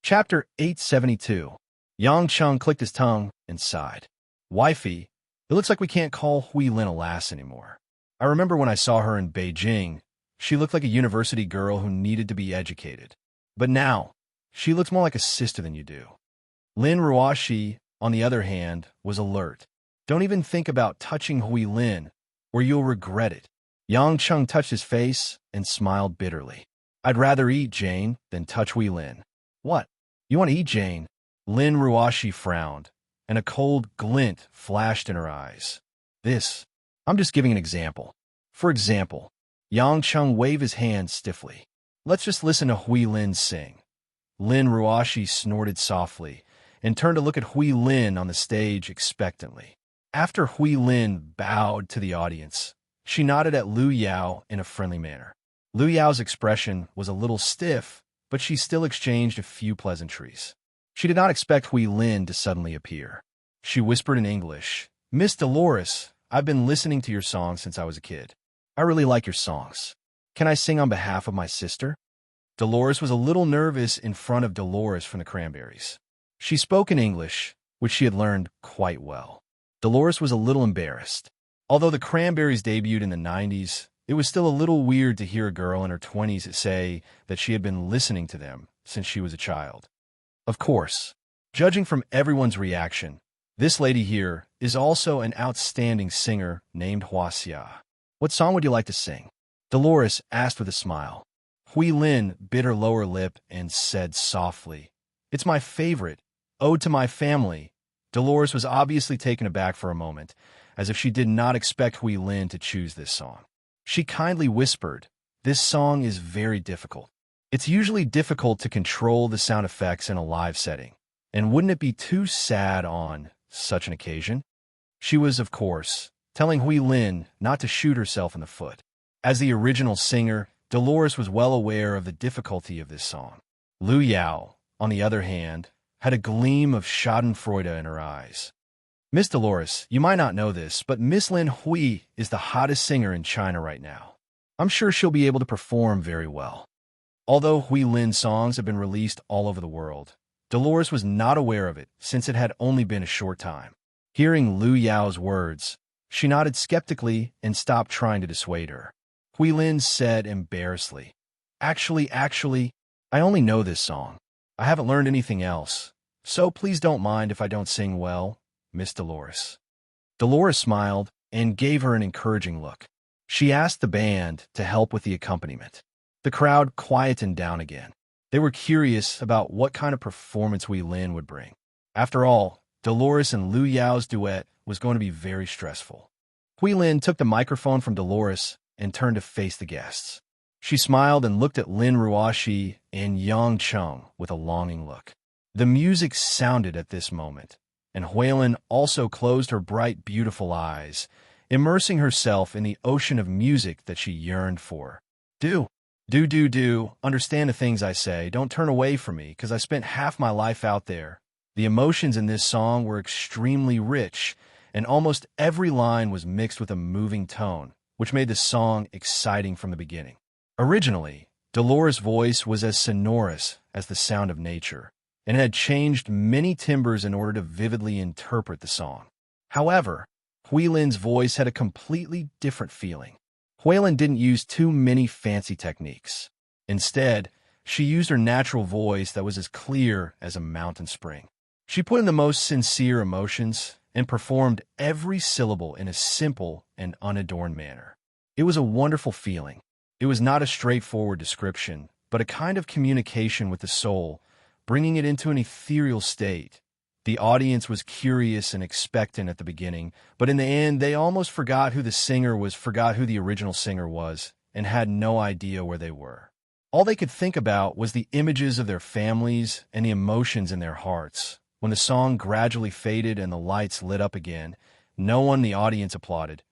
Chapter 872. Yang Chung clicked his tongue and sighed. Wifey, it looks like we can't call Hui Lin a lass anymore. I remember when I saw her in Beijing, she looked like a university girl who needed to be educated. But now, she looks more like a sister than you do. Lin Ruoxi, on the other hand, was alert. Don't even think about touching Hui Lin, or you'll regret it. Yang Chung touched his face and smiled bitterly. I'd rather eat Jane than touch Hui Lin. What? You want to eat Jane? Lin Ruoxi frowned, and a cold glint flashed in her eyes. I'm just giving an example. For example, Yang Chung waved his hand stiffly. Let's just listen to Hui Lin sing. Lin Ruoxi snorted softly and turned to look at Hui Lin on the stage expectantly. After Hui Lin bowed to the audience, she nodded at Lu Yao in a friendly manner. Lu Yao's expression was a little stiff, but she still exchanged a few pleasantries. She did not expect Hui Lin to suddenly appear. She whispered in English, Miss Dolores, I've been listening to your songs since I was a kid. I really like your songs. Can I sing on behalf of my sister? Dolores was a little nervous in front of Dolores from the Cranberries. She spoke in English, which she had learned quite well. Dolores was a little embarrassed. Although the Cranberries debuted in the 90s, it was still a little weird to hear a girl in her 20s say that she had been listening to them since she was a child. Of course, judging from everyone's reaction, this lady here is also an outstanding singer named Hua Xia. What song would you like to sing? Dolores asked with a smile. Hui Lin bit her lower lip and said softly, It's my favorite, Ode to My Family. Dolores was obviously taken aback for a moment, as if she did not expect Hui Lin to choose this song. She kindly whispered, This song is very difficult. It's usually difficult to control the sound effects in a live setting, and wouldn't it be too sad on such an occasion? She was, of course, telling Hui Lin not to shoot herself in the foot. As the original singer, Dolores was well aware of the difficulty of this song. Lu Yao, on the other hand, had a gleam of schadenfreude in her eyes. Miss Dolores, you might not know this, but Miss Lin Hui is the hottest singer in China right now. I'm sure she'll be able to perform very well. Although Hui Lin's songs have been released all over the world, Dolores was not aware of it since it had only been a short time. Hearing Lu Yao's words, she nodded skeptically and stopped trying to dissuade her. Hui Lin said embarrassedly, Actually, I only know this song. I haven't learned anything else, so please don't mind if I don't sing well, Miss Dolores. Dolores smiled and gave her an encouraging look. She asked the band to help with the accompaniment. The crowd quietened down again. They were curious about what kind of performance Hui Lin would bring. After all, Dolores and Lu Yao's duet was going to be very stressful. Hui Lin took the microphone from Dolores and turned to face the guests. She smiled and looked at Lin Ruoxi and Yang Chung with a longing look. The music sounded at this moment, and Hui Lin also closed her bright, beautiful eyes, immersing herself in the ocean of music that she yearned for. Do understand the things I say. Don't turn away from me, because I spent half my life out there. The emotions in this song were extremely rich, and almost every line was mixed with a moving tone, which made the song exciting from the beginning. Originally, Dolores' voice was as sonorous as the sound of nature, and had changed many timbres in order to vividly interpret the song. However, Hui Lin's voice had a completely different feeling. Hui Lin didn't use too many fancy techniques. Instead, she used her natural voice that was as clear as a mountain spring. She put in the most sincere emotions and performed every syllable in a simple and unadorned manner. It was a wonderful feeling. It was not a straightforward description, but a kind of communication with the soul, bringing it into an ethereal state. The audience was curious and expectant at the beginning, but in the end, they almost forgot who the original singer was, and had no idea where they were. All they could think about was the images of their families and the emotions in their hearts. When the song gradually faded and the lights lit up again, no one in the audience applauded.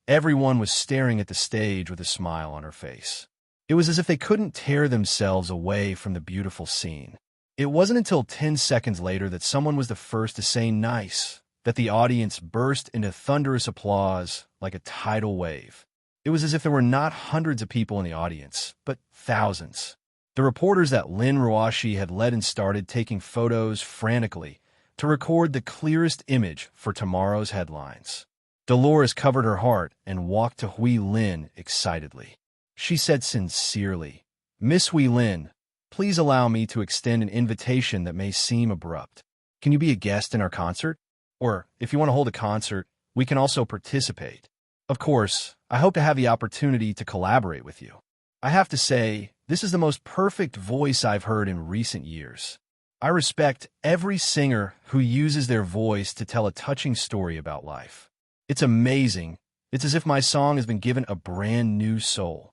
Everyone was staring at the stage with a smile on her face. It was as if they couldn't tear themselves away from the beautiful scene. It wasn't until 10 seconds later that someone was the first to say nice, that the audience burst into thunderous applause like a tidal wave. It was as if there were not hundreds of people in the audience, but thousands. The reporters that Lin Ruashi had led in started taking photos frantically to record the clearest image for tomorrow's headlines. Dolores covered her heart and walked to Hui Lin excitedly. She said sincerely, "Miss Hui Lin, please allow me to extend an invitation that may seem abrupt. Can you be a guest in our concert? Or, if you want to hold a concert, we can also participate. Of course, I hope to have the opportunity to collaborate with you. I have to say, this is the most perfect voice I've heard in recent years. I respect every singer who uses their voice to tell a touching story about life. It's amazing. It's as if my song has been given a brand new soul."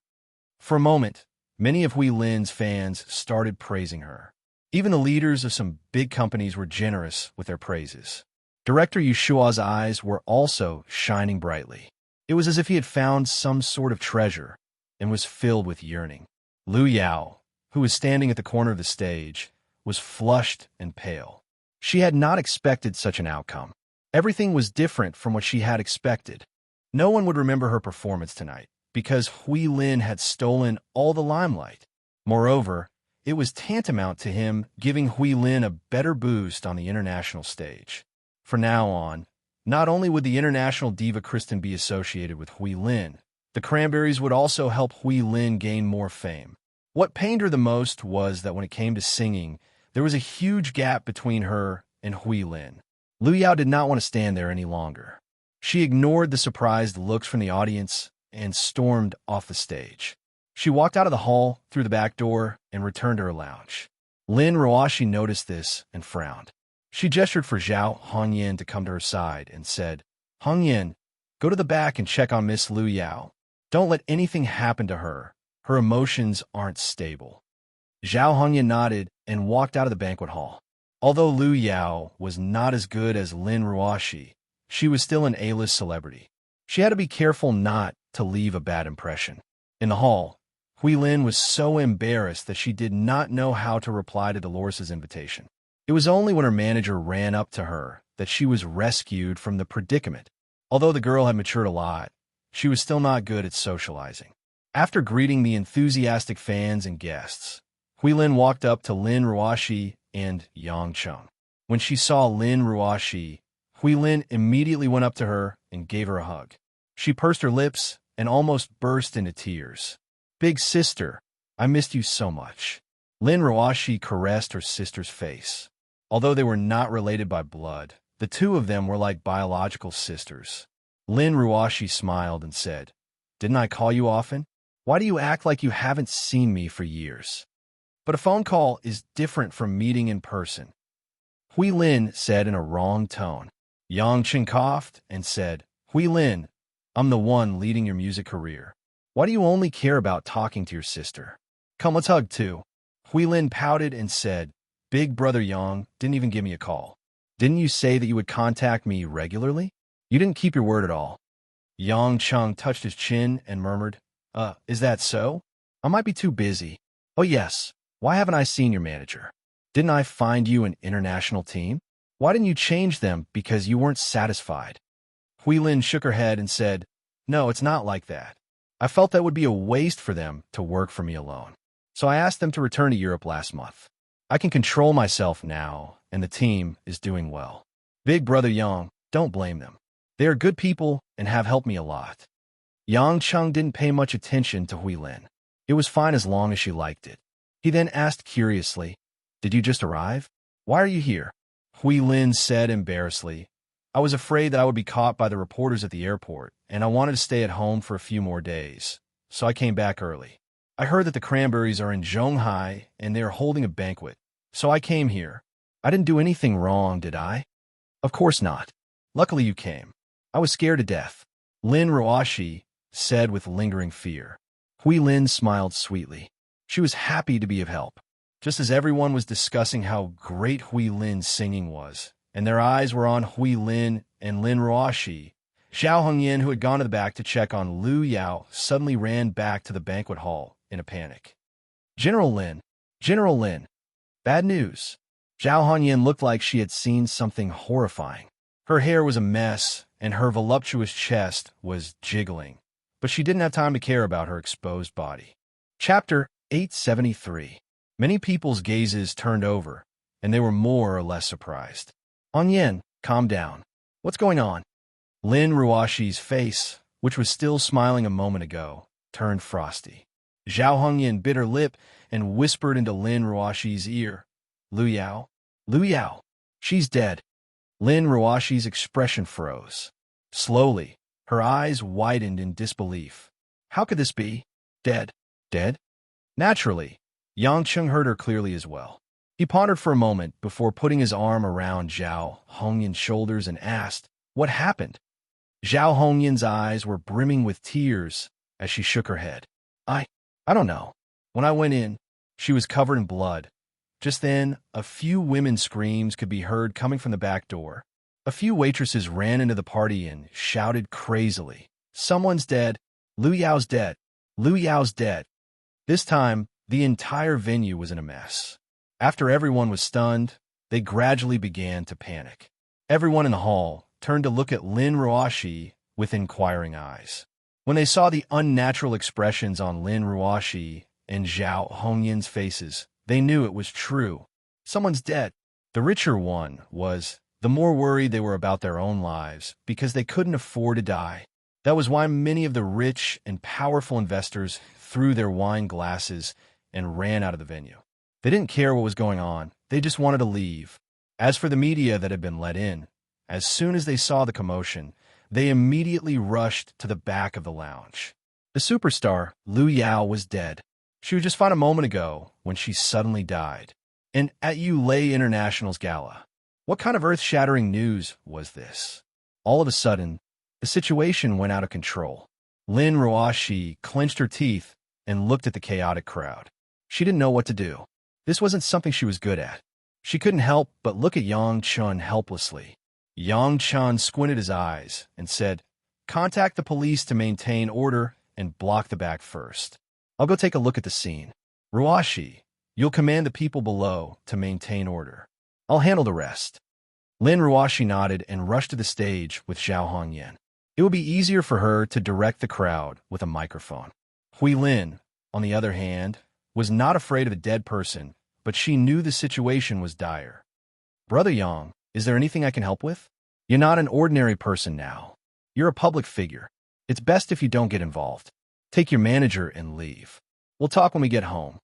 For a moment, many of Hui Lin's fans started praising her. Even the leaders of some big companies were generous with their praises. Director Yushua's eyes were also shining brightly. It was as if he had found some sort of treasure and was filled with yearning. Lu Yao, who was standing at the corner of the stage, was flushed and pale. She had not expected such an outcome. Everything was different from what she had expected. No one would remember her performance tonight, because Hui Lin had stolen all the limelight. Moreover, it was tantamount to him giving Hui Lin a better boost on the international stage. From now on, not only would the international diva Kristen be associated with Hui Lin, the Cranberries would also help Hui Lin gain more fame. What pained her the most was that when it came to singing, there was a huge gap between her and Hui Lin. Lu Yao did not want to stand there any longer. She ignored the surprised looks from the audience and stormed off the stage. She walked out of the hall through the back door and returned to her lounge. Lin Ruashi noticed this and frowned. She gestured for Zhao Hongyan to come to her side and said, "Hongyan, go to the back and check on Miss Lu Yao. Don't let anything happen to her. Her emotions aren't stable." Zhao Hongyan nodded and walked out of the banquet hall. Although Lu Yao was not as good as Lin Ruashi, she was still an A-list celebrity. She had to be careful not to leave a bad impression. In the hall, Hui Lin was so embarrassed that she did not know how to reply to Dolores' invitation. It was only when her manager ran up to her that she was rescued from the predicament. Although the girl had matured a lot, she was still not good at socializing. After greeting the enthusiastic fans and guests, Hui Lin walked up to Lin Ruashi and Yang Cheng. When she saw Lin Ruashi, Hui Lin immediately went up to her and gave her a hug. She pursed her lips and almost burst into tears. "Big sister, I missed you so much." Lin Ruashi caressed her sister's face. Although they were not related by blood, the two of them were like biological sisters. Lin Ruashi smiled and said, "Didn't I call you often? Why do you act like you haven't seen me for years?" "But a phone call is different from meeting in person," Hui Lin said in a wrong tone. Yang Chen coughed and said, "Hui Lin, I'm the one leading your music career. Why do you only care about talking to your sister? Come, let's hug too." Hui Lin pouted and said, "Big brother Yang didn't even give me a call. Didn't you say that you would contact me regularly? You didn't keep your word at all." Yang Cheng touched his chin and murmured, Is that so? I might be too busy." "Oh yes, why haven't I seen your manager? Didn't I find you an international team? Why didn't you change them because you weren't satisfied?" Hui Lin shook her head and said, "No, it's not like that. I felt that would be a waste for them to work for me alone. So I asked them to return to Europe last month. I can control myself now, and the team is doing well. Big brother Yang, don't blame them. They are good people and have helped me a lot." Yang Cheng didn't pay much attention to Hui Lin. It was fine as long as she liked it. He then asked curiously, "Did you just arrive? Why are you here?" Hui Lin said embarrassedly, "I was afraid that I would be caught by the reporters at the airport, and I wanted to stay at home for a few more days, so I came back early. I heard that the Cranberries are in Zhonghai and they are holding a banquet, so I came here. I didn't do anything wrong, did I?" "Of course not. Luckily you came. I was scared to death," Lin Ruashi said with lingering fear. Hui Lin smiled sweetly. She was happy to be of help. Just as everyone was discussing how great Hui Lin's singing was, and their eyes were on Hui Lin and Lin Ruashi, Zhao Hongyan, who had gone to the back to check on Lu Yao, suddenly ran back to the banquet hall in a panic. General Lin, bad news." Zhao Hongyan looked like she had seen something horrifying. Her hair was a mess, and her voluptuous chest was jiggling, but she didn't have time to care about her exposed body. Chapter 873. Many people's gazes turned over, and they were more or less surprised. Onion, calm down. What's going on? Lin Ruoshi's face, which was still smiling a moment ago, turned frosty. Zhao Hongyan bit her lip and whispered into Lin Ruoshi's ear, Lu Yao? Lu Yao. She's dead. Lin Ruoshi's expression froze. Slowly, her eyes widened in disbelief. How could this be? Dead? Dead? Naturally, Yang Cheng heard her clearly as well. He pondered for a moment before putting his arm around Zhao Hongyan's shoulders and asked, What happened? Zhao Hongyan's eyes were brimming with tears as she shook her head. I don't know. When I went in, she was covered in blood. Just then, a few women's screams could be heard coming from the back door. A few waitresses ran into the party and shouted crazily, Someone's dead. Lu Yao's dead. Lu Yao's dead. This time, the entire venue was in a mess. After everyone was stunned, they gradually began to panic. Everyone in the hall turned to look at Lin Ruoshi with inquiring eyes. When they saw the unnatural expressions on Lin Ruoshi and Zhao Hongyan's faces, they knew it was true. Someone's dead. The richer one was, the more worried they were about their own lives because they couldn't afford to die. That was why many of the rich and powerful investors threw their wine glasses and ran out of the venue. They didn't care what was going on. They just wanted to leave. As for the media that had been let in, as soon as they saw the commotion, they immediately rushed to the back of the lounge. The superstar, Lu Yao, was dead. She was just fine a moment ago when she suddenly died. And at Yulei International's gala. What kind of earth-shattering news was this? All of a sudden, the situation went out of control. Lin Ruoshi clenched her teeth and looked at the chaotic crowd. She didn't know what to do. This wasn't something she was good at. She couldn't help but look at Yang Chun helplessly. Yang Chun squinted his eyes and said, Contact the police to maintain order and block the back first. I'll go take a look at the scene. Ruoshi, you'll command the people below to maintain order. I'll handle the rest. Lin Ruoshi nodded and rushed to the stage with Zhao Hongyan. It would be easier for her to direct the crowd with a microphone. Hui Lin, on the other hand, was not afraid of a dead person, but she knew the situation was dire. Brother Yang, is there anything I can help with? You're not an ordinary person now. You're a public figure. It's best if you don't get involved. Take your manager and leave. We'll talk when we get home.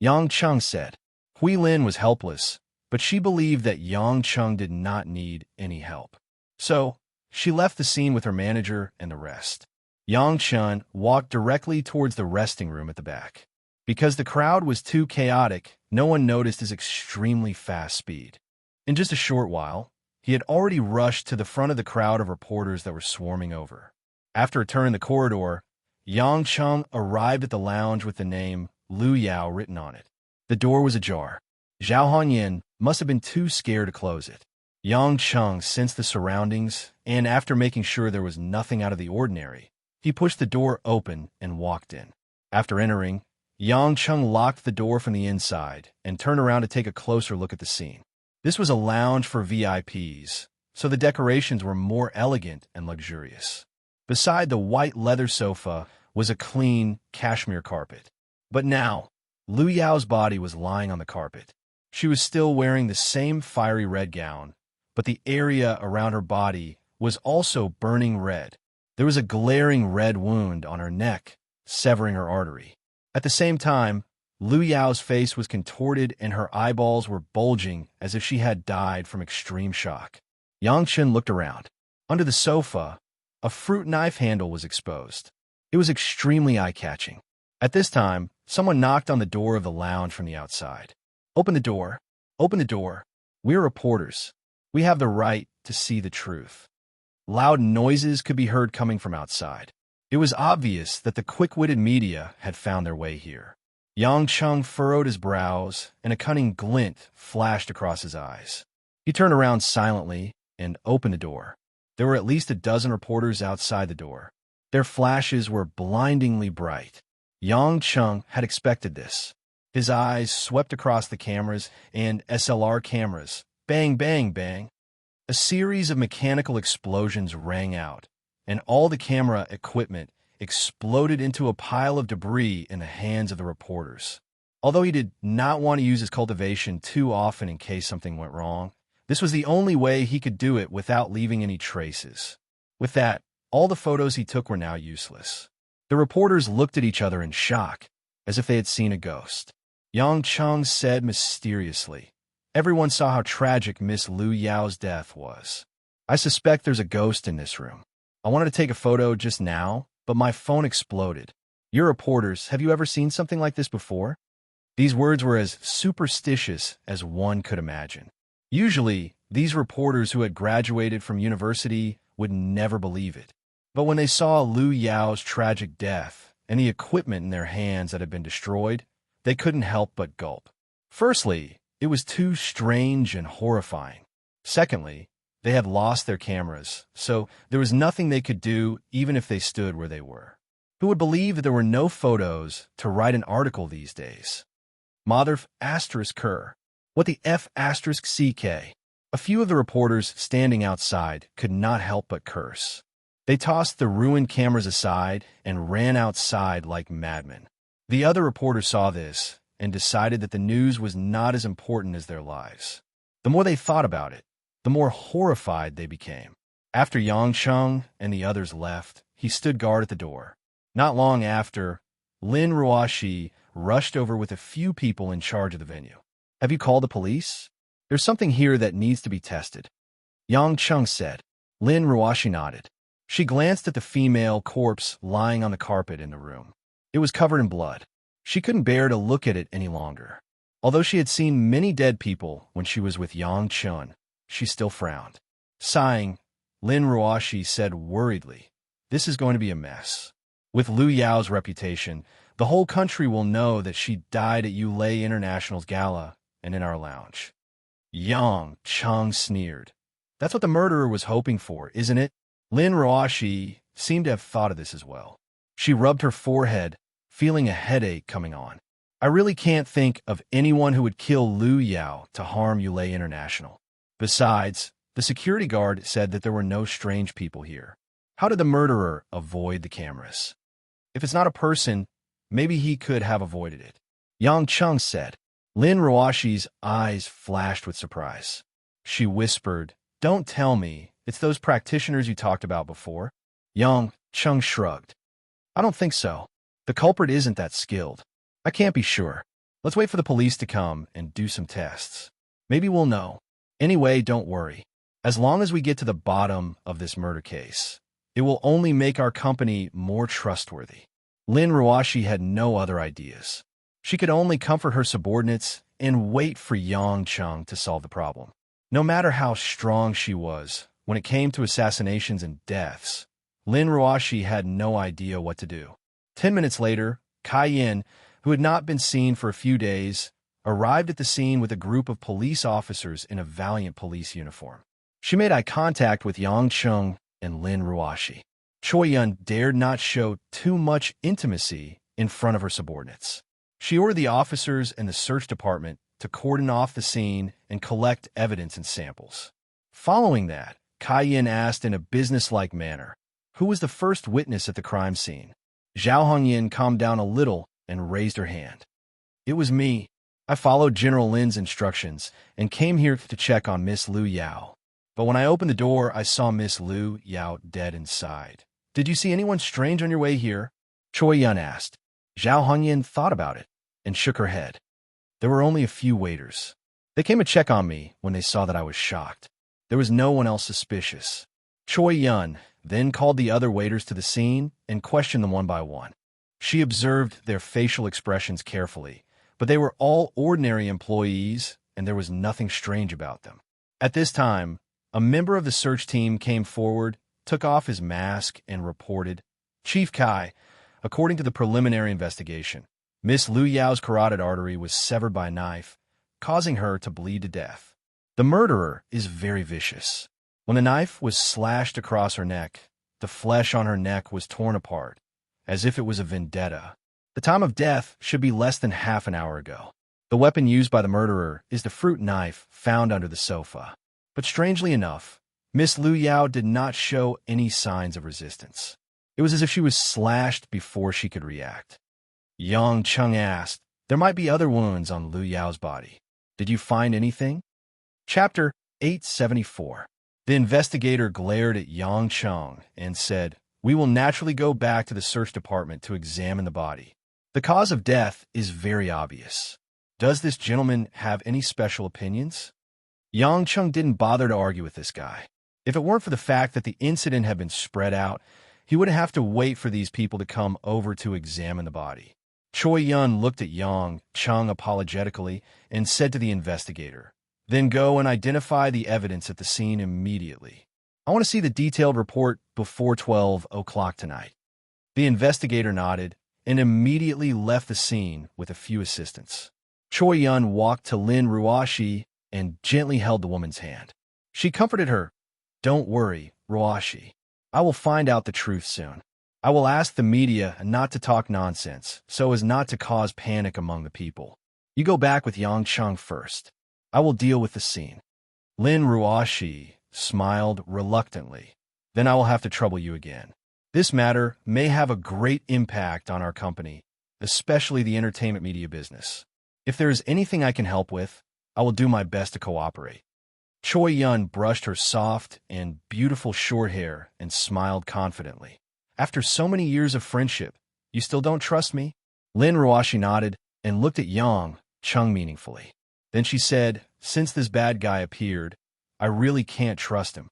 Yang Cheng said. Hui Lin was helpless, but she believed that Yang Cheng did not need any help. So, she left the scene with her manager and the rest. Yang Cheng walked directly towards the resting room at the back. Because the crowd was too chaotic, no one noticed his extremely fast speed. In just a short while, he had already rushed to the front of the crowd of reporters that were swarming over. After a turn in the corridor, Yang Cheng arrived at the lounge with the name Lu Yao written on it. The door was ajar. Zhao Hongyan must have been too scared to close it. Yang Cheng sensed the surroundings, and after making sure there was nothing out of the ordinary, he pushed the door open and walked in. After entering, Yang Cheng locked the door from the inside and turned around to take a closer look at the scene. This was a lounge for VIPs, so the decorations were more elegant and luxurious. Beside the white leather sofa was a clean cashmere carpet. But now, Lu Yao's body was lying on the carpet. She was still wearing the same fiery red gown, but the area around her body was also burning red. There was a glaring red wound on her neck, severing her artery. At the same time, Lu Yao's face was contorted and her eyeballs were bulging as if she had died from extreme shock. Yang Chen looked around. Under the sofa, a fruit knife handle was exposed. It was extremely eye-catching. At this time, someone knocked on the door of the lounge from the outside. Open the door. Open the door. We're reporters. We have the right to see the truth. Loud noises could be heard coming from outside. It was obvious that the quick-witted media had found their way here. Yang Cheng furrowed his brows, and a cunning glint flashed across his eyes. He turned around silently and opened the door. There were at least a dozen reporters outside the door. Their flashes were blindingly bright. Yang Cheng had expected this. His eyes swept across the cameras and SLR cameras. Bang, bang, bang. A series of mechanical explosions rang out, and all the camera equipment exploded into a pile of debris in the hands of the reporters. Although he did not want to use his cultivation too often in case something went wrong, this was the only way he could do it without leaving any traces. With that, all the photos he took were now useless. The reporters looked at each other in shock, as if they had seen a ghost. Yang Cheng said mysteriously, "Everyone saw how tragic Miss Lu Yao's death was. I suspect there's a ghost in this room. I wanted to take a photo just now, but my phone exploded. You're reporters, have you ever seen something like this before?" These words were as superstitious as one could imagine. Usually, these reporters who had graduated from university would never believe it. But when they saw Lu Yao's tragic death and the equipment in their hands that had been destroyed, they couldn't help but gulp. Firstly, it was too strange and horrifying. Secondly, they had lost their cameras, so there was nothing they could do even if they stood where they were. Who would believe that there were no photos to write an article these days? Mother asterisk Kerr. What the F asterisk CK? A few of the reporters standing outside could not help but curse. They tossed the ruined cameras aside and ran outside like madmen. The other reporters saw this and decided that the news was not as important as their lives. The more they thought about it, the more horrified they became. After Yang Cheng and the others left, he stood guard at the door. Not long after, Lin Ruoshi rushed over with a few people in charge of the venue. "Have you called the police? There's something here that needs to be tested," Yang Cheng said. Lin Ruoshi nodded. She glanced at the female corpse lying on the carpet in the room. It was covered in blood. She couldn't bear to look at it any longer. Although she had seen many dead people when she was with Yang Chun, she still frowned. Sighing, Lin Ruoshi said worriedly, "This is going to be a mess. With Lu Yao's reputation, the whole country will know that she died at Yulei International's gala and in our lounge." Yang Cheng sneered. "That's what the murderer was hoping for, isn't it?" Lin Ruoshi seemed to have thought of this as well. She rubbed her forehead, feeling a headache coming on. "I really can't think of anyone who would kill Lu Yao to harm Yulei International. Besides, the security guard said that there were no strange people here. How did the murderer avoid the cameras? If it's not a person, maybe he could have avoided it," Yang Cheng said. Lin Ruoshi's eyes flashed with surprise. She whispered, "Don't tell me it's those practitioners you talked about before." Yang Cheng shrugged. "I don't think so. The culprit isn't that skilled. I can't be sure. Let's wait for the police to come and do some tests. Maybe we'll know. Anyway, don't worry. As long as we get to the bottom of this murder case, it will only make our company more trustworthy." Lin Ruoshi had no other ideas. She could only comfort her subordinates and wait for Yang Cheng to solve the problem. No matter how strong she was, when it came to assassinations and deaths, Lin Ruoshi had no idea what to do. 10 minutes later, Kai Yin, who had not been seen for a few days, arrived at the scene with a group of police officers in a valiant police uniform. She made eye contact with Yang Cheng and Lin Ruoshi. Choi Yun dared not show too much intimacy in front of her subordinates. She ordered the officers and the search department to cordon off the scene and collect evidence and samples. Following that, Kai Yin asked in a businesslike manner, "Who was the first witness at the crime scene?" Zhao Hongyin calmed down a little and raised her hand. "It was me. I followed General Lin's instructions and came here to check on Miss Lu Yao. But when I opened the door, I saw Miss Lu Yao dead inside. Did you see anyone strange on your way here?" Choi Yun asked. Zhao Hongyin thought about it and shook her head. "There were only a few waiters. They came to check on me when they saw that I was shocked. There was no one else suspicious." Choi Yun then called the other waiters to the scene and questioned them one by one. She observed their facial expressions carefully, but they were all ordinary employees and there was nothing strange about them. At this time, a member of the search team came forward, took off his mask, and reported, "Chief Kai, according to the preliminary investigation, Miss Lu Yao's carotid artery was severed by a knife, causing her to bleed to death. The murderer is very vicious. When the knife was slashed across her neck, the flesh on her neck was torn apart, as if it was a vendetta. The time of death should be less than half an hour ago. The weapon used by the murderer is the fruit knife found under the sofa. But strangely enough, Miss Lu Yao did not show any signs of resistance. It was as if she was slashed before she could react." Yang Cheng asked, There might be other wounds on Lu Yao's body. Did you find anything? Chapter 874. The investigator glared at Yang Cheng and said, "We will naturally go back to the search department to examine the body. The cause of death is very obvious. Does this gentleman have any special opinions?" Yang Cheng didn't bother to argue with this guy. If it weren't for the fact that the incident had been spread out, he wouldn't have to wait for these people to come over to examine the body. Choi Yun looked at Yang Cheng apologetically and said to the investigator, "Then go and identify the evidence at the scene immediately. I want to see the detailed report before 12 o'clock tonight." The investigator nodded and immediately left the scene with a few assistants. Choi Yun walked to Lin Ruoshi and gently held the woman's hand. She comforted her. "Don't worry, Ruoshi. I will find out the truth soon. I will ask the media not to talk nonsense so as not to cause panic among the people. You go back with Yang Cheng first. I will deal with the scene." Lin Ruoshi smiled reluctantly. "Then I will have to trouble you again. This matter may have a great impact on our company, especially the entertainment media business. If there is anything I can help with, I will do my best to cooperate." Choi Yun brushed her soft and beautiful short hair and smiled confidently. "After so many years of friendship, you still don't trust me?" Lin Ruoshi nodded and looked at Yang Cheng meaningfully. Then she said, "Since this bad guy appeared, I really can't trust him."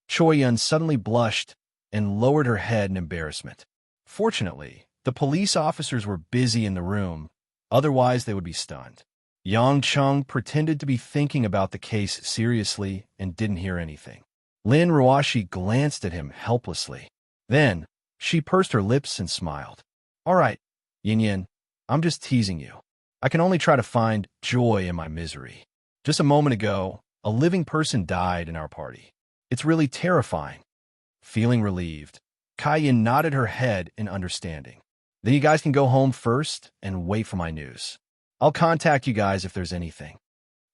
Choi Yun suddenly blushed and lowered her head in embarrassment. Fortunately, the police officers were busy in the room, otherwise they would be stunned. Yang Cheng pretended to be thinking about the case seriously and didn't hear anything. Lin Ruoshi glanced at him helplessly. Then, she pursed her lips and smiled. "All right, Yin Yin, I'm just teasing you. I can only try to find joy in my misery. Just a moment ago, a living person died in our party. It's really terrifying." Feeling relieved, Kai Yin nodded her head in understanding. "Then you guys can go home first and wait for my news. I'll contact you guys if there's anything."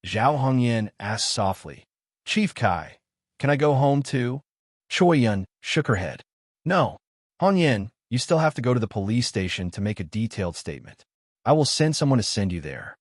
Zhao Hongyan asked softly, "Chief Kai, can I go home too?" Choi Yun shook her head. "No, Hongyan, you still have to go to the police station to make a detailed statement. I will send someone to send you there."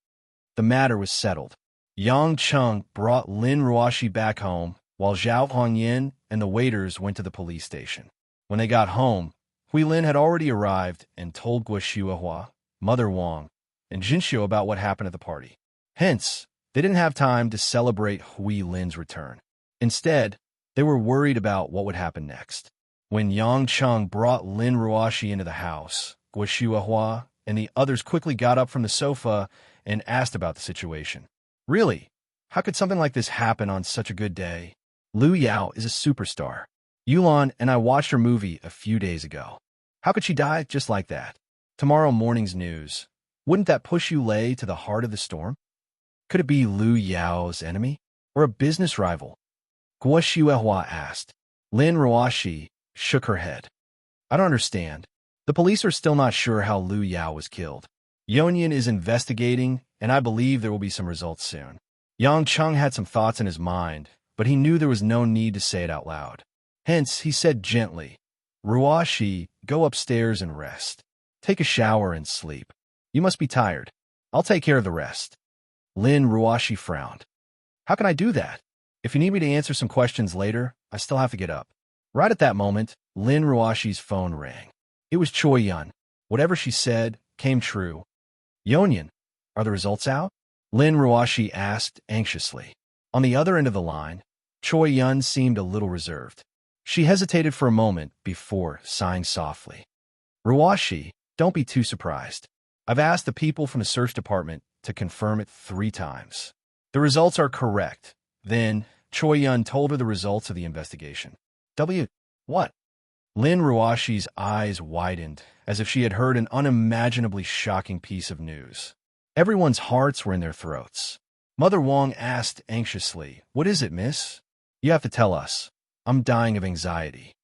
The matter was settled. Yang Cheng brought Lin Ruoshi back home, while Zhao Hongyan and the waiters went to the police station. When they got home, Hui Lin had already arrived and told Guo Xuehua, Mother Wang, and Jinxiu about what happened at the party. Hence, they didn't have time to celebrate Hui Lin's return. Instead, they were worried about what would happen next. When Yang Cheng brought Lin Ruoshi into the house, Guo Xuehua and the others quickly got up from the sofa and asked about the situation. "Really? How could something like this happen on such a good day? Lu Yao is a superstar. Yulan and I watched her movie a few days ago. How could she die just like that? Tomorrow morning's news. Wouldn't that push you Lei to the heart of the storm? Could it be Lu Yao's enemy? Or a business rival?" Guo Xuehua asked. Lin Ruoshi shook her head. "I don't understand. The police are still not sure how Lu Yao was killed. Yonian is investigating, and I believe there will be some results soon." Yang Cheng had some thoughts in his mind, but he knew there was no need to say it out loud. Hence, he said gently, "Ruoshi, go upstairs and rest. Take a shower and sleep. You must be tired. I'll take care of the rest." Lin Ruoshi frowned. "How can I do that? If you need me to answer some questions later, I still have to get up." Right at that moment, Lin Ruoshi's phone rang. It was Choi Yun. Whatever she said came true. "Yonian, are the results out?" Lin Ruoshi asked anxiously. On the other end of the line, Choi Yun seemed a little reserved. She hesitated for a moment before sighing softly. "Ruoshi, don't be too surprised. I've asked the people from the search department to confirm it 3 times. The results are correct." Then, Choi Yun told her the results of the investigation. What? Lin Ruoshi's eyes widened, as if she had heard an unimaginably shocking piece of news. Everyone's hearts were in their throats. Mother Wang asked anxiously, "What is it, miss?" "You have to tell us. I'm dying of anxiety."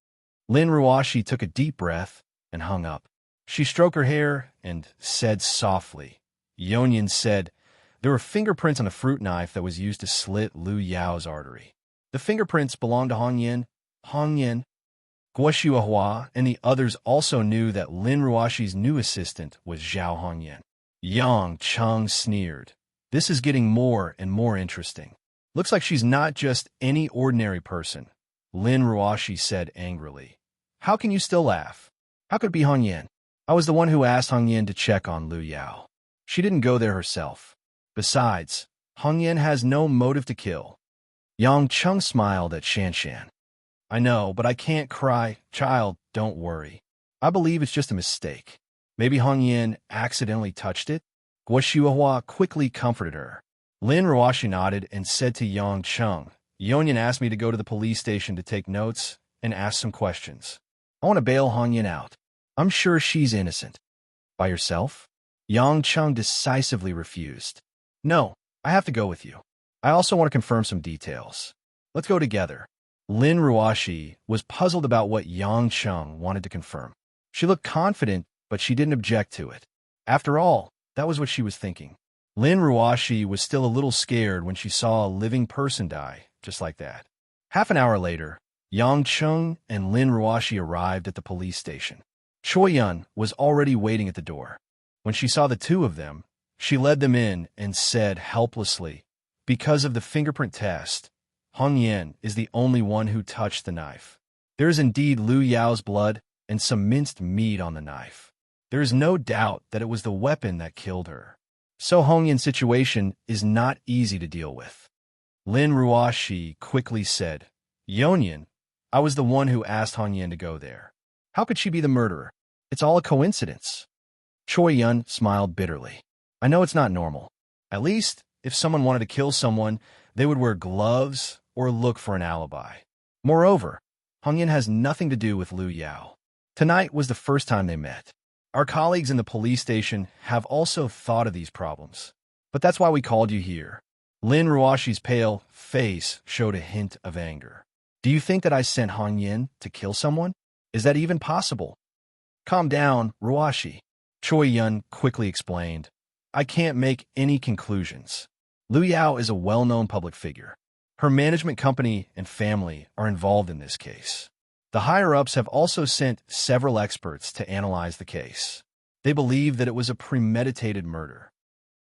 Lin Ruoshi took a deep breath and hung up. She stroked her hair and said softly. Yonian said, "There were fingerprints on the fruit knife that was used to slit Lu Yao's artery. The fingerprints belonged to Hongyan. Guo Xuehua and the others also knew that Lin Ruoshi's new assistant was Zhao Hongyan. Yang Cheng sneered. This is getting more and more interesting. Looks like she's not just any ordinary person, Lin Ruoshi said angrily. How can you still laugh? How could it be Hong Yan? I was the one who asked Hong Yan to check on Lu Yao. She didn't go there herself. Besides, Hong Yan has no motive to kill. Yang Cheng smiled at Shan Shan. I know, but I can't cry. Child, don't worry. I believe it's just a mistake. Maybe Hong Yan accidentally touched it? Guo Shuahua quickly comforted her. Lin Ruoshi nodded and said to Yang Cheng, Yonyan asked me to go to the police station to take notes and ask some questions. I want to bail Hong Yan out. I'm sure she's innocent. By yourself? Yang Cheng decisively refused. No, I have to go with you. I also want to confirm some details. Let's go together. Lin Ruoshi was puzzled about what Yang Cheng wanted to confirm. She looked confident, but she didn't object to it. After all, that was what she was thinking. Lin Ruoshi was still a little scared when she saw a living person die, just like that. Half an hour later, Yang Cheng and Lin Ruoshi arrived at the police station. Choi Yun was already waiting at the door. When she saw the two of them, she led them in and said helplessly, because of the fingerprint test, Hong Yan is the only one who touched the knife. There is indeed Lu Yao's blood and some minced meat on the knife. There is no doubt that it was the weapon that killed her. So Hong Yan's situation is not easy to deal with. Lin Ruoshi quickly said, Yonyan, I was the one who asked Hong Yan to go there. How could she be the murderer? It's all a coincidence. Choi Yun smiled bitterly. I know it's not normal. At least, if someone wanted to kill someone, they would wear gloves or look for an alibi. Moreover, Hong Yan has nothing to do with Lu Yao. Tonight was the first time they met. Our colleagues in the police station have also thought of these problems. But that's why we called you here. Lin Ruoshi's pale face showed a hint of anger. Do you think that I sent Hong Yan to kill someone? Is that even possible? Calm down, Ruoshi. Choi Yun quickly explained. I can't make any conclusions. Lu Yao is a well-known public figure. Her management company and family are involved in this case. The higher-ups have also sent several experts to analyze the case. They believe that it was a premeditated murder.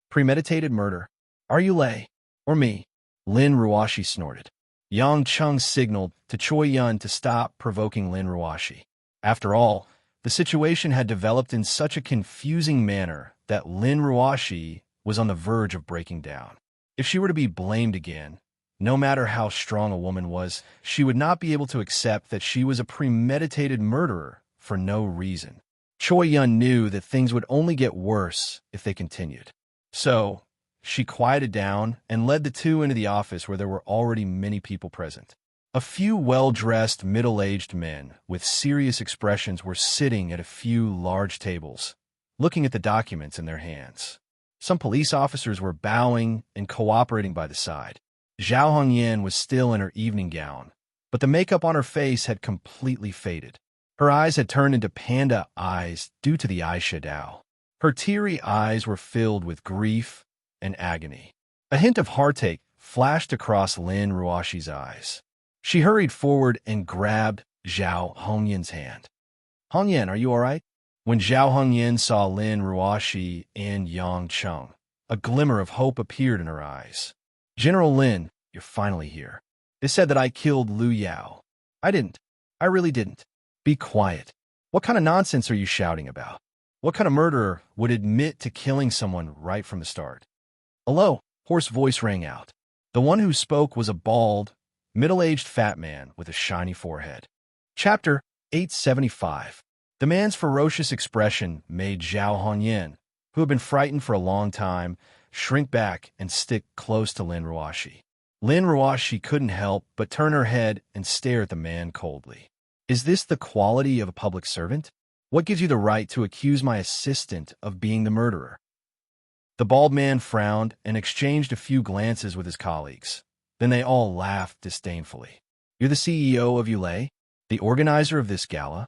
Premeditated murder? Are you Lei? Or me? Lin Ruoshi snorted. Yang Cheng signaled to Choi Yun to stop provoking Lin Ruoshi. After all, the situation had developed in such a confusing manner that Lin Ruoshi was on the verge of breaking down. If she were to be blamed again, no matter how strong a woman was, she would not be able to accept that she was a premeditated murderer for no reason. Choi Yun knew that things would only get worse if they continued. So, she quieted down and led the two into the office where there were already many people present. A few well-dressed, middle-aged men with serious expressions were sitting at a few large tables, looking at the documents in their hands. Some police officers were bowing and cooperating by the side. Zhao Hongyan was still in her evening gown, but the makeup on her face had completely faded. Her eyes had turned into panda eyes due to the eyeshadow. Her teary eyes were filled with grief and agony. A hint of heartache flashed across Lin Ruoshi's eyes. She hurried forward and grabbed Zhao Hongyan's hand. Hongyan, are you all right? When Zhao Hongyan saw Lin Ruoshi and Yang Cheng, a glimmer of hope appeared in her eyes. General Lin, you're finally here. They said that I killed Lu Yao. I didn't. I really didn't. Be quiet. What kind of nonsense are you shouting about? What kind of murderer would admit to killing someone right from the start? A low, hoarse voice rang out. The one who spoke was a bald, middle-aged fat man with a shiny forehead. Chapter 875. The man's ferocious expression made Zhao Hongyan, who had been frightened for a long time, shrink back and stick close to Lin Ruoshi. Lin Ruoshi couldn't help but turn her head and stare at the man coldly. Is this the quality of a public servant? What gives you the right to accuse my assistant of being the murderer? The bald man frowned and exchanged a few glances with his colleagues. Then they all laughed disdainfully. You're the CEO of Yulei? The organizer of this gala?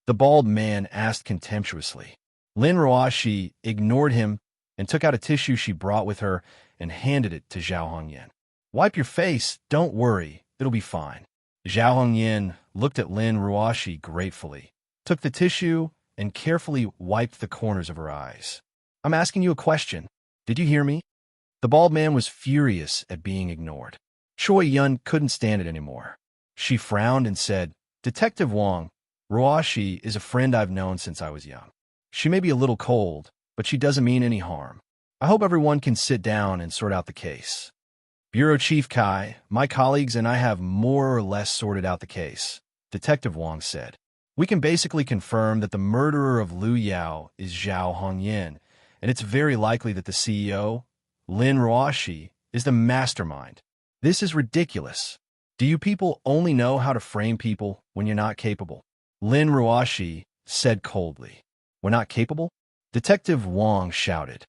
The bald man asked contemptuously. Lin Ruoshi ignored him and took out a tissue she brought with her and handed it to Zhao Hongyan. Wipe your face, don't worry, it'll be fine. Zhao Hongyan looked at Lin Ruoshi gratefully, took the tissue, and carefully wiped the corners of her eyes. I'm asking you a question. Did you hear me? The bald man was furious at being ignored. Choi Yun couldn't stand it anymore. She frowned and said, Detective Wong, Ruashi is a friend I've known since I was young. She may be a little cold, but she doesn't mean any harm. I hope everyone can sit down and sort out the case. Bureau Chief Kai, my colleagues and I have more or less sorted out the case, Detective Wong said. We can basically confirm that the murderer of Liu Yao is Zhao Hongyan, and it's very likely that the CEO, Lin Ruashi, is the mastermind. This is ridiculous. Do you people only know how to frame people when you're not capable? Lin Ruashi said coldly. We're not capable? Detective Wong shouted.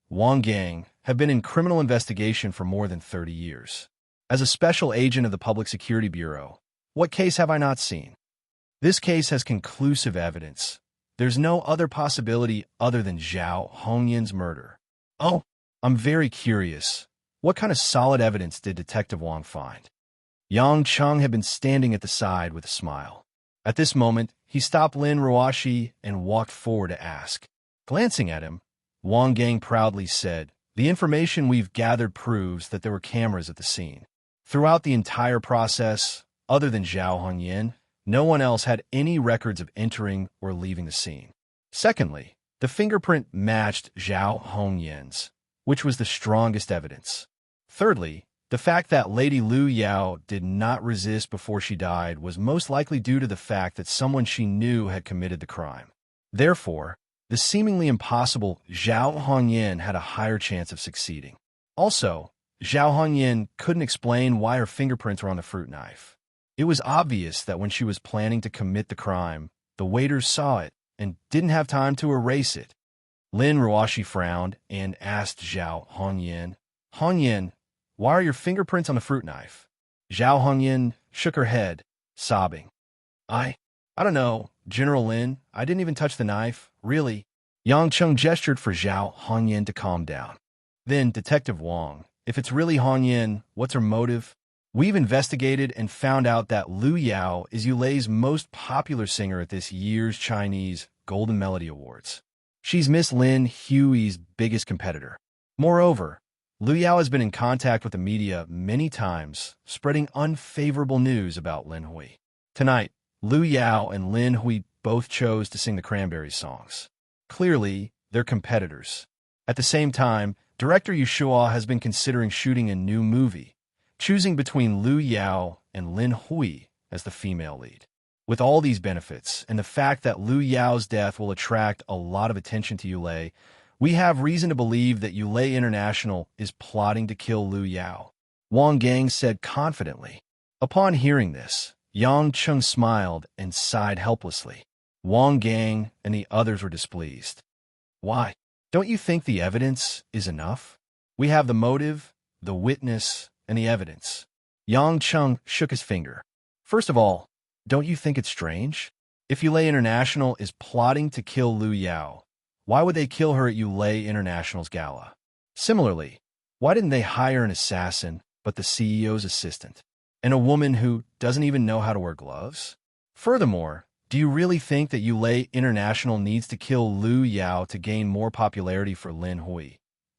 Wang Gang, have been in criminal investigation for more than 30 years. As a special agent of the Public Security Bureau, what case have I not seen? This case has conclusive evidence. There's no other possibility other than Zhao Hongyan's murder. Oh, I'm very curious. What kind of solid evidence did Detective Wong find? Yang Chung had been standing at the side with a smile. At this moment, he stopped Lin Ruashi and walked forward to ask. Glancing at him, Wang Gang proudly said, The information we've gathered proves that there were cameras at the scene. Throughout the entire process, other than Zhao Hongyan, no one else had any records of entering or leaving the scene. Secondly, the fingerprint matched Zhao Hongyan's, which was the strongest evidence. Thirdly, the fact that Lady Liu Yao did not resist before she died was most likely due to the fact that someone she knew had committed the crime. Therefore, the seemingly impossible Zhao Hongyan had a higher chance of succeeding. Also, Zhao Hongyan couldn't explain why her fingerprints were on the fruit knife. It was obvious that when she was planning to commit the crime, the waiters saw it and didn't have time to erase it. Lin Ruashi frowned and asked Zhao Hongyan, Hongyan, why are your fingerprints on the fruit knife? Zhao Hongyan shook her head, sobbing. I don't know, General Lin. I didn't even touch the knife, really. Yang Chung gestured for Zhao Hongyan to calm down. Then, Detective Wong, if it's really Hongyan, what's her motive? We've investigated and found out that Liu Yao is Yulei's most popular singer at this year's Chinese Golden Melody Awards. She's Miss Lin Hui's biggest competitor. Moreover, Liu Yao has been in contact with the media many times, spreading unfavorable news about Lin Hui. Tonight, Liu Yao and Lin Hui both chose to sing the Cranberries songs. Clearly, they're competitors. At the same time, director Yushua has been considering shooting a new movie, choosing between Liu Yao and Lin Hui as the female lead. With all these benefits, and the fact that Liu Yao's death will attract a lot of attention to Yulei, we have reason to believe that Yulei International is plotting to kill Liu Yao, Wang Gang said confidently. Upon hearing this, Yang Chung smiled and sighed helplessly. Wang Gang and the others were displeased. Why? Don't you think the evidence is enough? We have the motive, the witness, and the evidence. Yang Chung shook his finger. First of all, don't you think it's strange? If Yulei International is plotting to kill Liu Yao, why would they kill her at Yulei International's gala? Similarly, why didn't they hire an assassin but the CEO's assistant, and a woman who doesn't even know how to wear gloves? Furthermore, do you really think that Yulei International needs to kill Liu Yao to gain more popularity for Lin Hui,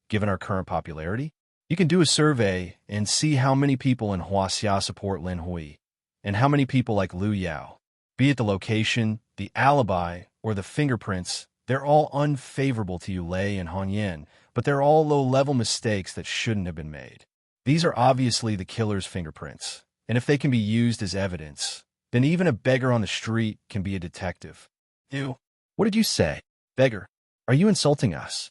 given our current popularity? You can do a survey and see how many people in Huaxia support Lin Hui, and how many people like Liu Yao. Be it the location, the alibi, or the fingerprints, they're all unfavorable to Yulei and Hongyan, but they're all low-level mistakes that shouldn't have been made. These are obviously the killer's fingerprints, and if they can be used as evidence, then even a beggar on the street can be a detective. Ew. What did you say? Beggar, are you insulting us?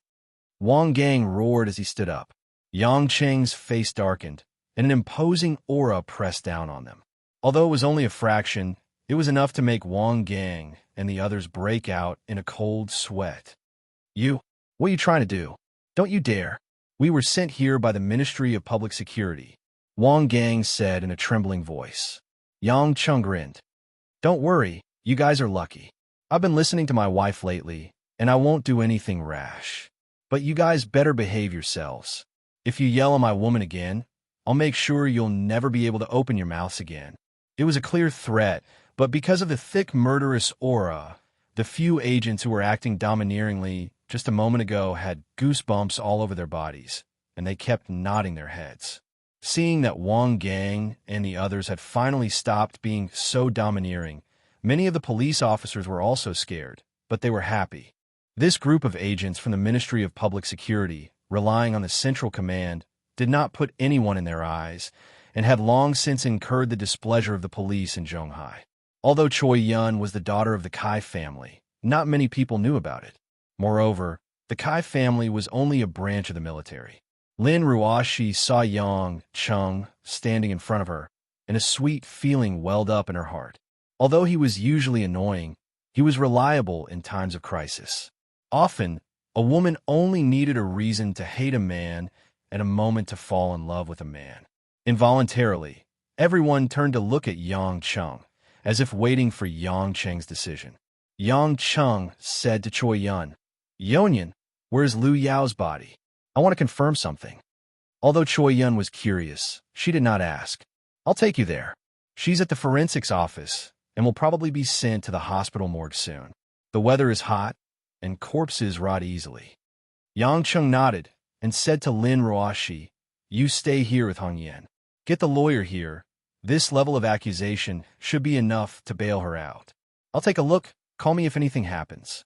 Wang Gang roared as he stood up. Yang Cheng's face darkened, and an imposing aura pressed down on them. Although it was only a fraction, it was enough to make Wang Gang and the others break out in a cold sweat. What are you trying to do? Don't you dare. We were sent here by the Ministry of Public Security, Wang Gang said in a trembling voice. Yang Chung grinned. Don't worry, you guys are lucky. I've been listening to my wife lately, and I won't do anything rash. But you guys better behave yourselves. If you yell at my woman again, I'll make sure you'll never be able to open your mouths again. It was a clear threat, but because of the thick murderous aura, the few agents who were acting domineeringly just a moment ago, had goosebumps all over their bodies, and they kept nodding their heads. Seeing that Wang Gang and the others had finally stopped being so domineering, many of the police officers were also scared, but they were happy. This group of agents from the Ministry of Public Security, relying on the Central Command, did not put anyone in their eyes, and had long since incurred the displeasure of the police in Zhonghai. Although Choi Yun was the daughter of the Kai family, not many people knew about it. Moreover, the Kai family was only a branch of the military. Lin Ruoshi saw Yang Chung standing in front of her, and a sweet feeling welled up in her heart. Although he was usually annoying, he was reliable in times of crisis. Often, a woman only needed a reason to hate a man and a moment to fall in love with a man. Involuntarily, everyone turned to look at Yang Chung, as if waiting for Yang Cheng's decision. Yang Chung said to Choi Yun, "Yonyan, where's Lu Yao's body? I want to confirm something." Although Choi Yun was curious, she did not ask. "I'll take you there. She's at the forensics office and will probably be sent to the hospital morgue soon. The weather is hot, and corpses rot easily." Yang Chung nodded and said to Lin Ruoshi, "You stay here with Hong Yan. Get the lawyer here. This level of accusation should be enough to bail her out. I'll take a look. Call me if anything happens."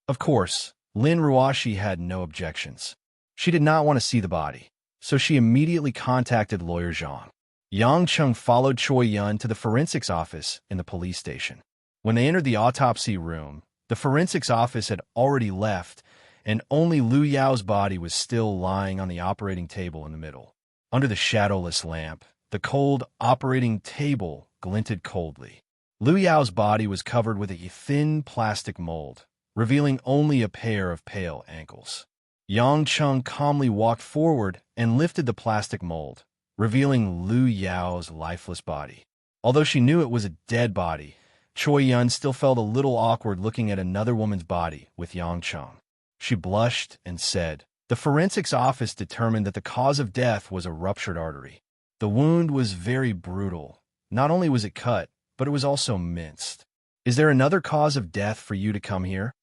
Of course, Lin Ruoshi had no objections. She did not want to see the body, so she immediately contacted lawyer Zhang. Yang Chung followed Choi Yun to the forensics office in the police station. When they entered the autopsy room, the forensics office had already left, and only Lu Yao's body was still lying on the operating table in the middle. Under the shadowless lamp, the cold operating table glinted coldly. Lu Yao's body was covered with a thin plastic mold, revealing only a pair of pale ankles. Yang Chung calmly walked forward and lifted the plastic mold, revealing Lu Yao's lifeless body. Although she knew it was a dead body, Choi Yun still felt a little awkward looking at another woman's body with Yang Chung. She blushed and said, "The forensics office determined that the cause of death was a ruptured artery. The wound was very brutal. Not only was it cut, but it was also minced. Is there another cause of death for you to come here?"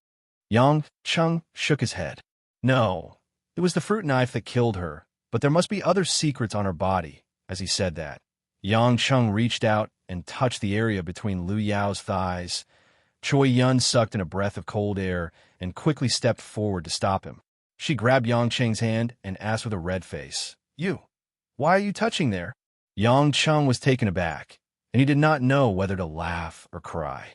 Yang Chung shook his head. "No, it was the fruit knife that killed her, but there must be other secrets on her body." As he said that, Yang Chung reached out and touched the area between Lu Yao's thighs. Choi Yun sucked in a breath of cold air and quickly stepped forward to stop him. She grabbed Yang Cheng's hand and asked with a red face, Why are you touching there?" Yang Chung was taken aback, and he did not know whether to laugh or cry.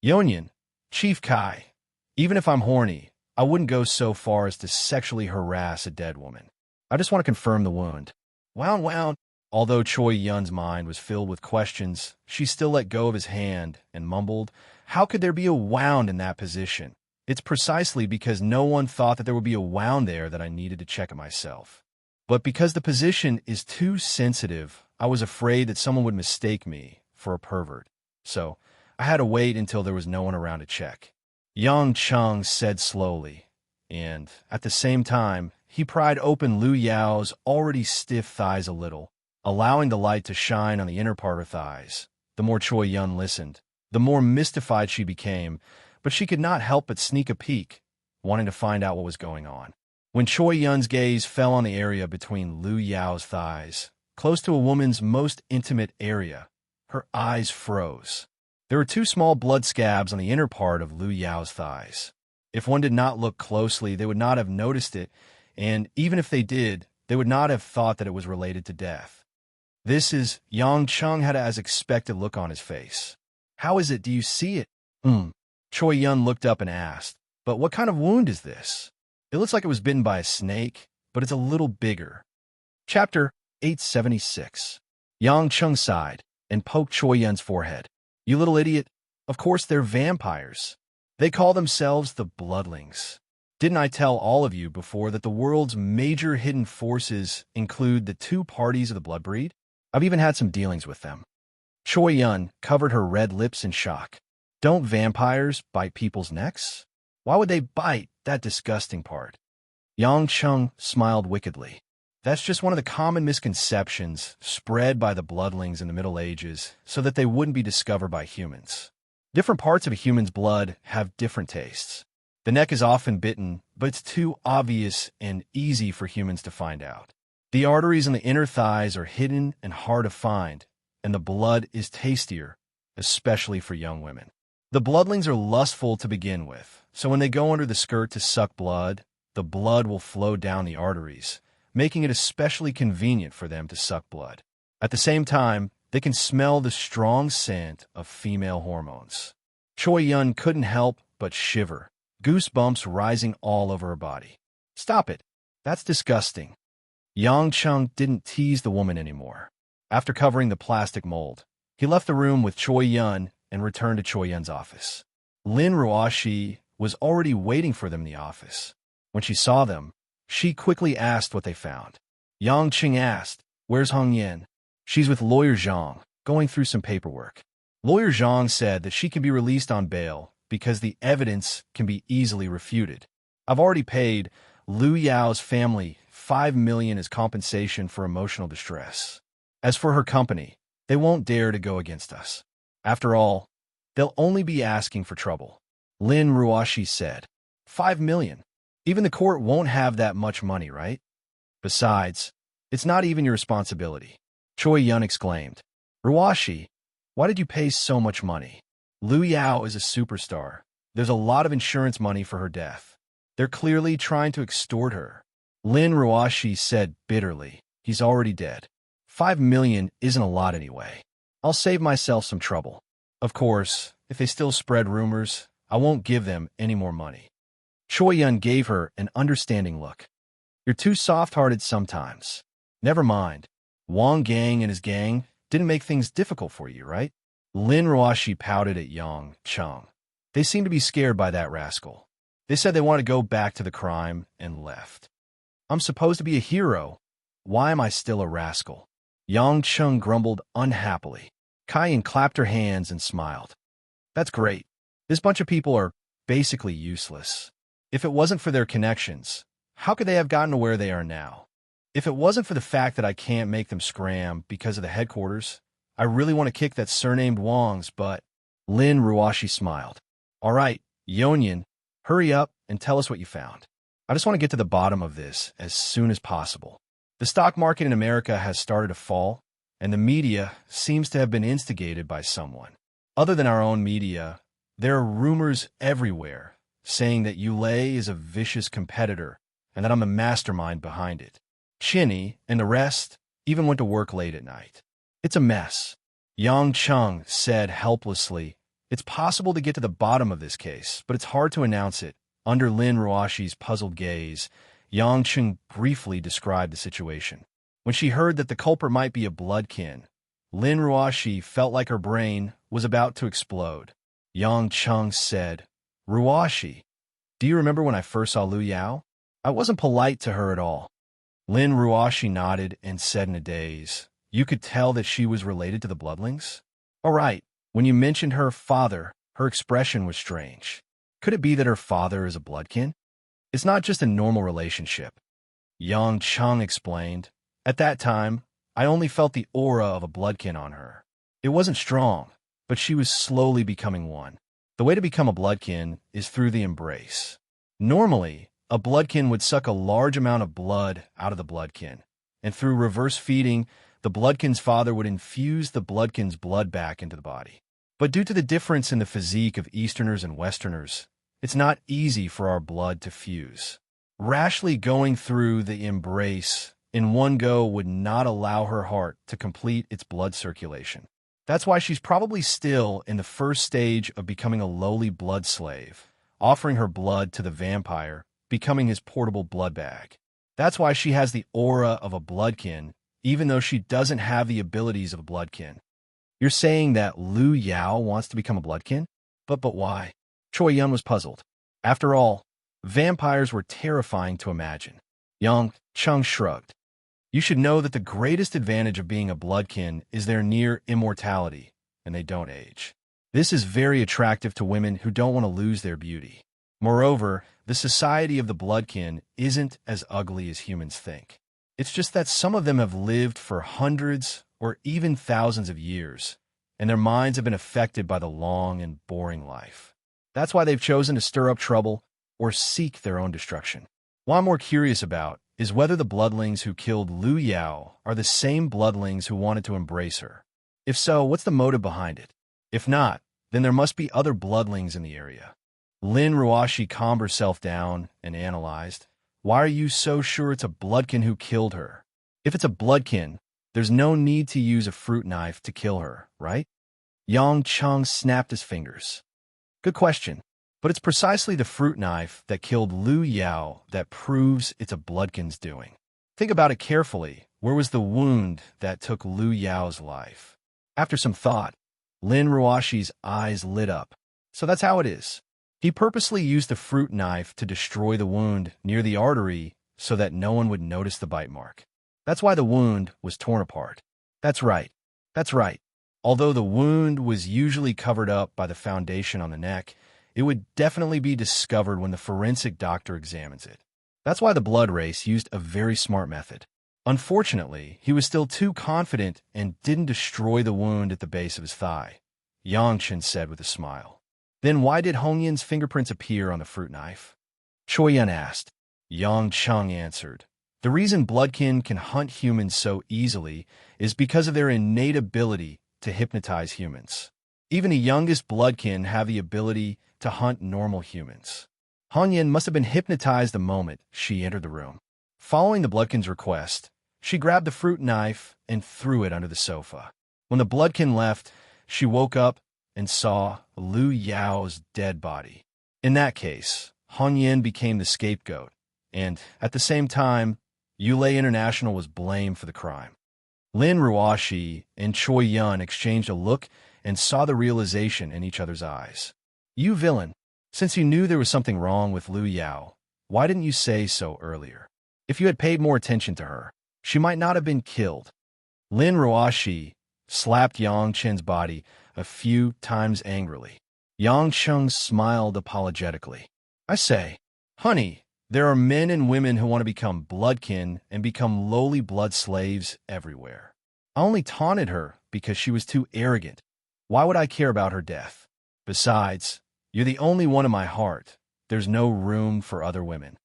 "Yonyan, Chief Kai, even if I'm horny, I wouldn't go so far as to sexually harass a dead woman. I just want to confirm the wound." Wound. Although Choi Yun's mind was filled with questions, she still let go of his hand and mumbled, "How could there be a wound in that position? It's precisely because no one thought that there would be a wound there that I needed to check it myself. But because the position is too sensitive, I was afraid that someone would mistake me for a pervert. So I had to wait until there was no one around to check." Yang Chung said slowly, and at the same time, he pried open Lu Yao's already stiff thighs a little, allowing the light to shine on the inner part of her thighs. The more Choi Yun listened, the more mystified she became, but she could not help but sneak a peek, wanting to find out what was going on. When Choi Yun's gaze fell on the area between Lu Yao's thighs, close to a woman's most intimate area, her eyes froze. There were two small blood scabs on the inner part of Lu Yao's thighs. If one did not look closely, they would not have noticed it, and even if they did, they would not have thought that it was related to death. Yang Chung had as expected look on his face. "How is it? Do you see it?" Choi Yun looked up and asked, "But what kind of wound is this? It looks like it was bitten by a snake, but it's a little bigger." Chapter 876. Yang Chung sighed and poked Choi Yun's forehead. "You little idiot. Of course they're vampires. They call themselves the Bloodlings. Didn't I tell all of you before that the world's major hidden forces include the two parties of the blood breed? I've even had some dealings with them." Choi Yun covered her red lips in shock. "Don't vampires bite people's necks? Why would they bite that disgusting part?" Yang Chung smiled wickedly. "That's just one of the common misconceptions spread by the Bloodlings in the Middle Ages so that they wouldn't be discovered by humans. Different parts of a human's blood have different tastes. The neck is often bitten but it's too obvious and easy for humans to find out. The arteries in the inner thighs are hidden and hard to find, and the blood is tastier, especially for young women. The bloodlings are lustful to begin with, so when they go under the skirt to suck blood, the blood will flow down the arteries, making it especially convenient for them to suck blood. At the same time, they can smell the strong scent of female hormones. Choi Yun couldn't help but shiver, goosebumps rising all over her body. Stop it. That's disgusting. Yang Chung didn't tease the woman anymore. After covering the plastic mold, he left the room with Choi Yun and returned to Choi Yun's office. Lin Ruoshi was already waiting for them in the office. When she saw them, she quickly asked what they found. Yang Chung asked, "Where's Hong Yin?" "She's with Lawyer Zhang, going through some paperwork." Lawyer Zhang said that she can be released on bail because the evidence can be easily refuted. "I've already paid Liu Yao's family $5 million as compensation for emotional distress. As for her company, they won't dare to go against us. After all, they'll only be asking for trouble." Lin Ruoshi said, "$5 million? Even the court won't have that much money, right? Besides, it's not even your responsibility." Choi Yun exclaimed, "Ruoshi, why did you pay so much money? Liu Yao is a superstar. There's a lot of insurance money for her death. They're clearly trying to extort her." Lin Ruoshi said bitterly, "He's already dead. $5 million isn't a lot anyway. I'll save myself some trouble. Of course, if they still spread rumors, I won't give them any more money." Choi Yun gave her an understanding look. "You're too soft-hearted sometimes. Never mind. Wang Gang and his gang didn't make things difficult for you, right?" Lin Ruoshi pouted at Yang Chung. "They seem to be scared by that rascal. They said they want to go back to the crime and left. I'm supposed to be a hero. Why am I still a rascal?" Yang Chung grumbled unhappily. Kai-yin clapped her hands and smiled. "That's great. This bunch of people are basically useless. If it wasn't for their connections, how could they have gotten to where they are now? If it wasn't for the fact that I can't make them scram because of the headquarters, I really want to kick that surnamed Wang's butt." Lin Ruoshi smiled. "All right, Yonyan, hurry up and tell us what you found. I just want to get to the bottom of this as soon as possible. The stock market in America has started to fall, and the media seems to have been instigated by someone. Other than our own media, there are rumors everywhere saying that Yulei is a vicious competitor and that I'm a mastermind behind it. Chinny and the rest even went to work late at night. It's a mess." Yang Chung said helplessly, "It's possible to get to the bottom of this case, but it's hard to announce it." Under Lin Ruoshi's puzzled gaze, Yang Chung briefly described the situation. When she heard that the culprit might be a bloodkin, Lin Ruoshi felt like her brain was about to explode. Yang Chung said, "Ruoshi, do you remember when I first saw Liu Yao? I wasn't polite to her at all." Lin Ruoshi nodded and said in a daze, "You could tell that she was related to the bloodlings?" "All right, when you mentioned her father, her expression was strange. Could it be that her father is a bloodkin? It's not just a normal relationship." Yang Chung explained, "At that time, I only felt the aura of a bloodkin on her. It wasn't strong, but she was slowly becoming one. The way to become a bloodkin is through the embrace. Normally, a bloodkin would suck a large amount of blood out of the bloodkin, and through reverse feeding, the bloodkin's father would infuse the bloodkin's blood back into the body. But due to the difference in the physique of Easterners and Westerners, it's not easy for our blood to fuse. Rashly going through the embrace in one go would not allow her heart to complete its blood circulation. That's why she's probably still in the first stage of becoming a lowly blood slave, offering her blood to the vampire, becoming his portable blood bag. That's why she has the aura of a bloodkin, even though she doesn't have the abilities of a bloodkin." "You're saying that Liu Yao wants to become a bloodkin? But why?" Choi Yun was puzzled. After all, vampires were terrifying to imagine. Yang Chung shrugged. "You should know that the greatest advantage of being a bloodkin is their near immortality, and they don't age. This is very attractive to women who don't want to lose their beauty. Moreover, the society of the bloodkin isn't as ugly as humans think. It's just that some of them have lived for hundreds or even thousands of years, and their minds have been affected by the long and boring life. That's why they've chosen to stir up trouble or seek their own destruction. What I'm more curious about is whether the bloodlings who killed Lu Yao are the same bloodlings who wanted to embrace her. If so, what's the motive behind it? If not, then there must be other bloodlings in the area. Lin Ruashi calmed herself down and analyzed. Why are you so sure it's a bloodkin who killed her? If it's a bloodkin, there's no need to use a fruit knife to kill her, right? Yang Cheng snapped his fingers. Good question, but it's precisely the fruit knife that killed Lu Yao that proves it's a bloodkin's doing. Think about it carefully. Where was the wound that took Lu Yao's life? After some thought, Lin Ruashi's eyes lit up. So that's how it is. He purposely used the fruit knife to destroy the wound near the artery so that no one would notice the bite mark. That's why the wound was torn apart. That's right. That's right. Although the wound was usually covered up by the foundation on the neck, it would definitely be discovered when the forensic doctor examines it. That's why the blood race used a very smart method. Unfortunately, he was still too confident and didn't destroy the wound at the base of his thigh, Yang Chen said with a smile. Then why did Hong Yin's fingerprints appear on the fruit knife? Choi Yun asked. Yang Cheng answered. The reason bloodkin can hunt humans so easily is because of their innate ability to hypnotize humans. Even the youngest bloodkin have the ability to hunt normal humans. Hong Yin must have been hypnotized the moment she entered the room. Following the bloodkin's request, she grabbed the fruit knife and threw it under the sofa. When the bloodkin left, she woke up and saw Lu Yao's dead body. In that case, Hong Yin became the scapegoat, and at the same time, Yulei International was blamed for the crime. Lin Ruashi and Choi Yun exchanged a look and saw the realization in each other's eyes. You villain, since you knew there was something wrong with Lu Yao, why didn't you say so earlier? If you had paid more attention to her, she might not have been killed. Lin Ruashi slapped Yang Chen's body a few times angrily. Yang Cheng smiled apologetically. I say, honey, there are men and women who want to become bloodkin and become lowly blood slaves everywhere. I only taunted her because she was too arrogant. Why would I care about her death? Besides, you're the only one in my heart. There's no room for other women.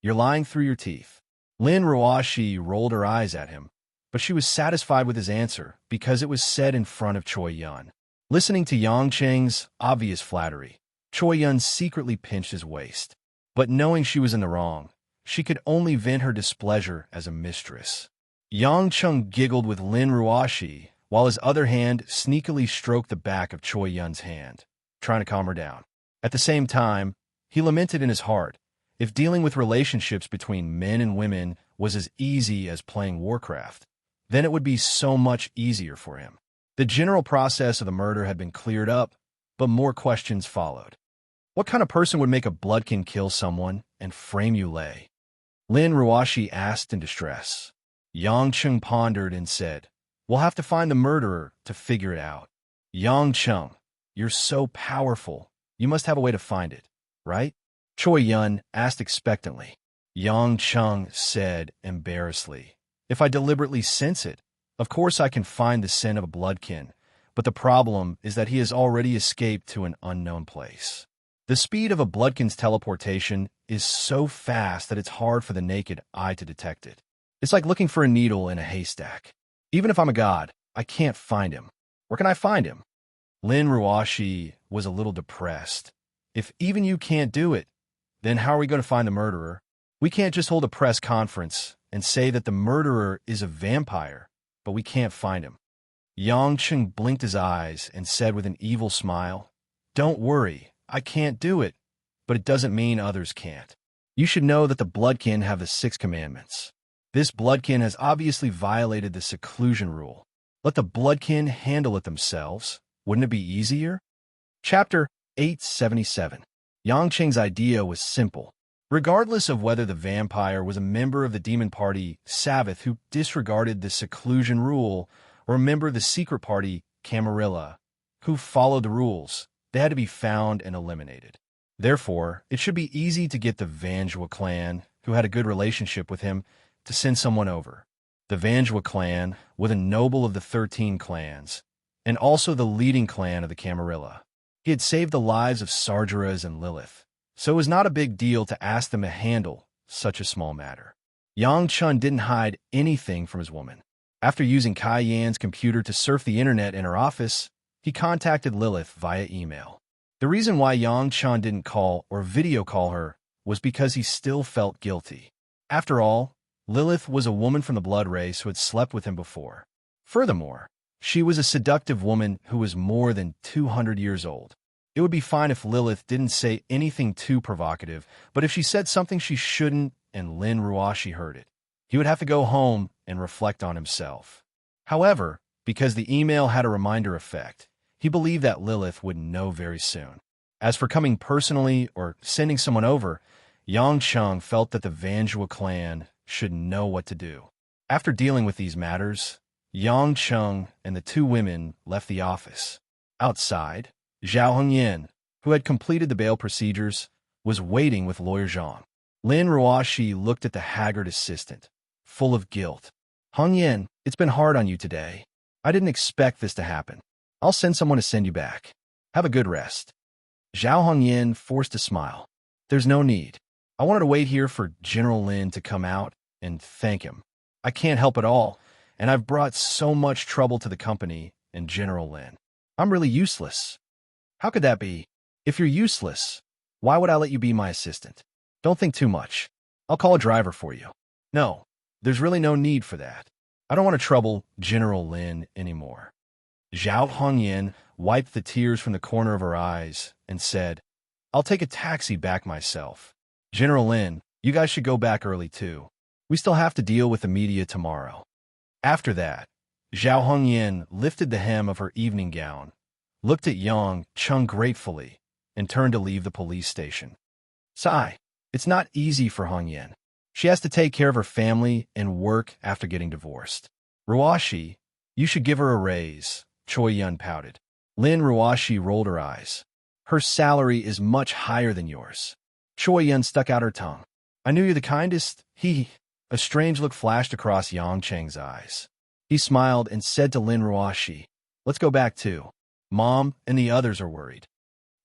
You're lying through your teeth. Lin Ruashi rolled her eyes at him, but she was satisfied with his answer because it was said in front of Choi Yun. Listening to Yang Cheng's obvious flattery, Choi Yun secretly pinched his waist. But knowing she was in the wrong, she could only vent her displeasure as a mistress. Yang Cheng giggled with Lin Ruashi, while his other hand sneakily stroked the back of Choi Yun's hand, trying to calm her down. At the same time, he lamented in his heart, if dealing with relationships between men and women was as easy as playing Warcraft, then it would be so much easier for him. The general process of the murder had been cleared up, but more questions followed. What kind of person would make a bloodkin kill someone and frame Yulei? Lin Ruashi asked in distress. Yang Cheng pondered and said, we'll have to find the murderer to figure it out. Yang Cheng, you're so powerful. You must have a way to find it, right? Choi Yun asked expectantly. Yang Cheng said embarrassedly, if I deliberately sense it, of course I can find the scent of a bloodkin, but the problem is that he has already escaped to an unknown place. The speed of a bloodkin's teleportation is so fast that it's hard for the naked eye to detect it. It's like looking for a needle in a haystack. Even if I'm a god, I can't find him. Where can I find him? Lin Ruashi was a little depressed. If even you can't do it, then how are we going to find the murderer? We can't just hold a press conference and say that the murderer is a vampire, but we can't find him. Yang Cheng blinked his eyes and said with an evil smile, don't worry. I can't do it, but it doesn't mean others can't. You should know that the bloodkin have the 6 commandments. This bloodkin has obviously violated the seclusion rule. Let the bloodkin handle it themselves. Wouldn't it be easier? Chapter 877. Yang Cheng's idea was simple. Regardless of whether the vampire was a member of the demon party, Sabbath, who disregarded the seclusion rule, or a member of the secret party, Camarilla, who followed the rules, they had to be found and eliminated. Therefore, it should be easy to get the Vanjua clan, who had a good relationship with him, to send someone over. The Vanjua clan were the noble of the 13 clans, and also the leading clan of the Camarilla. He had saved the lives of Sargeras and Lilith, so it was not a big deal to ask them to handle such a small matter. Yang Chun didn't hide anything from his woman. After using Kai Yan's computer to surf the internet in her office, he contacted Lilith via email. The reason why Yang Chun didn't call or video call her was because he still felt guilty. After all, Lilith was a woman from the blood race who had slept with him before. Furthermore, she was a seductive woman who was more than 200 years old. It would be fine if Lilith didn't say anything too provocative, but if she said something she shouldn't and Lin Ruashi heard it, he would have to go home and reflect on himself. However, because the email had a reminder effect, he believed that Lilith would know very soon. As for coming personally or sending someone over, Yang Chung felt that the Vanjua clan should know what to do. After dealing with these matters, Yang Chung and the two women left the office. Outside, Zhao Hongyan, who had completed the bail procedures, was waiting with lawyer Zhang. Lin Ruashi looked at the haggard assistant, full of guilt. Hongyan, it's been hard on you today. I didn't expect this to happen. I'll send someone to send you back. Have a good rest. Zhao Hongyan forced a smile. There's no need. I wanted to wait here for General Lin to come out and thank him. I can't help it all, and I've brought so much trouble to the company and General Lin. I'm really useless. How could that be? If you're useless, why would I let you be my assistant? Don't think too much. I'll call a driver for you. No, there's really no need for that. I don't want to trouble General Lin anymore. Zhao Hongyan wiped the tears from the corner of her eyes and said, I'll take a taxi back myself. General Lin, you guys should go back early too. We still have to deal with the media tomorrow. After that, Zhao Hongyan lifted the hem of her evening gown, looked at Yang Chung gratefully, and turned to leave the police station. Sigh, it's not easy for Hongyan. She has to take care of her family and work after getting divorced. Ruashi, you should give her a raise, Choi Yun pouted. Lin Ruashi rolled her eyes. Her salary is much higher than yours. Choi Yun stuck out her tongue. I knew you're the kindest. A strange look flashed across Yang Cheng's eyes. He smiled and said to Lin Ruashi, let's go back too. Mom and the others are worried.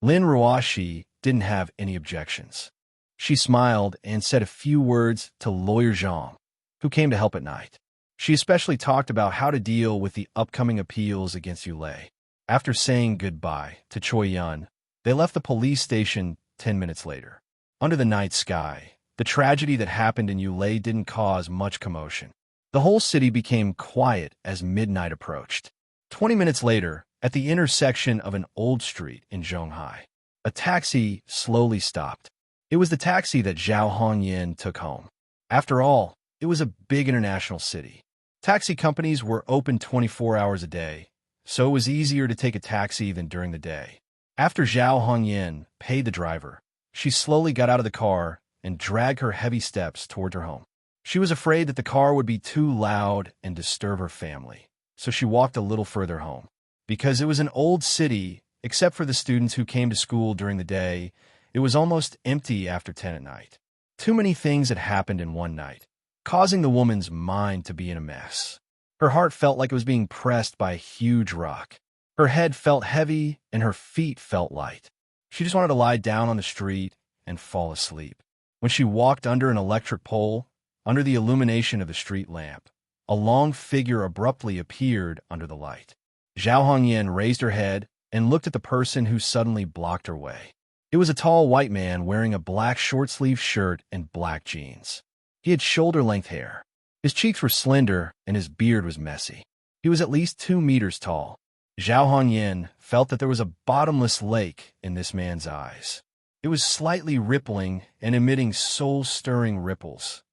Lin Ruashi didn't have any objections. She smiled and said a few words to Lawyer Zhang, who came to help at night. She especially talked about how to deal with the upcoming appeals against Yulei. After saying goodbye to Choi Yun, they left the police station 10 minutes later. Under the night sky, the tragedy that happened in Yulei didn't cause much commotion. The whole city became quiet as midnight approached. 20 minutes later, at the intersection of an old street in Zhonghai, a taxi slowly stopped. It was the taxi that Zhao Hongyan took home. After all, it was a big international city. Taxi companies were open 24 hours a day, so it was easier to take a taxi than during the day. After Zhao Hongyan paid the driver, she slowly got out of the car and dragged her heavy steps toward her home. She was afraid that the car would be too loud and disturb her family, so she walked a little further home. Because it was an old city, except for the students who came to school during the day, it was almost empty after 10 at night. Too many things had happened in one night, causing the woman's mind to be in a mess. Her heart felt like it was being pressed by a huge rock. Her head felt heavy and her feet felt light. She just wanted to lie down on the street and fall asleep. When she walked under an electric pole, under the illumination of the street lamp, a long figure abruptly appeared under the light. Zhao Hongyan raised her head and looked at the person who suddenly blocked her way. It was a tall white man wearing a black short-sleeved shirt and black jeans. He had shoulder-length hair. His cheeks were slender and his beard was messy. He was at least 2 meters tall. Zhao Hongyan felt that there was a bottomless lake in this man's eyes. It was slightly rippling and emitting soul-stirring ripples.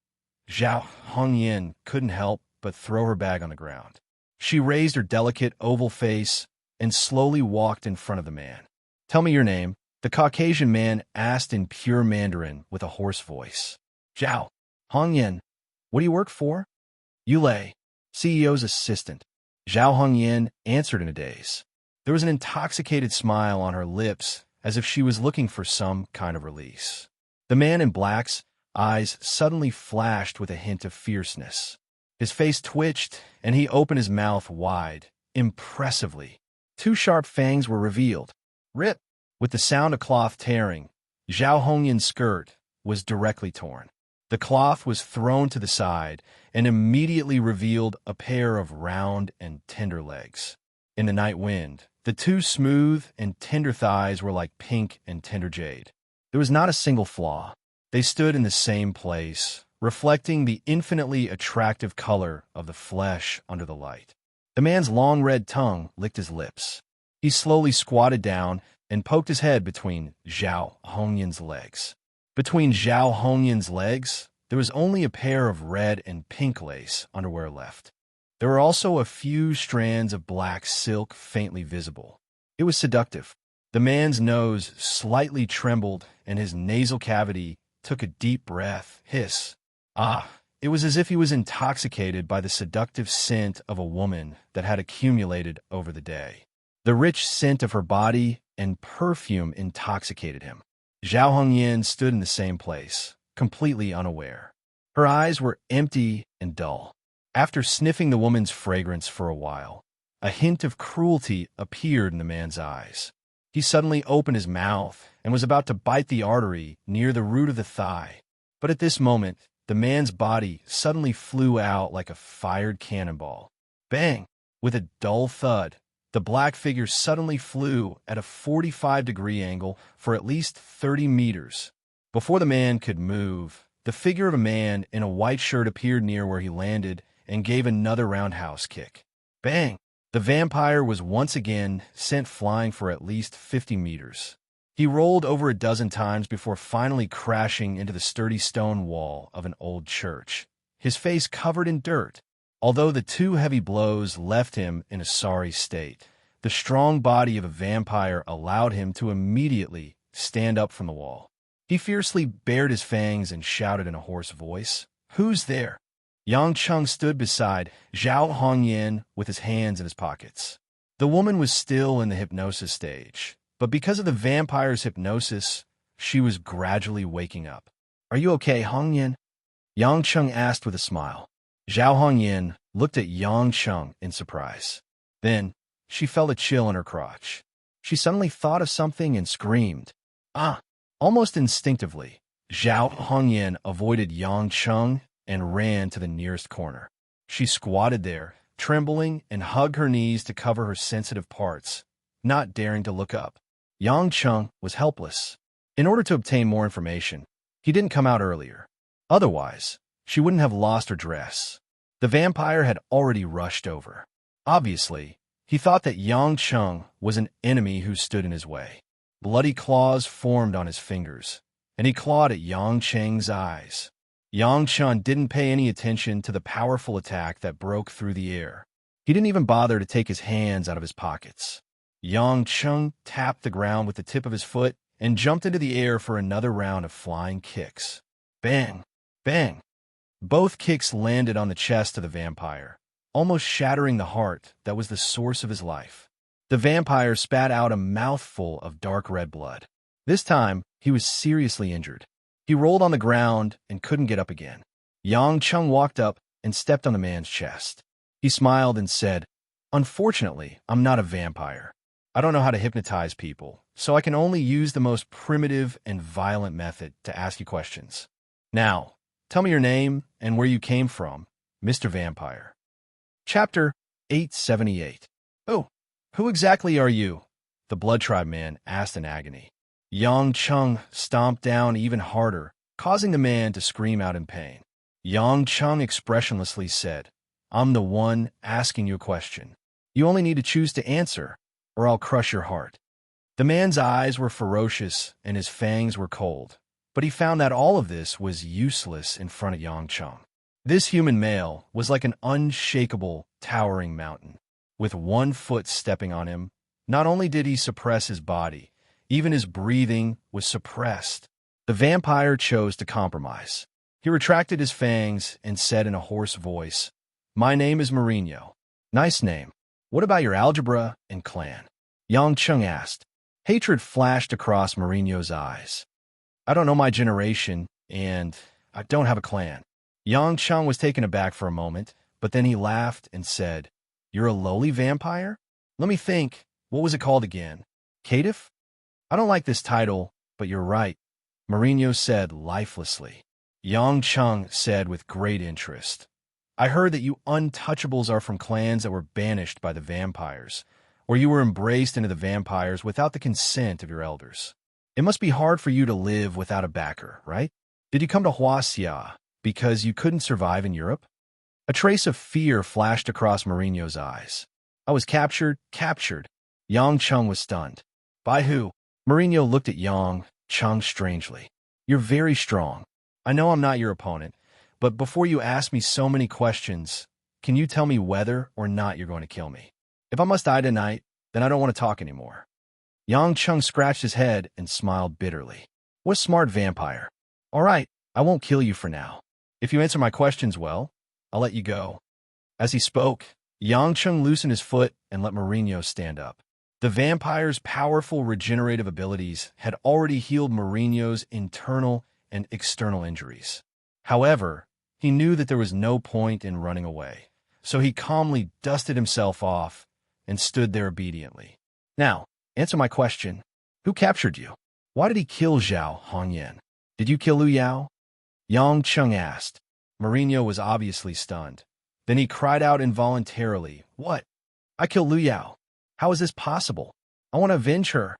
Zhao Hongyan couldn't help but throw her bag on the ground. She raised her delicate oval face and slowly walked in front of the man. Tell me your name, the Caucasian man asked in pure Mandarin with a hoarse voice. Zhao Hongyan, what do you work for? Yulei, CEO's assistant. Zhao Hongyan answered in a daze. There was an intoxicated smile on her lips as if she was looking for some kind of release. The man in black's eyes suddenly flashed with a hint of fierceness. His face twitched, and he opened his mouth wide, impressively. 2 sharp fangs were revealed. Rip! With the sound of cloth tearing, Zhao Hongyan's skirt was directly torn. The cloth was thrown to the side and immediately revealed a pair of round and tender legs. In the night wind, the two smooth and tender thighs were like pink and tender jade. There was not a single flaw. They stood in the same place, reflecting the infinitely attractive color of the flesh under the light. The man's long red tongue licked his lips. He slowly squatted down and poked his head between Zhao Hongyan's legs. Between Zhao Hongyan's legs, there was only a pair of red and pink lace underwear left. There were also a few strands of black silk faintly visible. It was seductive. The man's nose slightly trembled, and his nasal cavity took a deep breath. Hiss. Ah! It was as if he was intoxicated by the seductive scent of a woman that had accumulated over the day. The rich scent of her body and perfume intoxicated him. Zhao Hongyan stood in the same place, completely unaware. Her eyes were empty and dull. After sniffing the woman's fragrance for a while, a hint of cruelty appeared in the man's eyes. He suddenly opened his mouth and was about to bite the artery near the root of the thigh. But at this moment, the man's body suddenly flew out like a fired cannonball. Bang! With a dull thud, the black figure suddenly flew at a 45-degree angle for at least 30 meters. Before the man could move, the figure of a man in a white shirt appeared near where he landed and gave another roundhouse kick. Bang! The vampire was once again sent flying for at least 50 meters. He rolled over a dozen times before finally crashing into the sturdy stone wall of an old church, his face covered in dirt. Although the two heavy blows left him in a sorry state, the strong body of a vampire allowed him to immediately stand up from the wall. He fiercely bared his fangs and shouted in a hoarse voice, "Who's there?" Yang Cheng stood beside Zhao Hongyan with his hands in his pockets. The woman was still in the hypnosis stage, but because of the vampire's hypnosis, she was gradually waking up. "Are you okay, Hongyan?" Yang Cheng asked with a smile. Zhao Hongyan looked at Yang Cheng in surprise. Then, she felt a chill in her crotch. She suddenly thought of something and screamed. "Ah!" Almost instinctively, Zhao Hongyan avoided Yang Cheng and ran to the nearest corner. She squatted there, trembling, and hugged her knees to cover her sensitive parts, not daring to look up. Yang Cheng was helpless. In order to obtain more information, he didn't come out earlier. Otherwise, she wouldn't have lost her dress. The vampire had already rushed over. Obviously, he thought that Yang Cheng was an enemy who stood in his way. Bloody claws formed on his fingers, and he clawed at Yang Cheng's eyes. Yang Cheng didn't pay any attention to the powerful attack that broke through the air. He didn't even bother to take his hands out of his pockets. Yang Cheng tapped the ground with the tip of his foot and jumped into the air for another round of flying kicks. Bang! Bang! Both kicks landed on the chest of the vampire, almost shattering the heart that was the source of his life. The vampire spat out a mouthful of dark red blood. This time, he was seriously injured. He rolled on the ground and couldn't get up again. Yang Cheng walked up and stepped on the man's chest. He smiled and said, "Unfortunately, I'm not a vampire. I don't know how to hypnotize people, so I can only use the most primitive and violent method to ask you questions. Now, tell me your name and where you came from, Mr. Vampire." Chapter 878. "Oh, who exactly are you?" the Blood Tribe man asked in agony. Yang Cheng stomped down even harder, causing the man to scream out in pain. Yang Cheng expressionlessly said, "I'm the one asking you a question. You only need to choose to answer, or I'll crush your heart." The man's eyes were ferocious and his fangs were cold, but he found that all of this was useless in front of Yang Cheng. This human male was like an unshakable, towering mountain. With one foot stepping on him, not only did he suppress his body, even his breathing was suppressed. The vampire chose to compromise. He retracted his fangs and said in a hoarse voice, "My name is Mourinho." "Nice name. What about your algebra and clan?" Yang Cheng asked. Hatred flashed across Mourinho's eyes. "I don't know my generation, and I don't have a clan." Yang Cheng was taken aback for a moment, but then he laughed and said, "You're a lowly vampire? Let me think. What was it called again? Caitiff? I don't like this title, but you're right. Mourinho said lifelessly. Yang Chung said with great interest, I heard that you untouchables are from clans that were banished by the vampires, or you were embraced into the vampires without the consent of your elders. It must be hard for you to live without a backer, right? Did you come to Huaxia because you couldn't survive in Europe? A trace of fear flashed across Mourinho's eyes. I was captured. Yang Chung was stunned. By who? Mourinho looked at Yang Chung strangely. You're very strong. I know I'm not your opponent, but before you ask me so many questions, can you tell me whether or not you're going to kill me? If I must die tonight, then I don't want to talk anymore. Yang Chung scratched his head and smiled bitterly. What a smart vampire. All right, I won't kill you for now. If you answer my questions well, I'll let you go. As he spoke, Yang Chung loosened his foot and let Mourinho stand up. The vampire's powerful regenerative abilities had already healed Mourinho's internal and external injuries. However, he knew that there was no point in running away, so he calmly dusted himself off and stood there obediently. Now, answer my question. Who captured you? Why did he kill Zhao Hongyan? Did you kill Lu Yao? Yang Chung asked. Mourinho was obviously stunned. Then he cried out involuntarily, What? I killed Lu Yao. How is this possible? I want to avenge her.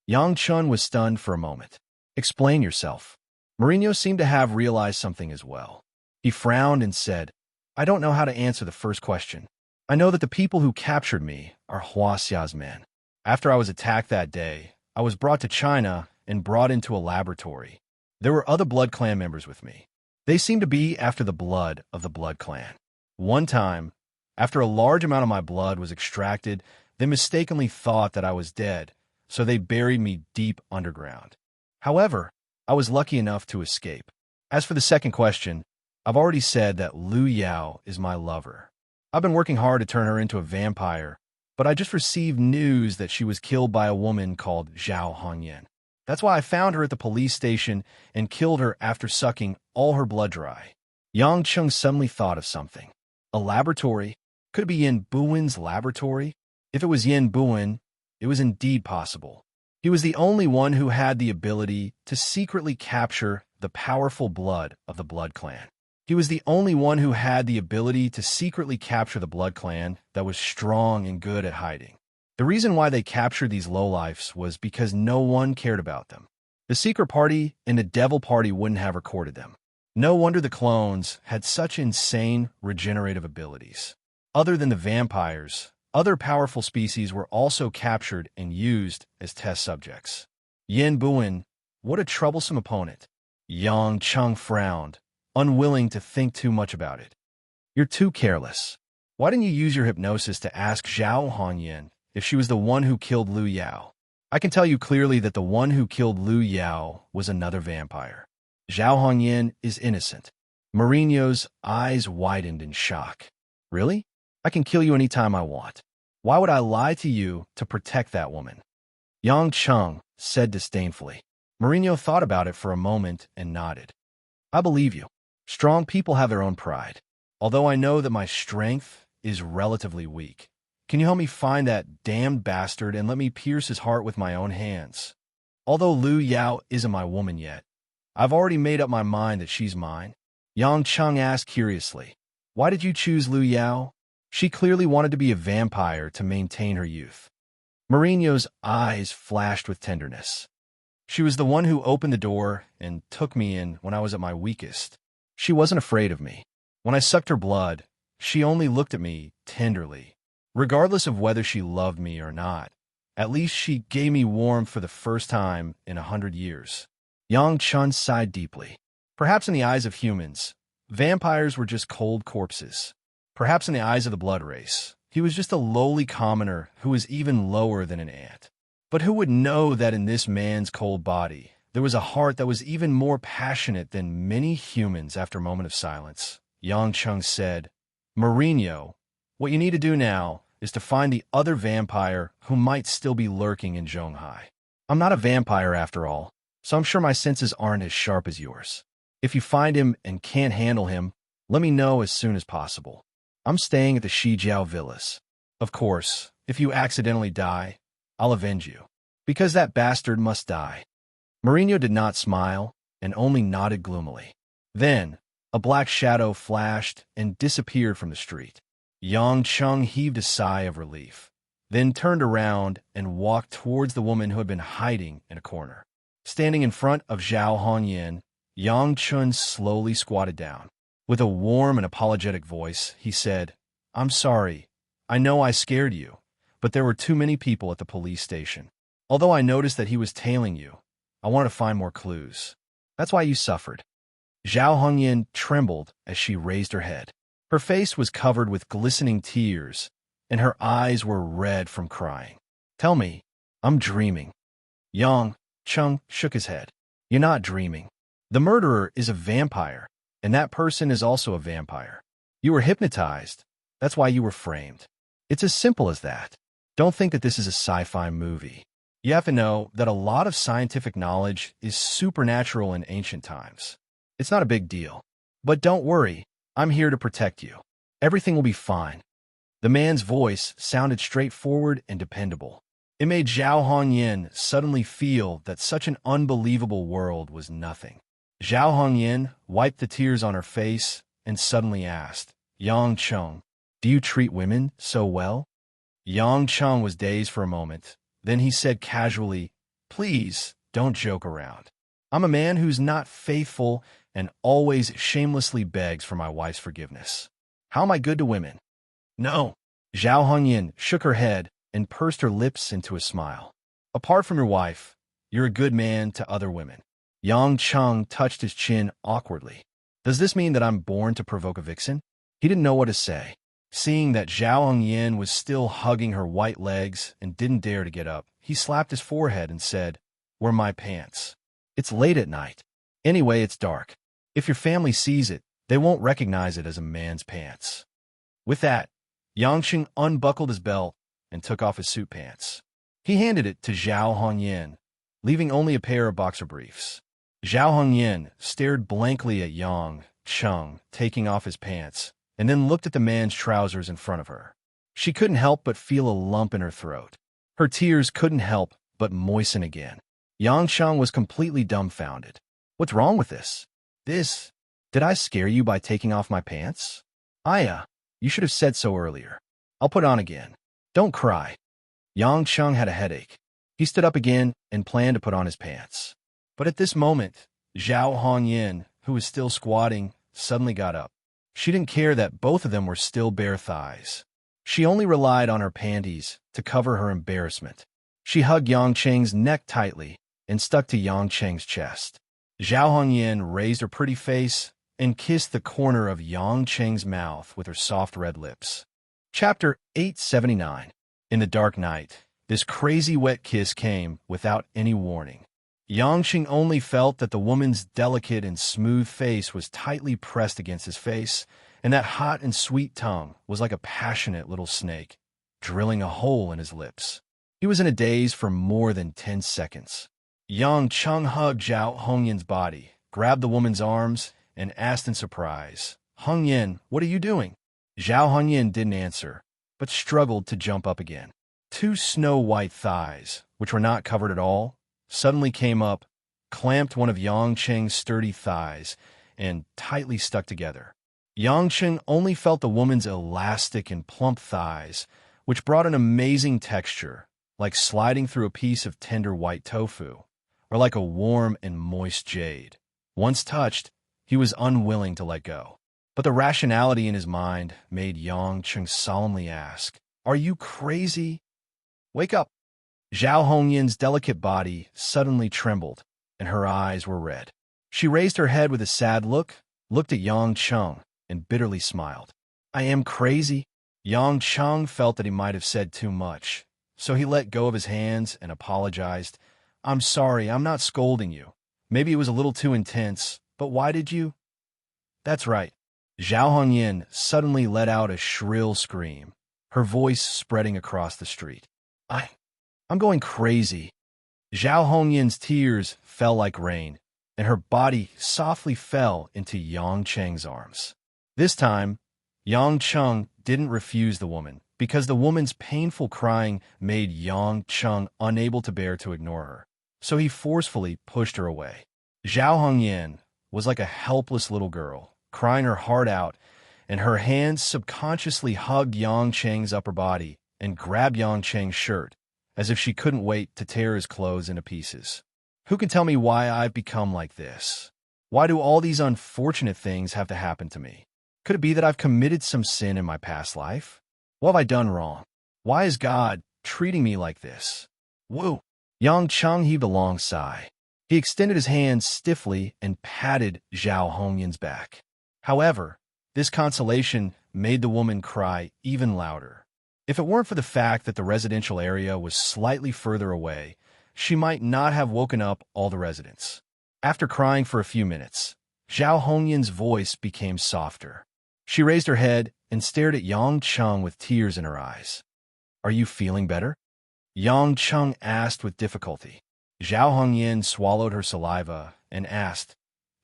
Yang Chung was stunned for a moment. Explain yourself. Mourinho seemed to have realized something as well. He frowned and said, I don't know how to answer the first question. I know that the people who captured me are Huaxia's men. After I was attacked that day, I was brought to China and brought into a laboratory. There were other Blood Clan members with me. They seemed to be after the blood of the Blood Clan. One time, after a large amount of my blood was extracted, they mistakenly thought that I was dead, so they buried me deep underground. However, I was lucky enough to escape. As for the second question, I've already said that Lu Yao is my lover. I've been working hard to turn her into a vampire, but I just received news that she was killed by a woman called Zhao Hongyan. That's why I found her at the police station and killed her after sucking all her blood dry. Yang Chung suddenly thought of something. A laboratory? Could it be Yin Buin's laboratory? If it was Yin Buin, it was indeed possible. He was the only one who had the ability to secretly capture the powerful blood of the Blood Clan. He was the only one who had the ability to secretly capture the Blood Clan that was strong and good at hiding. The reason why they captured these lowlifes was because no one cared about them. The Secret Party and the Devil Party wouldn't have recorded them. No wonder the clones had such insane regenerative abilities. Other than the vampires, other powerful species were also captured and used as test subjects. Yin Buin, what a troublesome opponent. Yang Chung frowned, unwilling to think too much about it. You're too careless. Why didn't you use your hypnosis to ask Zhao Hongyan if she was the one who killed Lu Yao? I can tell you clearly that the one who killed Lu Yao was another vampire. Zhao Hongyan is innocent. Mourinho's eyes widened in shock. Really? I can kill you anytime I want. Why would I lie to you to protect that woman? Yang Chung said disdainfully. Mourinho thought about it for a moment and nodded. I believe you. Strong people have their own pride. Although I know that my strength is relatively weak. Can you help me find that damned bastard and let me pierce his heart with my own hands? Although Lu Yao isn't my woman yet, I've already made up my mind that she's mine. Yang Chung asked curiously, Why did you choose Lu Yao? She clearly wanted to be a vampire to maintain her youth. Mourinho's eyes flashed with tenderness. She was the one who opened the door and took me in when I was at my weakest. She wasn't afraid of me. When I sucked her blood, she only looked at me tenderly. Regardless of whether she loved me or not, at least she gave me warmth for the first time in 100 years. Yang Chun sighed deeply. Perhaps in the eyes of humans, vampires were just cold corpses. Perhaps in the eyes of the blood race, he was just a lowly commoner who was even lower than an ant. But who would know that in this man's cold body, there was a heart that was even more passionate than many humans? After a moment of silence, Yang Chung said, Mourinho, what you need to do now is to find the other vampire who might still be lurking in Zhonghai. I'm not a vampire after all, so I'm sure my senses aren't as sharp as yours. If you find him and can't handle him, let me know as soon as possible. I'm staying at the Shijiao Villas. Of course, if you accidentally die, I'll avenge you. Because that bastard must die. Mourinho did not smile and only nodded gloomily. Then, a black shadow flashed and disappeared from the street. Yang Chung heaved a sigh of relief, then turned around and walked towards the woman who had been hiding in a corner. Standing in front of Zhao Hongyan, Yang Chun slowly squatted down. With a warm and apologetic voice, he said, "I'm sorry. I know I scared you, but there were too many people at the police station. Although I noticed that he was tailing you, I wanted to find more clues. That's why you suffered." Zhao Hongyan trembled as she raised her head. Her face was covered with glistening tears, and her eyes were red from crying. "Tell me, I'm dreaming." Yang Chung shook his head. "You're not dreaming. The murderer is a vampire, and that person is also a vampire. You were hypnotized. That's why you were framed. It's as simple as that. Don't think that this is a sci-fi movie. You have to know that a lot of scientific knowledge is supernatural in ancient times. It's not a big deal. But don't worry, I'm here to protect you. Everything will be fine." The man's voice sounded straightforward and dependable. It made Zhao Hongyan suddenly feel that such an unbelievable world was nothing. Zhao Hongyan wiped the tears on her face and suddenly asked, "Yang Chung, do you treat women so well?" Yang Chung was dazed for a moment. Then he said casually, "Please, don't joke around. I'm a man who's not faithful and always shamelessly begs for my wife's forgiveness. How am I good to women?" "No." Zhao Hongyan shook her head and pursed her lips into a smile. "Apart from your wife, you're a good man to other women." Yang Chung touched his chin awkwardly. "Does this mean that I'm born to provoke a vixen?" He didn't know what to say. Seeing that Zhao Hongyan was still hugging her white legs and didn't dare to get up, he slapped his forehead and said, "Where are my pants? It's late at night. Anyway, it's dark. If your family sees it, they won't recognize it as a man's pants." With that, Yang Chung unbuckled his belt and took off his suit pants. He handed it to Zhao Hongyan, leaving only a pair of boxer briefs. Zhao Hongyan stared blankly at Yang Chung taking off his pants, and then looked at the man's trousers in front of her. She couldn't help but feel a lump in her throat. Her tears couldn't help but moisten again. Yang Chung was completely dumbfounded. "What's wrong with this? Did I scare you by taking off my pants? Aya, you should have said so earlier. I'll put on again. Don't cry." Yang Chung had a headache. He stood up again and planned to put on his pants. But at this moment, Zhao Hongyan, who was still squatting, suddenly got up. She didn't care that both of them were still bare thighs. She only relied on her panties to cover her embarrassment. She hugged Yang Cheng's neck tightly and stuck to Yang Cheng's chest. Zhao Hongyan raised her pretty face and kissed the corner of Yang Cheng's mouth with her soft red lips. Chapter 879. In the dark night, this crazy wet kiss came without any warning. Yang Cheng only felt that the woman's delicate and smooth face was tightly pressed against his face, and that hot and sweet tongue was like a passionate little snake, drilling a hole in his lips. He was in a daze for more than 10 seconds. Yang Chung hugged Zhao Hongyan's body, grabbed the woman's arms, and asked in surprise, "Hongyan, what are you doing?" Zhao Hongyan didn't answer, but struggled to jump up again. Two snow-white thighs, which were not covered at all, suddenly came up, clamped one of Yang Cheng's sturdy thighs, and tightly stuck together. Yang Cheng only felt the woman's elastic and plump thighs, which brought an amazing texture, like sliding through a piece of tender white tofu, or like a warm and moist jade. Once touched, he was unwilling to let go. But the rationality in his mind made Yang Cheng solemnly ask, "Are you crazy? Wake up." Zhao Hongyan's delicate body suddenly trembled, and her eyes were red. She raised her head with a sad look, looked at Yang Cheng, and bitterly smiled. "I am crazy?" Yang Cheng felt that he might have said too much, so he let go of his hands and apologized. "I'm sorry, I'm not scolding you. Maybe it was a little too intense, but why did you?" "That's right." Zhao Hongyan suddenly let out a shrill scream, her voice spreading across the street. I'm going crazy." Zhao Hongyan's tears fell like rain, and her body softly fell into Yang Cheng's arms. This time, Yang Cheng didn't refuse the woman, because the woman's painful crying made Yang Cheng unable to bear to ignore her. so he forcefully pushed her away. Zhao Hongyan was like a helpless little girl, crying her heart out, and her hands subconsciously hugged Yang Cheng's upper body and grabbed Yang Cheng's shirt, as if she couldn't wait to tear his clothes into pieces. Who can tell me why I've become like this? Why do all these unfortunate things have to happen to me? Could it be that I've committed some sin in my past life? What have I done wrong? Why is God treating me like this? Woo! Yang Cheng heaved a long sigh. He extended his hand stiffly and patted Zhao Hongyan's back. However, this consolation made the woman cry even louder. If it weren't for the fact that the residential area was slightly further away, she might not have woken up all the residents. After crying for a few minutes, Zhao Hongyan's voice became softer. She raised her head and stared at Yang Cheng with tears in her eyes. "Are you feeling better?" Yang Cheng asked with difficulty. Zhao Hongyan swallowed her saliva and asked,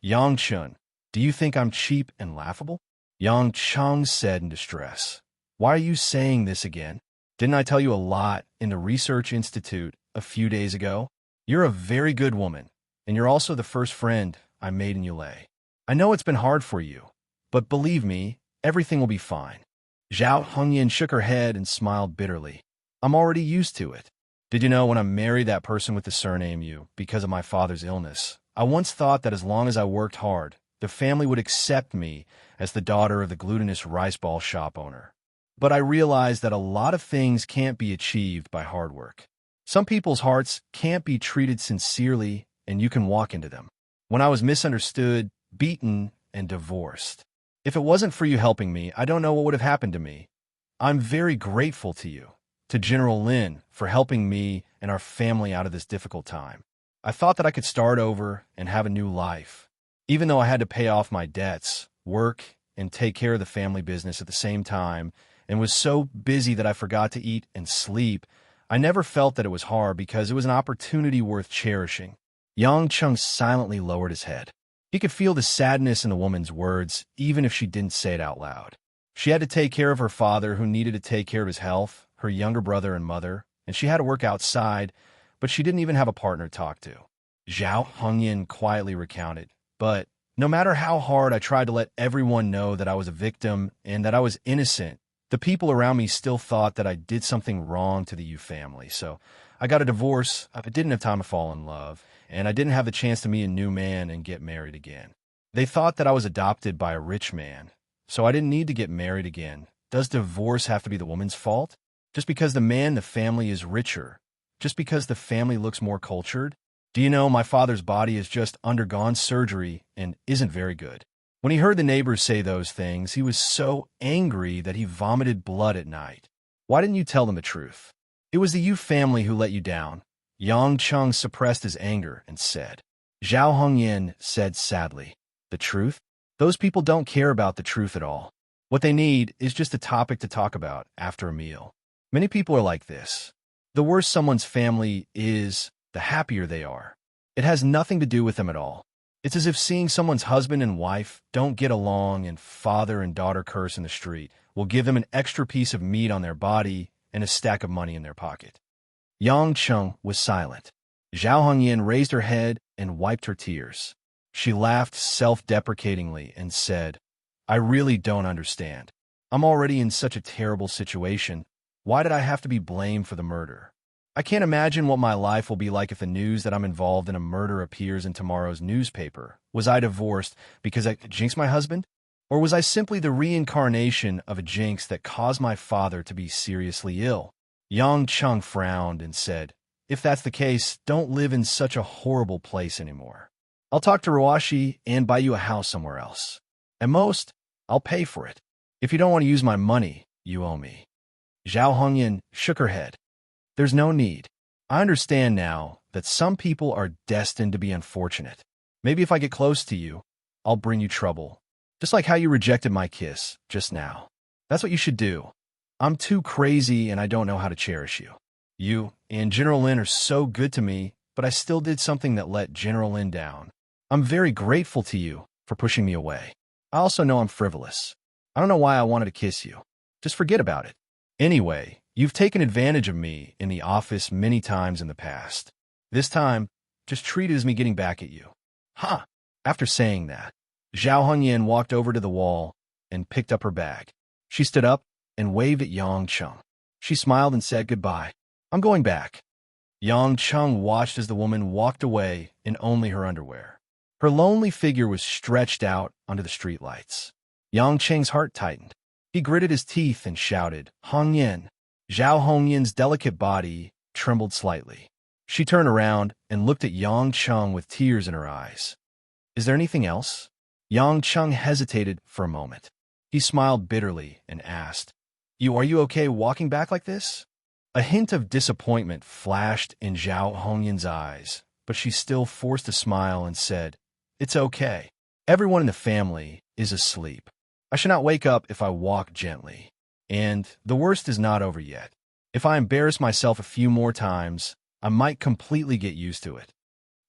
"Yang Cheng, do you think I'm cheap and laughable?" Yang Cheng said in distress, "Why are you saying this again? Didn't I tell you a lot in the Research Institute a few days ago? You're a very good woman, and you're also the first friend I made in Yulei. I know it's been hard for you, but believe me, everything will be fine." Zhao Hongyan shook her head and smiled bitterly. "I'm already used to it. Did you know when I married that person with the surname Yu because of my father's illness, I once thought that as long as I worked hard, the family would accept me as the daughter of the glutinous rice ball shop owner. But I realized that a lot of things can't be achieved by hard work. Some people's hearts can't be treated sincerely, and you can walk into them. When I was misunderstood, beaten, and divorced. If it wasn't for you helping me, I don't know what would have happened to me. I'm very grateful to you, to General Lin, for helping me and our family out of this difficult time. I thought that I could start over and have a new life. Even though I had to pay off my debts, work, and take care of the family business at the same time, and was so busy that I forgot to eat and sleep, I never felt that it was hard because it was an opportunity worth cherishing." Yang Cheng silently lowered his head. He could feel the sadness in the woman's words, even if she didn't say it out loud. She had to take care of her father, who needed to take care of his health, her younger brother and mother, and she had to work outside, but she didn't even have a partner to talk to. Zhao Hongyan quietly recounted, "But no matter how hard I tried to let everyone know that I was a victim and that I was innocent, the people around me still thought that I did something wrong to the Yu family. So I got a divorce, I didn't have time to fall in love, and I didn't have the chance to meet a new man and get married again. They thought that I was adopted by a rich man, so I didn't need to get married again. Does divorce have to be the woman's fault? Just because the man in the family is richer? Just because the family looks more cultured? Do you know my father's body has just undergone surgery and isn't very good?" When he heard the neighbors say those things, he was so angry that he vomited blood at night. "Why didn't you tell them the truth? It was the Yu family who let you down." Yang Cheng suppressed his anger and said. Zhao Hongyan said sadly, "The truth? Those people don't care about the truth at all. What they need is just a topic to talk about after a meal. Many people are like this. The worse someone's family is, the happier they are. It has nothing to do with them at all. It's as if seeing someone's husband and wife don't get along and father and daughter curse in the street will give them an extra piece of meat on their body and a stack of money in their pocket." Yang Cheng was silent. Zhao Hongyan raised her head and wiped her tears. She laughed self-deprecatingly and said, "I really don't understand. I'm already in such a terrible situation. Why did I have to be blamed for the murder? I can't imagine what my life will be like if the news that I'm involved in a murder appears in tomorrow's newspaper. Was I divorced because I jinxed my husband? Or was I simply the reincarnation of a jinx that caused my father to be seriously ill?" Yang Cheng frowned and said, "If that's the case, don't live in such a horrible place anymore. I'll talk to Ruashi and buy you a house somewhere else. At most, I'll pay for it. If you don't want to use my money, you owe me." Zhao Hongyan shook her head. "There's no need. I understand now that some people are destined to be unfortunate. Maybe if I get close to you, I'll bring you trouble. Just like how you rejected my kiss just now. That's what you should do. I'm too crazy and I don't know how to cherish you. You and General Lin are so good to me, but I still did something that let General Lin down. I'm very grateful to you for pushing me away. I also know I'm frivolous. I don't know why I wanted to kiss you. Just forget about it. Anyway, you've taken advantage of me in the office many times in the past. This time, Just treat it as me getting back at you. Huh. After saying that, Zhao Hongyan walked over to the wall and picked up her bag. She stood up and waved at Yang Cheng. She smiled and said goodbye. I'm going back. Yang Cheng watched as the woman walked away in only her underwear. Her lonely figure was stretched out under the streetlights. Yang Cheng's heart tightened. He gritted his teeth and shouted, Hongyan. Zhao Hongyan's delicate body trembled slightly. She turned around and looked at Yang Cheng with tears in her eyes. Is there anything else? Yang Cheng hesitated for a moment. He smiled bitterly and asked, Are you okay walking back like this? A hint of disappointment flashed in Zhao Hongyan's eyes, but she still forced a smile and said, It's okay. Everyone in the family is asleep. I should not wake up if I walk gently. And the worst is not over yet. If I embarrass myself a few more times, I might completely get used to it.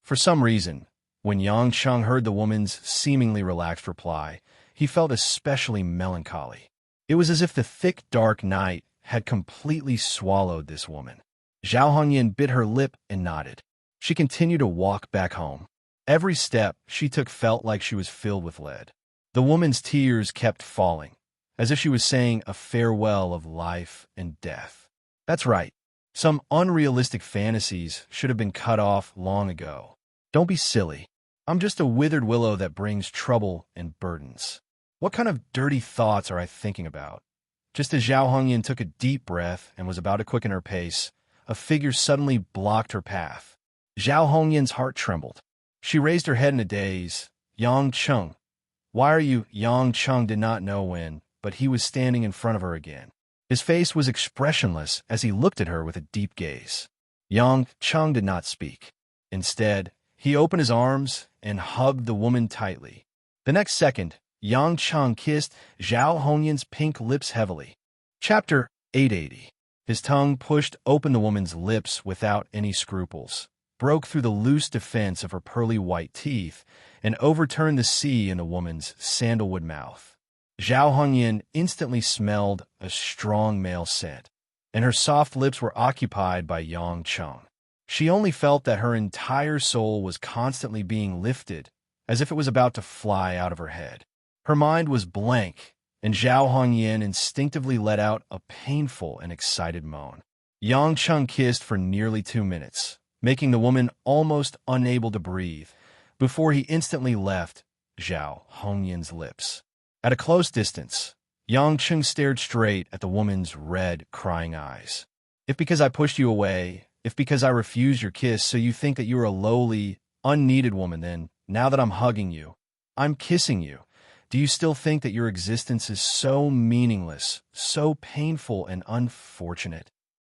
For some reason, when Yang Cheng heard the woman's seemingly relaxed reply, he felt especially melancholy. It was as if the thick, dark night had completely swallowed this woman. Zhao Hongyan bit her lip and nodded. She continued to walk back home. Every step she took felt like she was filled with lead. The woman's tears kept falling, as if she was saying a farewell of life and death. That's right. Some unrealistic fantasies should have been cut off long ago. Don't be silly. I'm just a withered willow that brings trouble and burdens. What kind of dirty thoughts are I thinking about? Just as Zhao Hongyan took a deep breath and was about to quicken her pace, a figure suddenly blocked her path. Zhao Hongyan's heart trembled. She raised her head in a daze. Yang Cheng. Why are you? Yang Cheng did not know when, but he was standing in front of her again. His face was expressionless as he looked at her with a deep gaze. Yang Cheng did not speak. Instead, he opened his arms and hugged the woman tightly. The next second, Yang Cheng kissed Zhao Hongyan's pink lips heavily. Chapter 880. His tongue pushed open the woman's lips without any scruples, broke through the loose defense of her pearly white teeth, and overturned the sea in the woman's sandalwood mouth. Zhao Hongyan instantly smelled a strong male scent, and her soft lips were occupied by Yang Cheng. She only felt that her entire soul was constantly being lifted, as if it was about to fly out of her head. Her mind was blank, and Zhao Hongyan instinctively let out a painful and excited moan. Yang Cheng kissed for nearly 2 minutes, making the woman almost unable to breathe, before he instantly left Zhao Hongyan's lips. At a close distance, Yang Cheng stared straight at the woman's red, crying eyes. If because I pushed you away, if because I refused your kiss so you think that you are a lowly, unneeded woman, then, now that I'm hugging you, I'm kissing you, do you still think that your existence is so meaningless, so painful and unfortunate?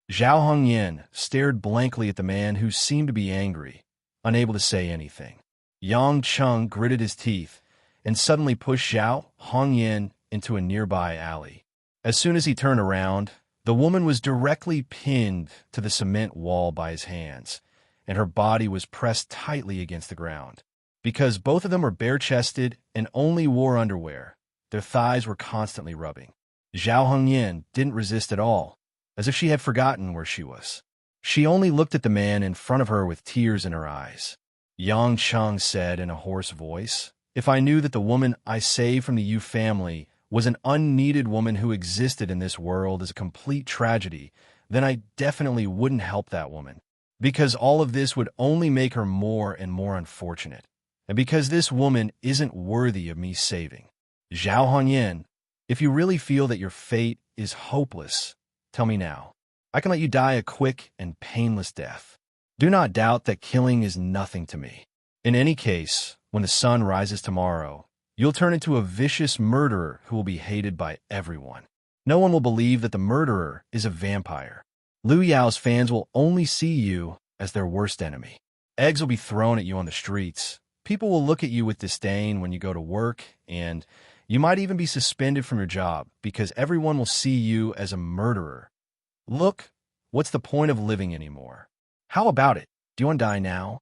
Zhao Hongyan stared blankly at the man who seemed to be angry, unable to say anything. Yang Cheng gritted his teeth and suddenly pushed Zhao Hongyan into a nearby alley. As soon as he turned around, the woman was directly pinned to the cement wall by his hands, and her body was pressed tightly against the ground. Because both of them were bare-chested and only wore underwear, their thighs were constantly rubbing. Zhao Hongyan didn't resist at all, as if she had forgotten where she was. She only looked at the man in front of her with tears in her eyes. Yang Cheng said in a hoarse voice, If I knew that the woman I saved from the Yu family was an unneeded woman who existed in this world as a complete tragedy, then I definitely wouldn't help that woman. Because all of this would only make her more and more unfortunate. And because this woman isn't worthy of me saving. Zhao Hongyan, if you really feel that your fate is hopeless, tell me now. I can let you die a quick and painless death. Do not doubt that killing is nothing to me. In any case, when the sun rises tomorrow, you'll turn into a vicious murderer who will be hated by everyone. No one will believe that the murderer is a vampire. Liu Yao's fans will only see you as their worst enemy. Eggs will be thrown at you on the streets. People will look at you with disdain when you go to work, and you might even be suspended from your job because everyone will see you as a murderer. Look, what's the point of living anymore? How about it? Do you want to die now?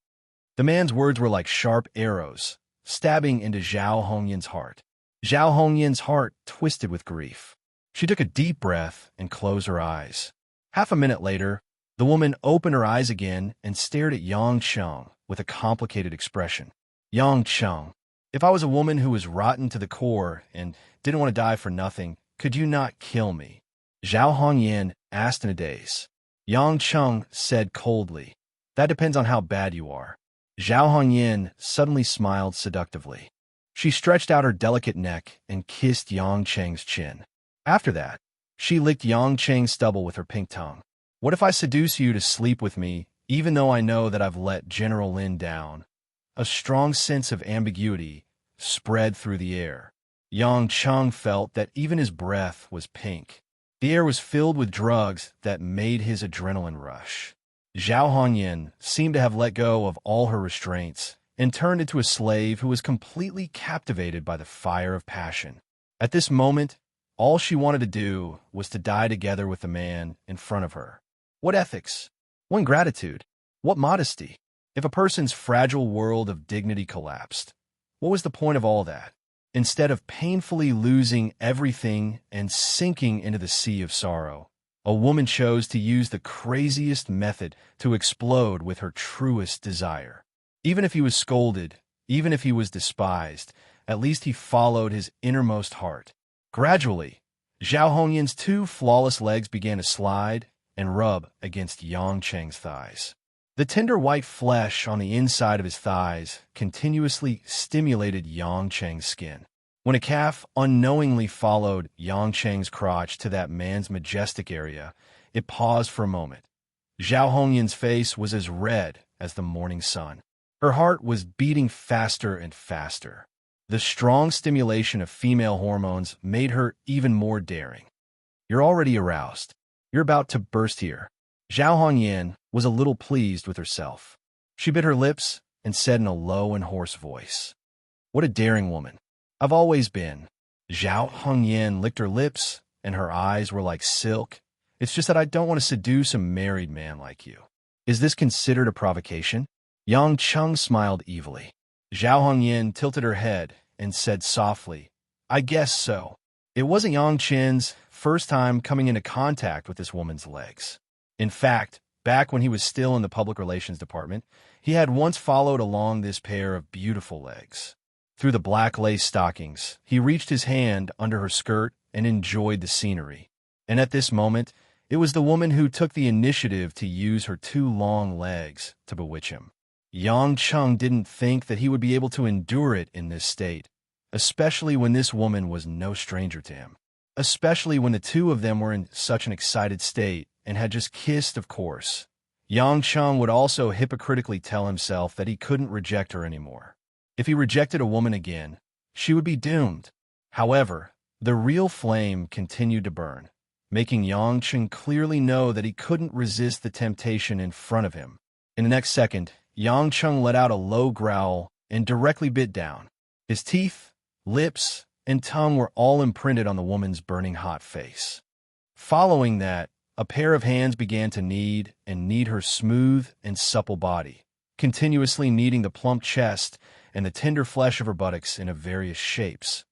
The man's words were like sharp arrows, stabbing into Zhao Hongyan's heart. Zhao Hongyan's heart twisted with grief. She took a deep breath and closed her eyes. Half a minute later, the woman opened her eyes again and stared at Yang Cheng, with a complicated expression. Yang Cheng, if I was a woman who was rotten to the core and didn't want to die for nothing, could you not kill me? Zhao Hongyan asked in a daze. Yang Cheng said coldly, that depends on how bad you are. Zhao Hongyan suddenly smiled seductively. She stretched out her delicate neck and kissed Yang Cheng's chin. After that, she licked Yang Cheng's stubble with her pink tongue. What if I seduce you to sleep with me, even though I know that I've let General Lin down? A strong sense of ambiguity spread through the air. Yang Cheng felt that even his breath was pink. The air was filled with drugs that made his adrenaline rush. Zhao Hongyan seemed to have let go of all her restraints and turned into a slave who was completely captivated by the fire of passion. At this moment, all she wanted to do was to die together with the man in front of her. What ethics? What gratitude? What modesty? If a person's fragile world of dignity collapsed, what was the point of all that? Instead of painfully losing everything and sinking into the sea of sorrow, a woman chose to use the craziest method to explode with her truest desire. Even if he was scolded, even if he was despised, at least he followed his innermost heart. Gradually, Zhao Hongyan's two flawless legs began to slide and rub against Yang Cheng's thighs. The tender white flesh on the inside of his thighs continuously stimulated Yang Cheng's skin. When a calf unknowingly followed Yang Cheng's crotch to that man's majestic area, it paused for a moment. Zhao Hongyan's face was as red as the morning sun. Her heart was beating faster and faster. The strong stimulation of female hormones made her even more daring. You're already aroused. You're about to burst here. Zhao Hongyan was a little pleased with herself. She bit her lips and said in a low and hoarse voice, what a daring woman. I've always been. Zhao Hongyan licked her lips, and her eyes were like silk. It's just that I don't want to seduce a married man like you. Is this considered a provocation? Yang Cheng smiled evilly. Zhao Hongyan tilted her head and said softly, I guess so. It wasn't Yang Chen's first time coming into contact with this woman's legs. In fact, back when he was still in the public relations department, he had once followed along this pair of beautiful legs. Through the black lace stockings, he reached his hand under her skirt and enjoyed the scenery. And at this moment, it was the woman who took the initiative to use her two long legs to bewitch him. Yang Cheng didn't think that he would be able to endure it in this state, especially when this woman was no stranger to him. Especially when the two of them were in such an excited state and had just kissed, of course. Yang Cheng would also hypocritically tell himself that he couldn't reject her anymore. If he rejected a woman again, she would be doomed. However, the real flame continued to burn, making Yang Cheng clearly know that he couldn't resist the temptation in front of him. In the next second, Yang Cheng let out a low growl and directly bit down. His teeth, lips, and tongue were all imprinted on the woman's burning hot face. Following that, a pair of hands began to knead her smooth and supple body, continuously kneading the plump chest and the tender flesh of her buttocks in various shapes.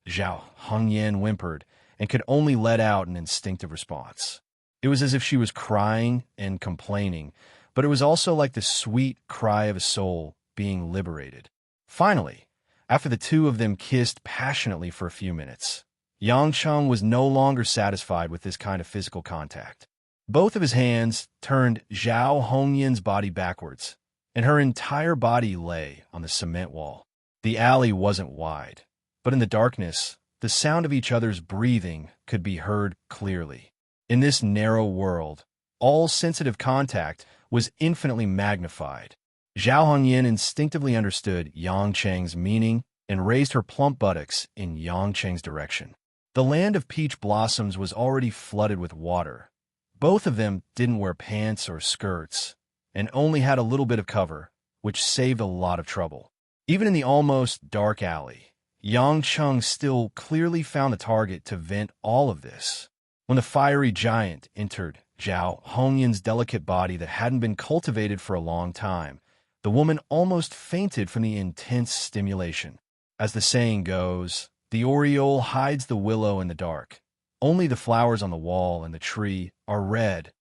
Zhao Hongyan whimpered and could only let out an instinctive response. It was as if she was crying and complaining, but it was also like the sweet cry of a soul being liberated. Finally, after the two of them kissed passionately for a few minutes, Yang Cheng was no longer satisfied with this kind of physical contact. Both of his hands turned Zhao Hongyan's body backwards, and her entire body lay on the cement wall. The alley wasn't wide, but in the darkness, the sound of each other's breathing could be heard clearly. In this narrow world, all sensitive contact was infinitely magnified. Zhao Hongyan instinctively understood Yang Cheng's meaning and raised her plump buttocks in Yang Cheng's direction. The land of peach blossoms was already flooded with water. Both of them didn't wear pants or skirts, and only had a little bit of cover, which saved a lot of trouble. Even in the almost dark alley, Yang Cheng still clearly found the target to vent all of this. When the fiery giant entered Zhao Hongyan's delicate body that hadn't been cultivated for a long time, the woman almost fainted from the intense stimulation. As the saying goes, the oriole hides the willow in the dark. Only the flowers on the wall and the tree are red.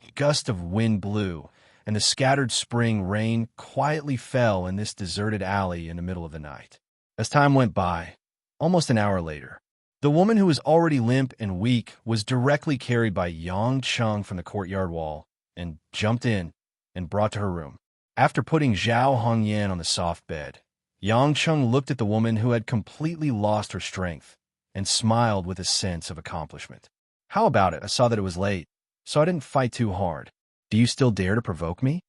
A gust of wind blew, and the scattered spring rain quietly fell in this deserted alley in the middle of the night. As time went by, almost an hour later, the woman who was already limp and weak was directly carried by Yang Cheng from the courtyard wall and jumped in and brought to her room. After putting Zhao Hongyan on the soft bed, Yang Cheng looked at the woman who had completely lost her strength and smiled with a sense of accomplishment. How about it? I saw that it was late, so I didn't fight too hard. Do you still dare to provoke me?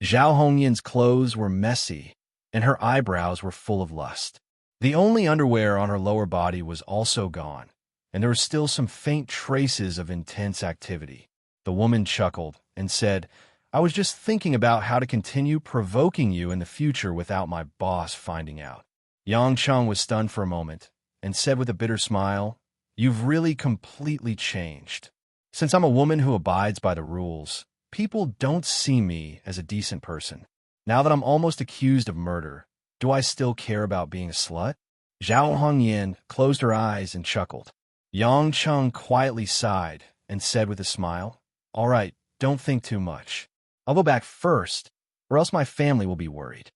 Zhao Hongyan's clothes were messy, and her eyebrows were full of lust. The only underwear on her lower body was also gone, and there were still some faint traces of intense activity. The woman chuckled and said, I was just thinking about how to continue provoking you in the future without my boss finding out. Yang Cheng was stunned for a moment and said with a bitter smile, You've really completely changed. Since I'm a woman who abides by the rules, people don't see me as a decent person. Now that I'm almost accused of murder, do I still care about being a slut? Zhao Hongyan closed her eyes and chuckled. Yang Cheng quietly sighed and said with a smile, All right, don't think too much. I'll go back first, or else my family will be worried.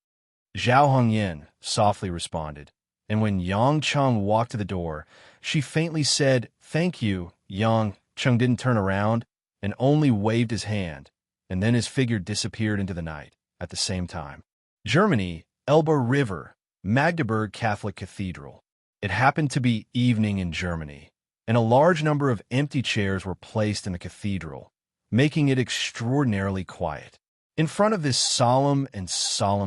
Zhao Hongyan softly responded, and when Yang Cheng walked to the door, she faintly said, Thank you. Yang Cheng didn't turn around and only waved his hand, and then his figure disappeared into the night at the same time. Germany, Elbe River, Magdeburg Catholic Cathedral. It happened to be evening in Germany, and a large number of empty chairs were placed in the cathedral, making it extraordinarily quiet. In front of this solemn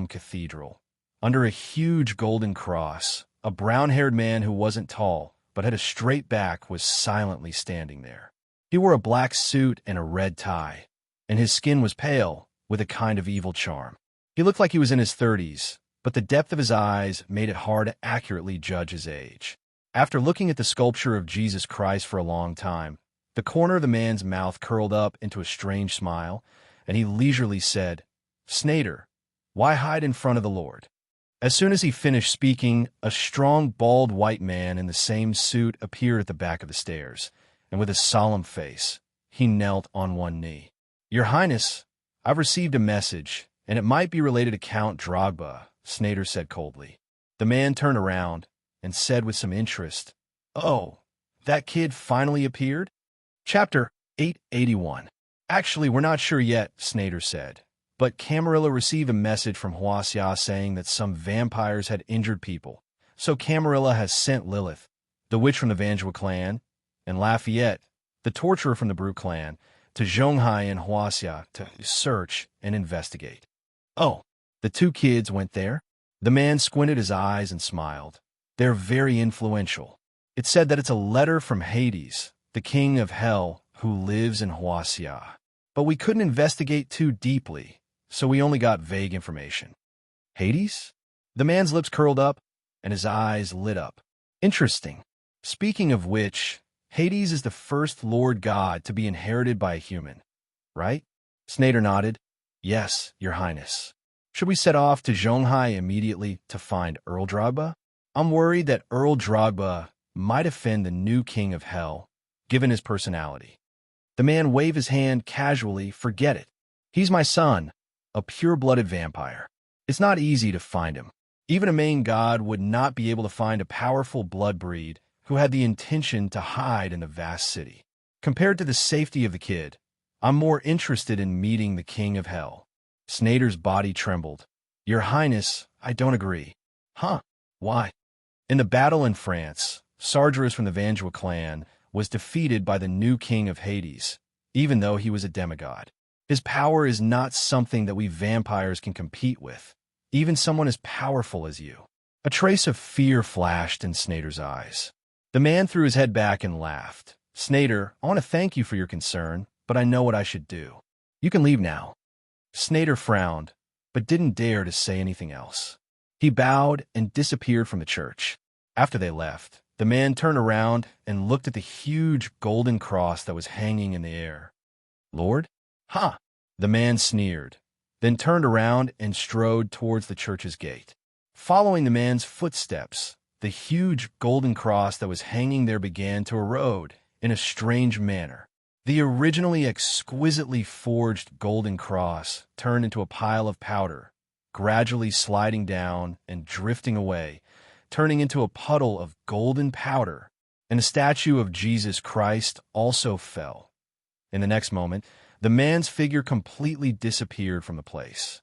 cathedral, under a huge golden cross, a brown-haired man who wasn't tall but had a straight back was silently standing there. He wore a black suit and a red tie, and his skin was pale with a kind of evil charm. He looked like he was in his 30s, but the depth of his eyes made it hard to accurately judge his age. After looking at the sculpture of Jesus Christ for a long time, the corner of the man's mouth curled up into a strange smile, and he leisurely said, Snyder, why hide in front of the Lord? As soon as he finished speaking, a strong, bald white man in the same suit appeared at the back of the stairs, and with a solemn face, he knelt on one knee. Your Highness, I've received a message, and it might be related to Count Drogba, Snyder said coldly. The man turned around and said with some interest, Oh, that kid finally appeared? Chapter 881. Actually, we're not sure yet, Snyder said, but Camarilla received a message from Huaxia saying that some vampires had injured people, so Camarilla has sent Lilith, the witch from the Vanjua clan, and Lafayette, the torturer from the Brute clan, to Zhonghai and Huaxia to search and investigate. Oh, the two kids went there? The man squinted his eyes and smiled. They're very influential. It said that it's a letter from Hades, the king of hell, who lives in Huaxia. But we couldn't investigate too deeply, so we only got vague information. Hades? The man's lips curled up, and his eyes lit up. Interesting. Speaking of which, Hades is the first Lord God to be inherited by a human, right? Snyder nodded. Yes, Your Highness. Should we set off to Zhonghai immediately to find Earl Drogba? I'm worried that Earl Drogba might offend the new king of hell, given his personality. The man waved his hand casually. Forget it. He's my son, a pure-blooded vampire. It's not easy to find him. Even a main god would not be able to find a powerful blood breed who had the intention to hide in the vast city. Compared to the safety of the kid, I'm more interested in meeting the king of hell. Snyder's body trembled. Your Highness, I don't agree. Huh? Why? In the battle in France, Sargeras from the Vanjua clan was defeated by the new king of Hades, even though he was a demigod. His power is not something that we vampires can compete with, even someone as powerful as you. A trace of fear flashed in Snyder's eyes. The man threw his head back and laughed. Snyder, I want to thank you for your concern, but I know what I should do. You can leave now. Snyder frowned, but didn't dare to say anything else. He bowed and disappeared from the church. After they left, the man turned around and looked at the huge golden cross that was hanging in the air. Lord? Ha! The man sneered, then turned around and strode towards the church's gate. Following the man's footsteps, the huge golden cross that was hanging there began to erode in a strange manner, The originally exquisitely forged golden cross turned into a pile of powder, gradually sliding down and drifting away, turning into a puddle of golden powder, and a statue of Jesus Christ also fell. In the next moment, the man's figure completely disappeared from the place.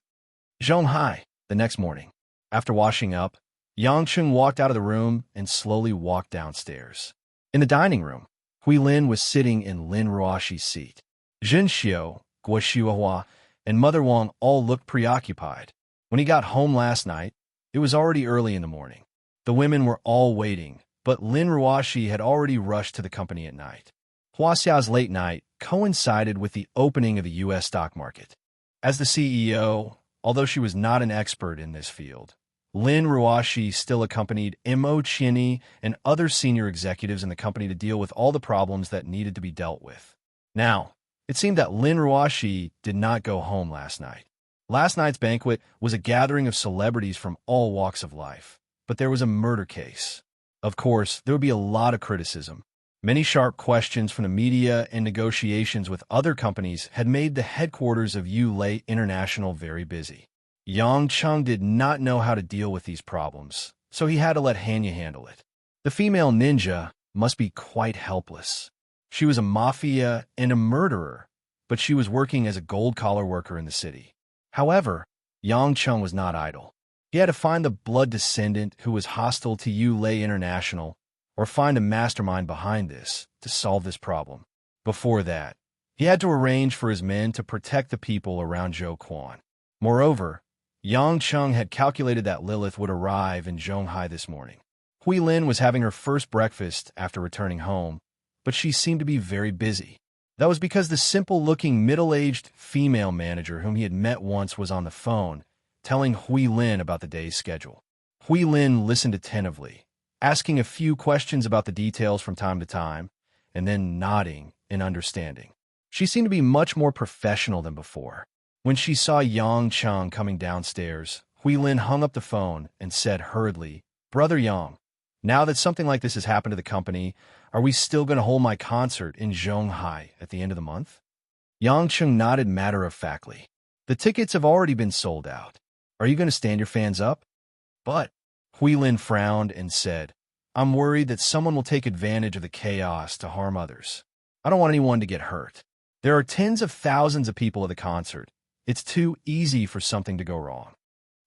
Zhonghai, the next morning, after washing up, Yangcheng walked out of the room and slowly walked downstairs. In the dining room, Huilin was sitting in Lin Ruoxi's seat. Jinxiu, Guo Xuehua, and Mother Wang all looked preoccupied. When he got home last night, it was already early in the morning. The women were all waiting, but Lin Ruoxi had already rushed to the company at night. Huaxia's late night coincided with the opening of the U.S. stock market. As the CEO, although she was not an expert in this field, Lin Ruoxi still accompanied Mo Qianyi and other senior executives in the company to deal with all the problems that needed to be dealt with. Now, it seemed that Lin Ruoxi did not go home last night. Last night's banquet was a gathering of celebrities from all walks of life, but there was a murder case. Of course, there would be a lot of criticism. Many sharp questions from the media and negotiations with other companies had made the headquarters of Yulei International very busy. Yang Cheng did not know how to deal with these problems, so he had to let Hanya handle it. The female ninja must be quite helpless. She was a mafia and a murderer, but she was working as a gold-collar worker in the city. However, Yang Cheng was not idle. He had to find the blood descendant who was hostile to Yulei International, or find a mastermind behind this to solve this problem. Before that, he had to arrange for his men to protect the people around Zhou Quan. Moreover, Yang Cheng had calculated that Lilith would arrive in Zhonghai this morning. Huilin was having her first breakfast after returning home, but she seemed to be very busy. That was because the simple-looking middle-aged female manager whom he had met once was on the phone, telling Huilin about the day's schedule. Huilin listened attentively, asking a few questions about the details from time to time, and then nodding in understanding. She seemed to be much more professional than before. When she saw Yang Cheng coming downstairs, Huilin hung up the phone and said hurriedly, "Brother Yang, now that something like this has happened to the company, are we still going to hold my concert in Zhonghai at the end of the month?" Yang Cheng nodded matter-of-factly. "The tickets have already been sold out. Are you going to stand your fans up?" "But," Huilin frowned and said, "I'm worried that someone will take advantage of the chaos to harm others. I don't want anyone to get hurt. There are tens of thousands of people at the concert. It's too easy for something to go wrong."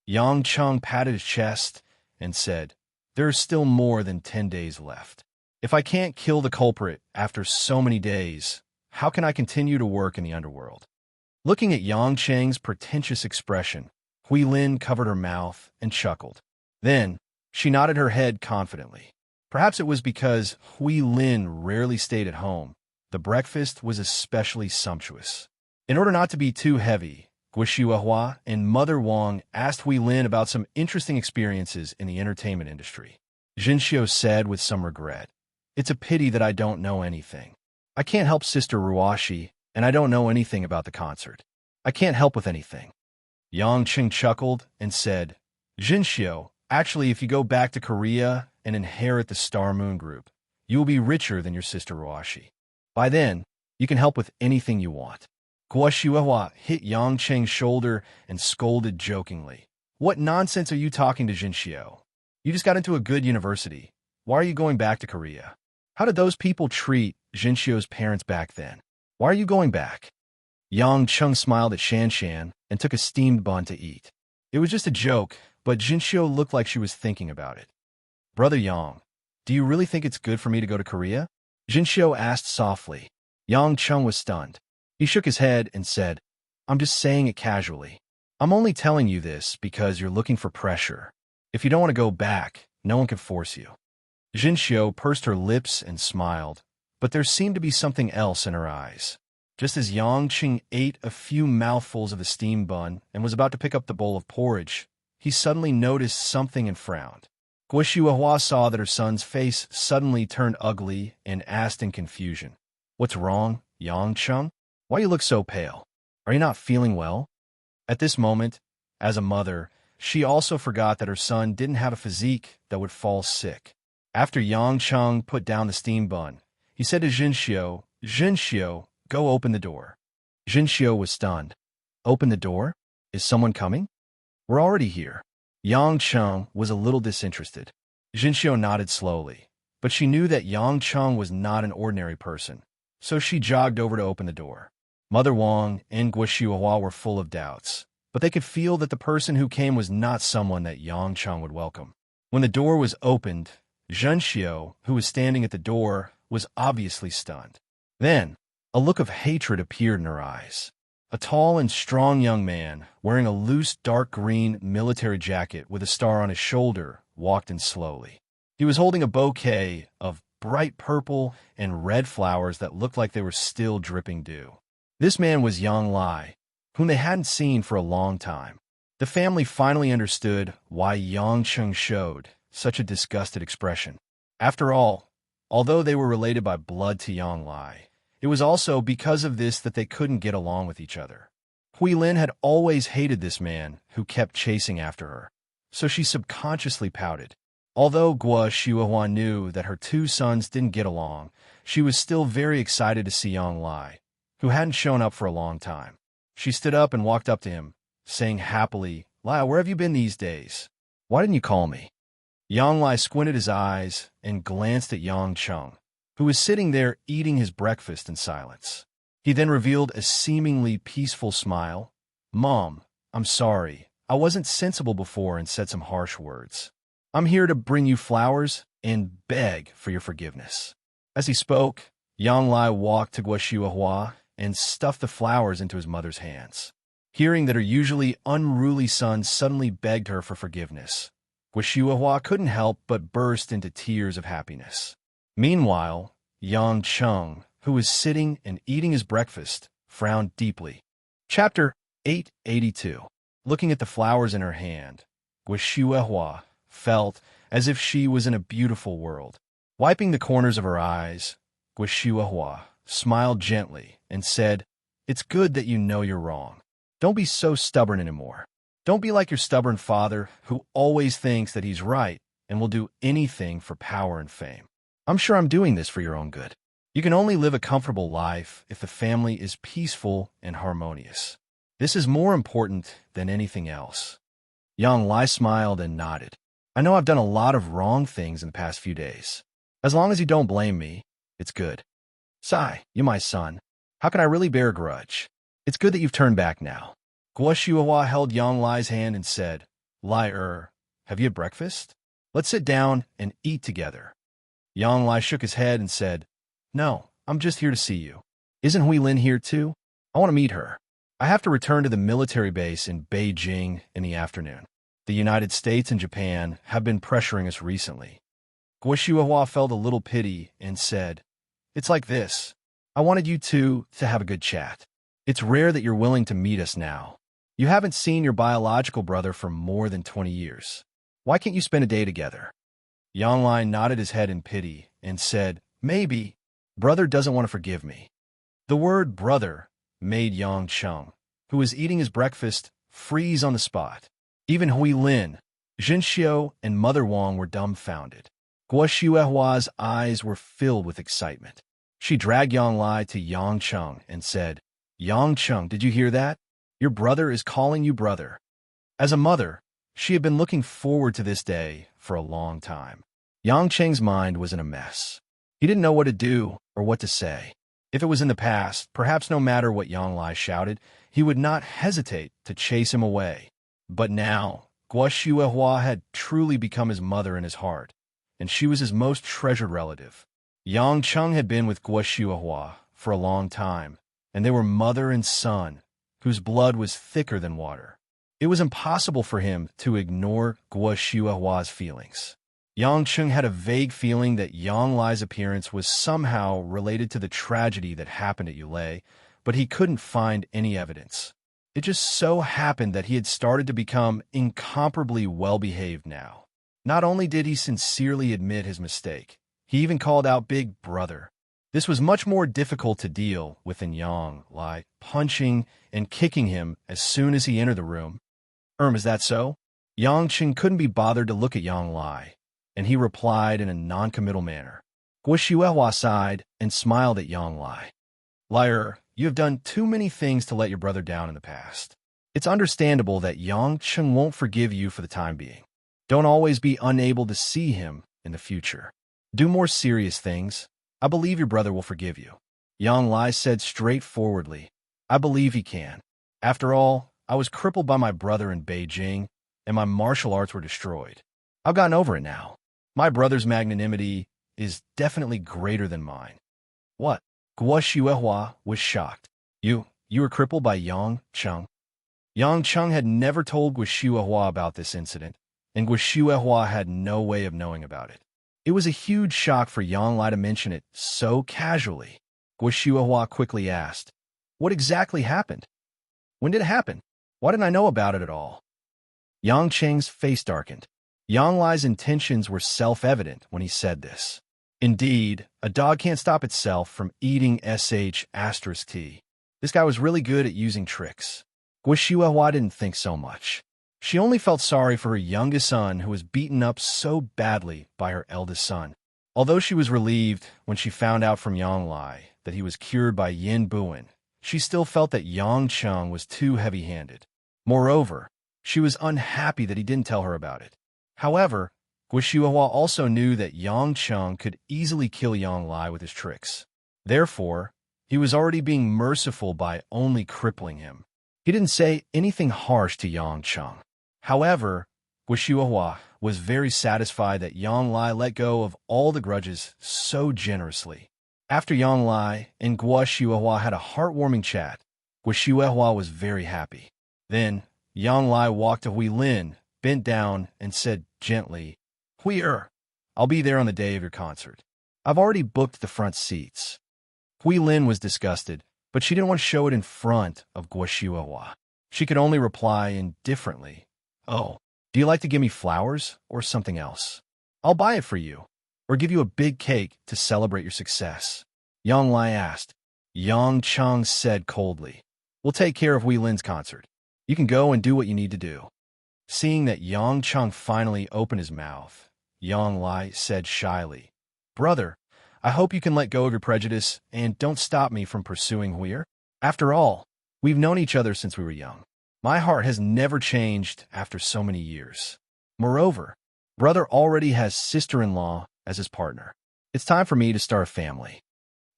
Yang Cheng patted his chest and said, "There are still more than 10 days left. If I can't kill the culprit after so many days, how can I continue to work in the underworld?" Looking at Yang Cheng's pretentious expression, Huilin covered her mouth and chuckled. Then, she nodded her head confidently. Perhaps it was because Huilin rarely stayed at home. The breakfast was especially sumptuous. In order not to be too heavy, Guo Xuehua and Mother Wang asked Huilin about some interesting experiences in the entertainment industry. Jinxiu said with some regret, "It's a pity that I don't know anything. I can't help Sister Ruoxi, and I don't know anything about the concert. I can't help with anything." Yang Cheng chuckled and said, "Jinxiu, actually, if you go back to Korea and inherit the Star Moon Group, you will be richer than your Sister Ruoxi. By then, you can help with anything you want." Guo Xuehua hit Yang Cheng's shoulder and scolded jokingly, "What nonsense are you talking to, Jinxiu? You just got into a good university. Why are you going back to Korea? How did those people treat Jinxiu's parents back then? Why are you going back?" Yang Cheng smiled at Shanshan and took a steamed bun to eat. It was just a joke, but Jinxiu looked like she was thinking about it. "Brother Yang, do you really think it's good for me to go to Korea?" Jinxiu asked softly. Yang Cheng was stunned. He shook his head and said, "I'm just saying it casually. I'm only telling you this because you're looking for pressure. If you don't want to go back, no one can force you." Jinxiu pursed her lips and smiled, but there seemed to be something else in her eyes. Just as Yang Cheng ate a few mouthfuls of the steamed bun and was about to pick up the bowl of porridge, he suddenly noticed something and frowned. Guo Xuehua saw that her son's face suddenly turned ugly and asked in confusion, "What's wrong, Yang Cheng? Why you look so pale? Are you not feeling well?" At this moment, as a mother, she also forgot that her son didn't have a physique that would fall sick. After Yang Cheng put down the steamed bun, he said to Jinxiu, "Jinxiu, Go open the door. Jinxiu was stunned. Open the door? Is someone coming? We're already here. Yang Cheng was a little disinterested. Jinxiu nodded slowly, but she knew that Yang Cheng was not an ordinary person, so she jogged over to open the door. Mother Wang and Guoxiuhua were full of doubts, but they could feel that the person who came was not someone that Yang Cheng would welcome. When the door was opened, Jinxiu, who was standing at the door, was obviously stunned. Then, a look of hatred appeared in her eyes. A tall and strong young man, wearing a loose dark green military jacket with a star on his shoulder, walked in slowly. He was holding a bouquet of bright purple and red flowers that looked like they were still dripping dew. This man was Yang Lai, whom they hadn't seen for a long time. The family finally understood why Yang Cheng showed such a disgusted expression. After all, although they were related by blood to Yang Lai, it was also because of this that they couldn't get along with each other. Huilin had always hated this man who kept chasing after her, so she subconsciously pouted. Although Guoxiuhua knew that her two sons didn't get along, she was still very excited to see Yang Lai, who hadn't shown up for a long time. She stood up and walked up to him, saying happily, "Lai, where have you been these days? Why didn't you call me?" Yang Lai squinted his eyes and glanced at Yang Cheng, who was sitting there eating his breakfast in silence. He then revealed a seemingly peaceful smile. "Mom, I'm sorry. I wasn't sensible before and said some harsh words. I'm here to bring you flowers and beg for your forgiveness." As he spoke, Yang Lai walked to Guoxiuhua and stuffed the flowers into his mother's hands. Hearing that her usually unruly son suddenly begged her for forgiveness, Guoxiuhua couldn't help but burst into tears of happiness. Meanwhile, Yang Cheng, who was sitting and eating his breakfast, frowned deeply. Chapter 882. Looking at the flowers in her hand, Guoxiuhua felt as if she was in a beautiful world. Wiping the corners of her eyes, Guoxiuhua smiled gently and said, "It's good that you know you're wrong. Don't be so stubborn anymore. Don't be like your stubborn father who always thinks that he's right and will do anything for power and fame. I'm sure I'm doing this for your own good. You can only live a comfortable life if the family is peaceful and harmonious. This is more important than anything else." Yang Lai smiled and nodded. "I know I've done a lot of wrong things in the past few days. As long as you don't blame me, it's good. Sai, you my son. How can I really bear a grudge? It's good that you've turned back now." Guoxiuhua held Yang Lai's hand and said, "Lai, have you had breakfast? Let's sit down and eat together." Yang Lai shook his head and said, "No, I'm just here to see you. Isn't Huilin here too? I want to meet her. I have to return to the military base in Beijing in the afternoon. The United States and Japan have been pressuring us recently." Guoxiuhua felt a little pity and said, "It's like this. I wanted you two to have a good chat. It's rare that you're willing to meet us now. You haven't seen your biological brother for more than 20 years. Why can't you spend a day together?" Yang Lai nodded his head in pity and said, "Maybe. Brother doesn't want to forgive me." The word brother made Yang Cheng, who was eating his breakfast, freeze on the spot. Even Huilin, Jinxiu, and Mother Wang were dumbfounded. Guoxiuhua's eyes were filled with excitement. She dragged Yang Lai to Yang Cheng and said, "Yang Cheng, did you hear that? Your brother is calling you brother." As a mother, she had been looking forward to this day for a long time. Yang Cheng's mind was in a mess. He didn't know what to do or what to say. If it was in the past, perhaps no matter what Yang Lai shouted, he would not hesitate to chase him away. But now, Guoxiuhua had truly become his mother in his heart, and she was his most treasured relative. Yang Cheng had been with Guoxiuhua for a long time, and they were mother and son, whose blood was thicker than water. It was impossible for him to ignore Guoxiuhua's feelings. Yang Cheng had a vague feeling that Yang Lai's appearance was somehow related to the tragedy that happened at Yulei, but he couldn't find any evidence. It just so happened that he had started to become incomparably well-behaved now. Not only did he sincerely admit his mistake, he even called out Big Brother. This was much more difficult to deal with than Yang Lai punching and kicking him as soon as he entered the room. Is that so?" Yang Cheng couldn't be bothered to look at Yang Lai, and he replied in a non-committal manner. Guoxiuhua sighed and smiled at Yang Lai. "Lai, you have done too many things to let your brother down in the past. It's understandable that Yang Cheng won't forgive you for the time being. Don't always be unable to see him in the future. Do more serious things. I believe your brother will forgive you. Yang Lai said straightforwardly. I believe he can. After all, I was crippled by my brother in Beijing, and my martial arts were destroyed. I've gotten over it now. My brother's magnanimity is definitely greater than mine. What? Guo Xuehua was shocked. You were crippled by Yang Cheng? Yang Cheng had never told Guo Xuehua about this incident, and Guo Xuehua had no way of knowing about it. It was a huge shock for Yang Lai to mention it so casually. Guo Xuehua quickly asked, what exactly happened? When did it happen? Why didn't I know about it at all? Yang Cheng's face darkened. Yang Lai's intentions were self-evident when he said this. Indeed, a dog can't stop itself from eating **T. This guy was really good at using tricks. Guo Xuehua didn't think so much. She only felt sorry for her youngest son who was beaten up so badly by her eldest son. Although she was relieved when she found out from Yang Lai that he was cured by Yin Buin, she still felt that Yang Cheng was too heavy-handed. Moreover, she was unhappy that he didn't tell her about it. However, Guo Xuehua also knew that Yang Cheng could easily kill Yang Lai with his tricks. Therefore, he was already being merciful by only crippling him. He didn't say anything harsh to Yang Cheng. However, Guo Xuehua was very satisfied that Yang Lai let go of all the grudges so generously. After Yang Lai and Guo Xuehua had a heartwarming chat, Guo Xuehua was very happy. Then, Yang Lai walked to Hui Lin, bent down, and said gently, Hui I'll be there on the day of your concert. I've already booked the front seats. Hui Lin was disgusted, but she didn't want to show it in front of Guo Xuehua. She could only reply indifferently, Oh, do you like to give me flowers or something else? I'll buy it for you, or give you a big cake to celebrate your success. Yang Lai asked. Yang Cheng said coldly, We'll take care of Hui Lin's concert. You can go and do what you need to do. Seeing that Yang Cheng finally opened his mouth, Yang Lai said shyly, Brother, I hope you can let go of your prejudice and don't stop me from pursuing Hui. After all, we've known each other since we were young. My heart has never changed after so many years. Moreover, brother already has sister-in-law as his partner. It's time for me to start a family.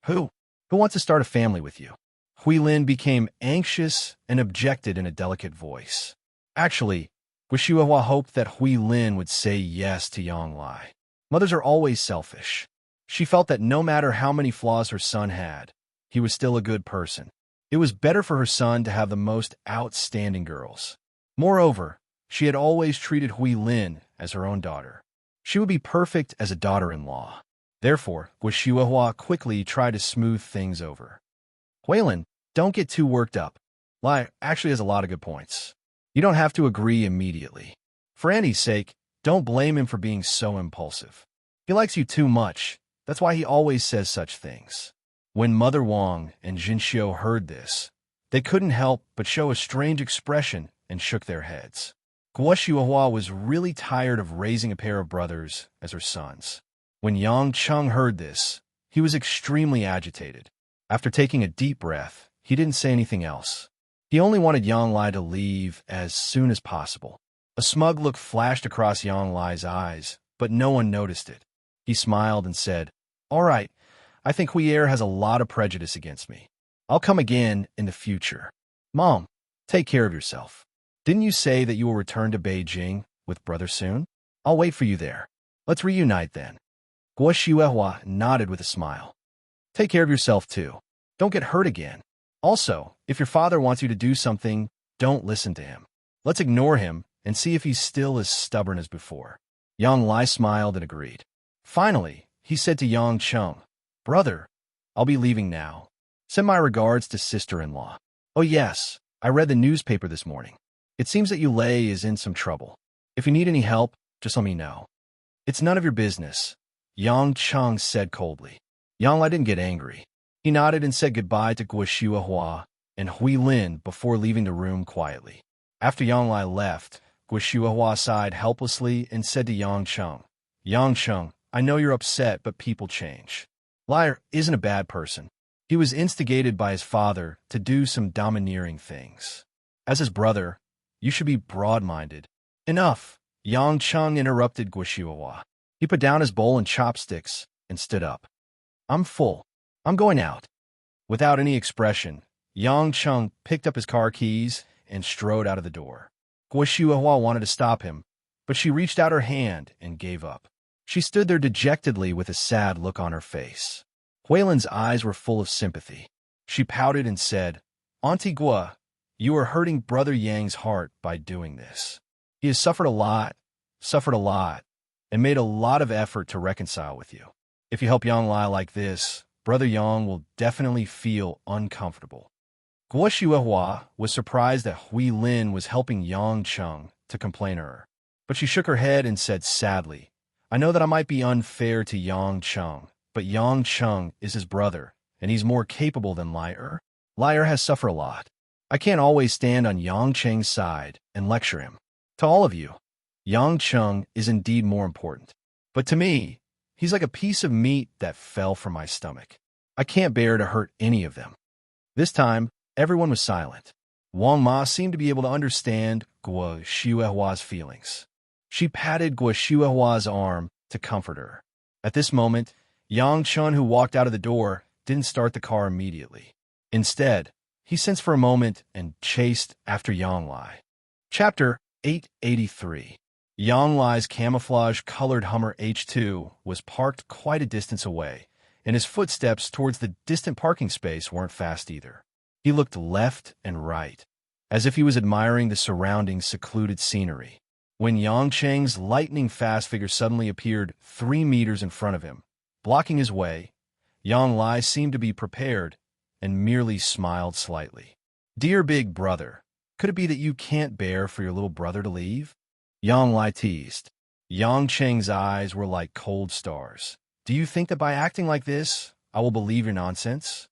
Who wants to start a family with you? Hui Lin became anxious and objected in a delicate voice. Actually, Guo Xuehua hoped that Hui Lin would say yes to Yang Lai. Mothers are always selfish. She felt that no matter how many flaws her son had, he was still a good person. It was better for her son to have the most outstanding girls. Moreover, she had always treated Hui Lin as her own daughter. She would be perfect as a daughter-in-law. Therefore, Guo Xuehua quickly tried to smooth things over. Hui Lin, don't get too worked up. Lai actually has a lot of good points. You don't have to agree immediately. For Andy's sake, don't blame him for being so impulsive. He likes you too much. That's why he always says such things. When Mother Wang and Jinxiu heard this, they couldn't help but show a strange expression and shook their heads. Guo Xuehua was really tired of raising a pair of brothers as her sons. When Yang Cheng heard this, he was extremely agitated. After taking a deep breath, he didn't say anything else. He only wanted Yang Lai to leave as soon as possible. A smug look flashed across Yang Lai's eyes, but no one noticed it. He smiled and said, All right, I think Hui has a lot of prejudice against me. I'll come again in the future. Mom, take care of yourself. Didn't you say that you will return to Beijing with brother soon? I'll wait for you there. Let's reunite then. Guo Xuehua nodded with a smile. Take care of yourself too. Don't get hurt again. Also, if your father wants you to do something, don't listen to him. Let's ignore him and see if he's still as stubborn as before. Yang Lai smiled and agreed. Finally, he said to Yang Cheng, Brother, I'll be leaving now. Send my regards to sister-in-law. Oh yes, I read the newspaper this morning. It seems that Yulei is in some trouble. If you need any help, just let me know. It's none of your business, Yang Cheng said coldly. Yang Lai didn't get angry. He nodded and said goodbye to Guo Xuehua and Hui Lin before leaving the room quietly. After Yang Lai left, Guo Xuehua sighed helplessly and said to Yang Cheng, Yang Cheng, I know you're upset, but people change. Lai isn't a bad person. He was instigated by his father to do some domineering things. As his brother, you should be broad-minded. Enough, Yang Cheng interrupted Guoshiwa. He put down his bowl and chopsticks and stood up. I'm full. I'm going out. Without any expression, Yang Cheng picked up his car keys and strode out of the door. Guoshiwa wanted to stop him, but she reached out her hand and gave up. She stood there dejectedly with a sad look on her face. Huilan's eyes were full of sympathy. She pouted and said, Auntie Gua, you are hurting Brother Yang's heart by doing this. He has suffered a lot, and made a lot of effort to reconcile with you. If you help Yang Lai like this, Brother Yang will definitely feel uncomfortable. Guo Shuihua was surprised that Hui Lin was helping Yang Cheng to complain to her, but she shook her head and said sadly, I know that I might be unfair to Yang Cheng, but Yang Cheng is his brother, and he's more capable than Lai Er. Lai Er has suffered a lot. I can't always stand on Yang Cheng's side and lecture him. To all of you, Yang Cheng is indeed more important. But to me, he's like a piece of meat that fell from my stomach. I can't bear to hurt any of them. This time, everyone was silent. Wang Ma seemed to be able to understand Guo Shuihua's feelings. She patted Guo Shuihua's arm to comfort her. At this moment, Yang Chun, who walked out of the door, didn't start the car immediately. Instead, he sensed for a moment and chased after Yang Lai. Chapter 883. Yang Lai's camouflage-colored Hummer H2 was parked quite a distance away, and his footsteps towards the distant parking space weren't fast either. He looked left and right, as if he was admiring the surrounding secluded scenery, when Yang Cheng's lightning-fast figure suddenly appeared 3 meters in front of him. Blocking his way, Yang Lai seemed to be prepared and merely smiled slightly. Dear big brother, could it be that you can't bear for your little brother to leave? Yang Lai teased. Yang Cheng's eyes were like cold stars. Do you think that by acting like this, I will believe your nonsense?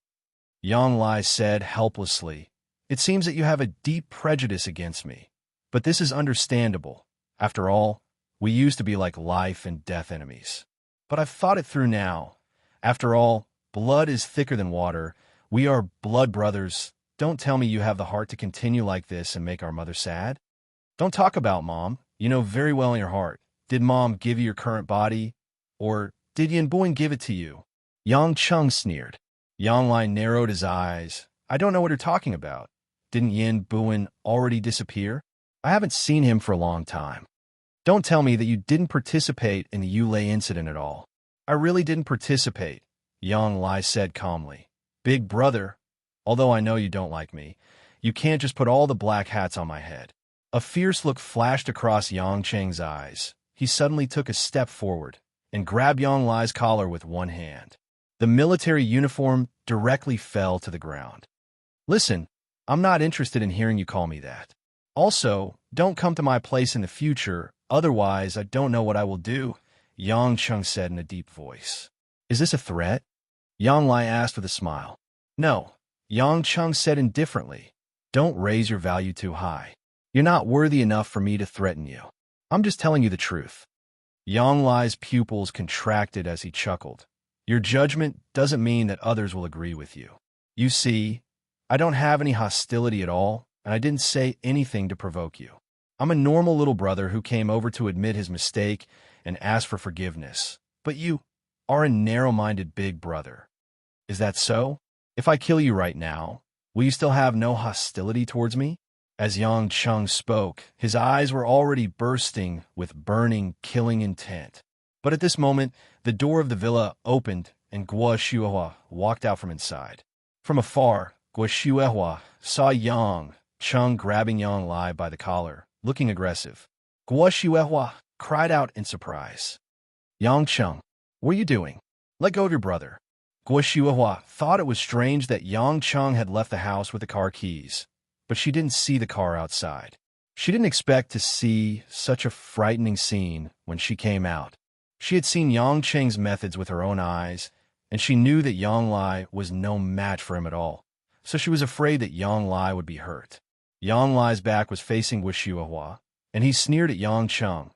Yang Lai said helplessly, It seems that you have a deep prejudice against me, but this is understandable. After all, we used to be like life and death enemies. But I've thought it through now. After all, blood is thicker than water. We are blood brothers. Don't tell me you have the heart to continue like this and make our mother sad. Don't talk about Mom. You know very well in your heart. Did Mom give you your current body? Or did Yin Buin give it to you? Yang Cheng sneered. Yang Lai narrowed his eyes. I don't know what you're talking about. Didn't Yin Buin already disappear? I haven't seen him for a long time. Don't tell me that you didn't participate in the Yulei incident at all. I really didn't participate, Yang Lai said calmly. Big brother, although I know you don't like me, you can't just put all the black hats on my head. A fierce look flashed across Yang Cheng's eyes. He suddenly took a step forward and grabbed Yang Lai's collar with one hand. The military uniform directly fell to the ground. Listen, I'm not interested in hearing you call me that. Also, don't come to my place in the future, otherwise I don't know what I will do, Yang Cheng said in a deep voice. Is this a threat? Yang Lai asked with a smile. No, Yang Cheng said indifferently. Don't raise your value too high. You're not worthy enough for me to threaten you. I'm just telling you the truth. Yang Lai's pupils contracted as he chuckled. Your judgment doesn't mean that others will agree with you. You see, I don't have any hostility at all, and I didn't say anything to provoke you. I'm a normal little brother who came over to admit his mistake and ask for forgiveness. But you are a narrow-minded big brother. Is that so? If I kill you right now, will you still have no hostility towards me? As Yang Cheng spoke, his eyes were already bursting with burning, killing intent. But at this moment, the door of the villa opened and Guo Shuihua walked out from inside. From afar, Guo Shuihua saw Yang Cheng grabbing Yang Lai by the collar, looking aggressive. Guo Shuihua cried out in surprise. Yang Cheng, what are you doing? Let go of your brother. Guo Shuihua thought it was strange that Yang Cheng had left the house with the car keys, but she didn't see the car outside. She didn't expect to see such a frightening scene when she came out. She had seen Yang Cheng's methods with her own eyes, and she knew that Yang Lai was no match for him at all, so she was afraid that Yang Lai would be hurt. Yang Lai's back was facing Guo Shuihua, and he sneered at Yang Cheng.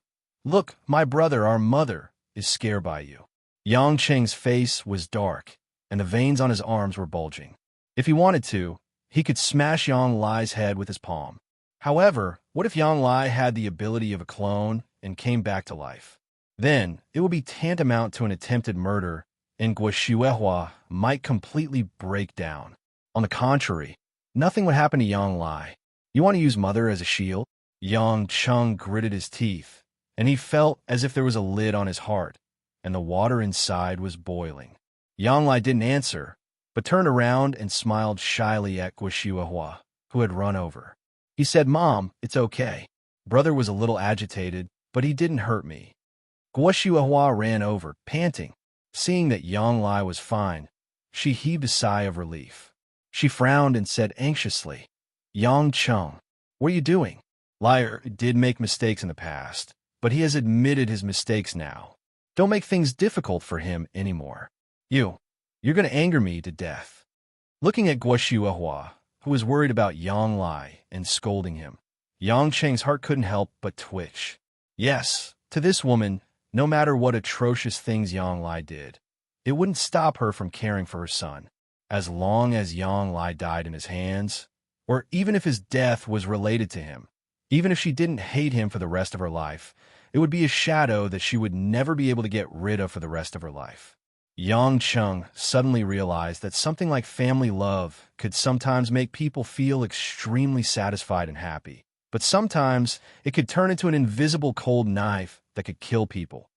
Look, my brother, our mother, is scared by you. Yang Cheng's face was dark, and the veins on his arms were bulging. If he wanted to, he could smash Yang Lai's head with his palm. However, what if Yang Lai had the ability of a clone and came back to life? Then, it would be tantamount to an attempted murder, and Guoshuehua might completely break down. On the contrary, nothing would happen to Yang Lai. You want to use Mother as a shield? Yang Chung gritted his teeth, and he felt as if there was a lid on his heart, and the water inside was boiling. Yang Lai didn't answer, but turned around and smiled shyly at Guoshuehua, who had run over. He said, "Mom, it's okay." Brother was a little agitated, but he didn't hurt me. Guoshuehua ran over, panting. Seeing that Yang Lai was fine, she heaved a sigh of relief. She frowned and said anxiously, "Yang Chung, what are you doing?" Liar did make mistakes in the past, but he has admitted his mistakes now. Don't make things difficult for him anymore. You're going to anger me to death. Looking at Guoshuehua, who was worried about Yang Lai and scolding him, Yang Cheng's heart couldn't help but twitch. Yes, to this woman, no matter what atrocious things Yang Lai did, it wouldn't stop her from caring for her son. As long as Yang Lai died in his hands, or even if his death was related to him, even if she didn't hate him for the rest of her life, it would be a shadow that she would never be able to get rid of for the rest of her life. Yang Chung suddenly realized that something like family love could sometimes make people feel extremely satisfied and happy, but sometimes it could turn into an invisible cold knife that could kill people.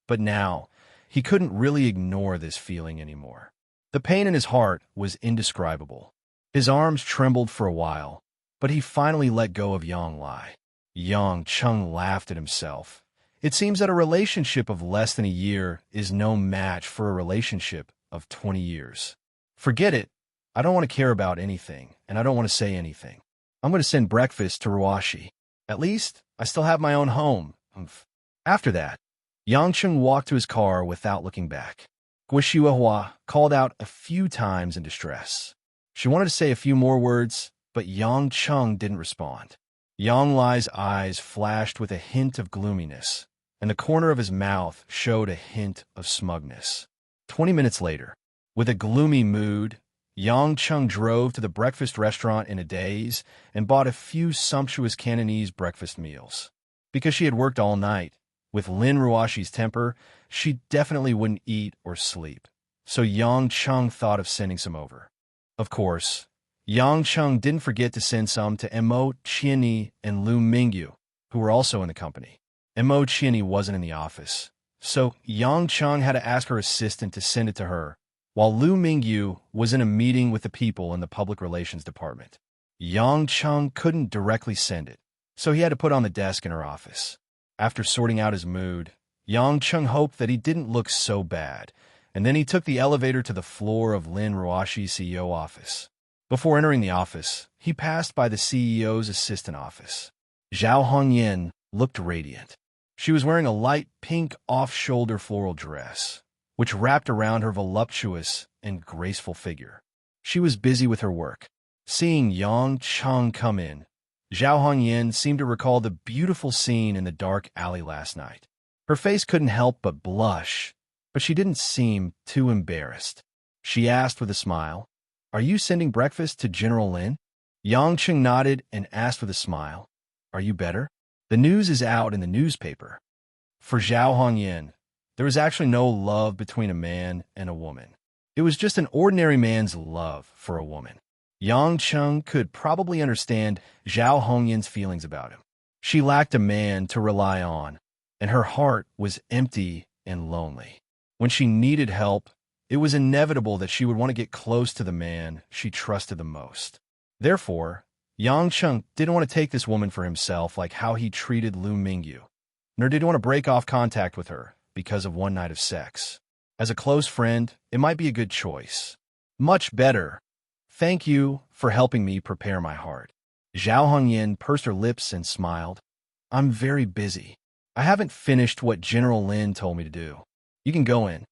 But now, he couldn't really ignore this feeling anymore. The pain in his heart was indescribable. His arms trembled for a while, but he finally let go of Yang Lai. Yang Chung laughed at himself. It seems that a relationship of less than a year is no match for a relationship of 20 years. Forget it. I don't want to care about anything, and I don't want to say anything. I'm going to send breakfast to Ruashi. At least, I still have my own home. After that, Yang Chung walked to his car without looking back. Guoshuehua called out a few times in distress. She wanted to say a few more words, but Yang Chung didn't respond. Yang Lai's eyes flashed with a hint of gloominess, and the corner of his mouth showed a hint of smugness. 20 minutes later, with a gloomy mood, Yang Chung drove to the breakfast restaurant in a daze and bought a few sumptuous Cantonese breakfast meals. Because she had worked all night, with Lin Ruashi's temper, she definitely wouldn't eat or sleep, so Yang Chung thought of sending some over. Of course, Yang Chung didn't forget to send some to Mo Qianni and Lu Mingyu, who were also in the company. Mo Qianni wasn't in the office, so Yang Chung had to ask her assistant to send it to her, while Lu Mingyu was in a meeting with the people in the public relations department. Yang Chung couldn't directly send it, so he had to put it on the desk in her office. After sorting out his mood, Yang Chung hoped that he didn't look so bad, and then he took the elevator to the floor of Lin Ruashi's CEO office. Before entering the office, he passed by the CEO's assistant office. Zhao Hongyan looked radiant. She was wearing a light pink off-shoulder floral dress, which wrapped around her voluptuous and graceful figure. She was busy with her work. Seeing Yang Chung come in, Zhao Hongyan seemed to recall the beautiful scene in the dark alley last night. Her face couldn't help but blush, but she didn't seem too embarrassed. She asked with a smile, "Are you sending breakfast to General Lin?" Yang Chung nodded and asked with a smile, "Are you better? The news is out in the newspaper." For Zhao Hongyan, there was actually no love between a man and a woman. It was just an ordinary man's love for a woman. Yang Chung could probably understand Zhao Hongyan's feelings about him. She lacked a man to rely on, and her heart was empty and lonely. When she needed help, it was inevitable that she would want to get close to the man she trusted the most. Therefore, Yang Chung didn't want to take this woman for himself like how he treated Lu Mingyu, nor did he want to break off contact with her because of one night of sex. As a close friend, it might be a good choice. Much better. Thank you for helping me prepare my heart. Zhao Hongyan pursed her lips and smiled. I'm very busy. I haven't finished what General Lin told me to do. You can go in.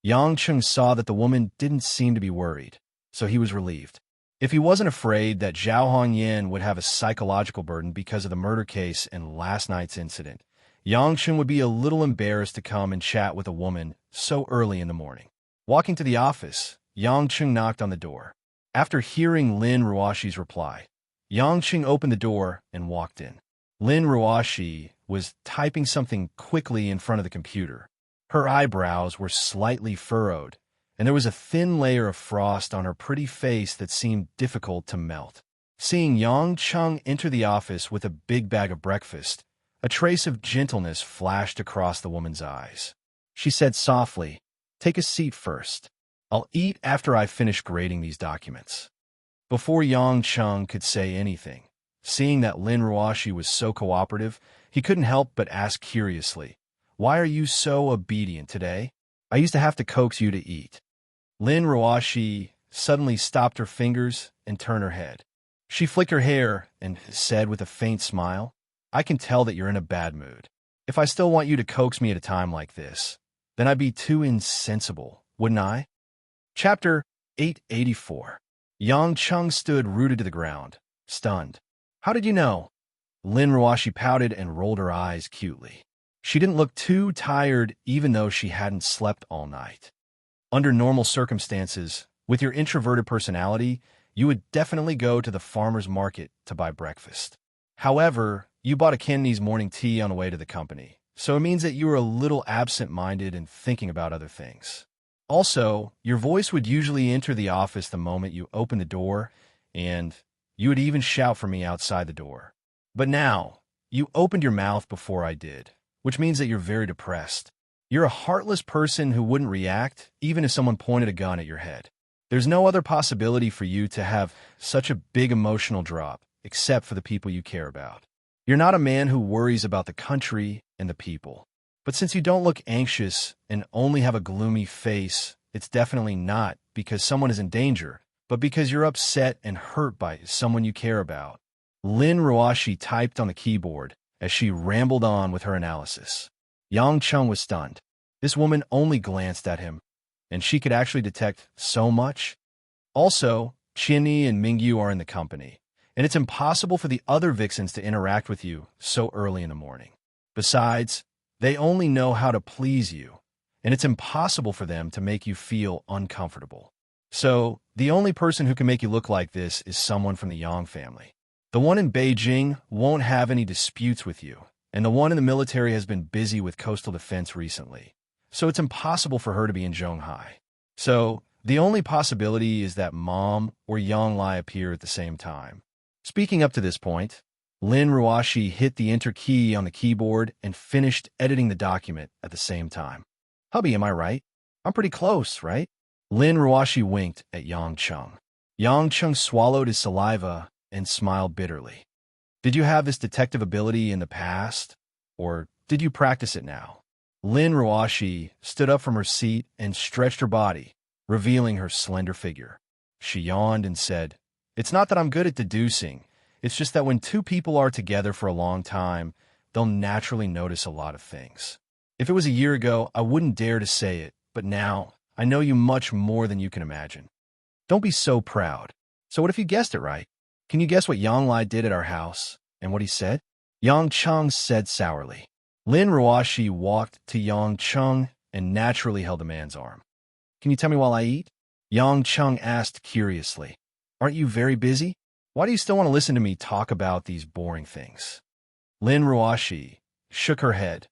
Yang Chung saw that the woman didn't seem to be worried, so he was relieved. If he wasn't afraid that Zhao Hongyan would have a psychological burden because of the murder case and last night's incident, Yang Chung would be a little embarrassed to come and chat with a woman so early in the morning. Walking to the office, Yang Cheng knocked on the door. After hearing Lin Ruoshi's reply, Yang Cheng opened the door and walked in. Lin Ruoshi was typing something quickly in front of the computer. Her eyebrows were slightly furrowed, and there was a thin layer of frost on her pretty face that seemed difficult to melt. Seeing Yang Cheng enter the office with a big bag of breakfast, a trace of gentleness flashed across the woman's eyes. She said softly, "Take a seat first. I'll eat after I finish grading these documents." Before Yang Cheng could say anything, seeing that Lin Ruoshi was so cooperative, he couldn't help but ask curiously, "Why are you so obedient today? I used to have to coax you to eat." Lin Ruoshi suddenly stopped her fingers and turned her head. She flicked her hair and said with a faint smile, "I can tell that you're in a bad mood. If I still want you to coax me at a time like this, then I'd be too insensible, wouldn't I?" Chapter 884. Yang Cheng stood rooted to the ground, stunned. "How did you know?" Lin Ruoshi pouted and rolled her eyes cutely. She didn't look too tired even though she hadn't slept all night. Under normal circumstances, with your introverted personality, you would definitely go to the farmer's market to buy breakfast. However, you bought a Cantonese morning tea on the way to the company, so it means that you were a little absent-minded and thinking about other things. Also, your voice would usually enter the office the moment you opened the door, and you would even shout for me outside the door. But now, you opened your mouth before I did, which means that you're very depressed. You're a heartless person who wouldn't react even if someone pointed a gun at your head. There's no other possibility for you to have such a big emotional drop, except for the people you care about. You're not a man who worries about the country and the people. But since you don't look anxious and only have a gloomy face, it's definitely not because someone is in danger, but because you're upset and hurt by someone you care about. Lin Ruoshi typed on the keyboard as she rambled on with her analysis. Yang Cheng was stunned. This woman only glanced at him, and she could actually detect so much. Also, Chinny and Mingyu are in the company, and it's impossible for the other vixens to interact with you so early in the morning. Besides, they only know how to please you, and it's impossible for them to make you feel uncomfortable. So, the only person who can make you look like this is someone from the Yang family. The one in Beijing won't have any disputes with you, and the one in the military has been busy with coastal defense recently, so it's impossible for her to be in Zhonghai. So, the only possibility is that Mom or Yang Lai appear at the same time. Speaking up to this point, Lin Ruoshi hit the Enter key on the keyboard and finished editing the document at the same time. "Hubby, am I right? I'm pretty close, right?" Lin Ruoshi winked at Yang Cheng. Yang Cheng swallowed his saliva and smiled bitterly. "Did you have this detective ability in the past, or did you practice it now?" Lin Ruoshi stood up from her seat and stretched her body, revealing her slender figure. She yawned and said, "It's not that I'm good at deducing. It's just that when two people are together for a long time, they'll naturally notice a lot of things. If it was a year ago, I wouldn't dare to say it, but now I know you much more than you can imagine. Don't be so proud. So what if you guessed it right? Can you guess what Yang Lai did at our house and what he said?" Yang Cheng said sourly. Lin Ruoshi walked to Yang Cheng and naturally held the man's arm. "Can you tell me while I eat?" Yang Cheng asked curiously. "Aren't you very busy? Why do you still want to listen to me talk about these boring things?" Lin Ruoshi shook her head.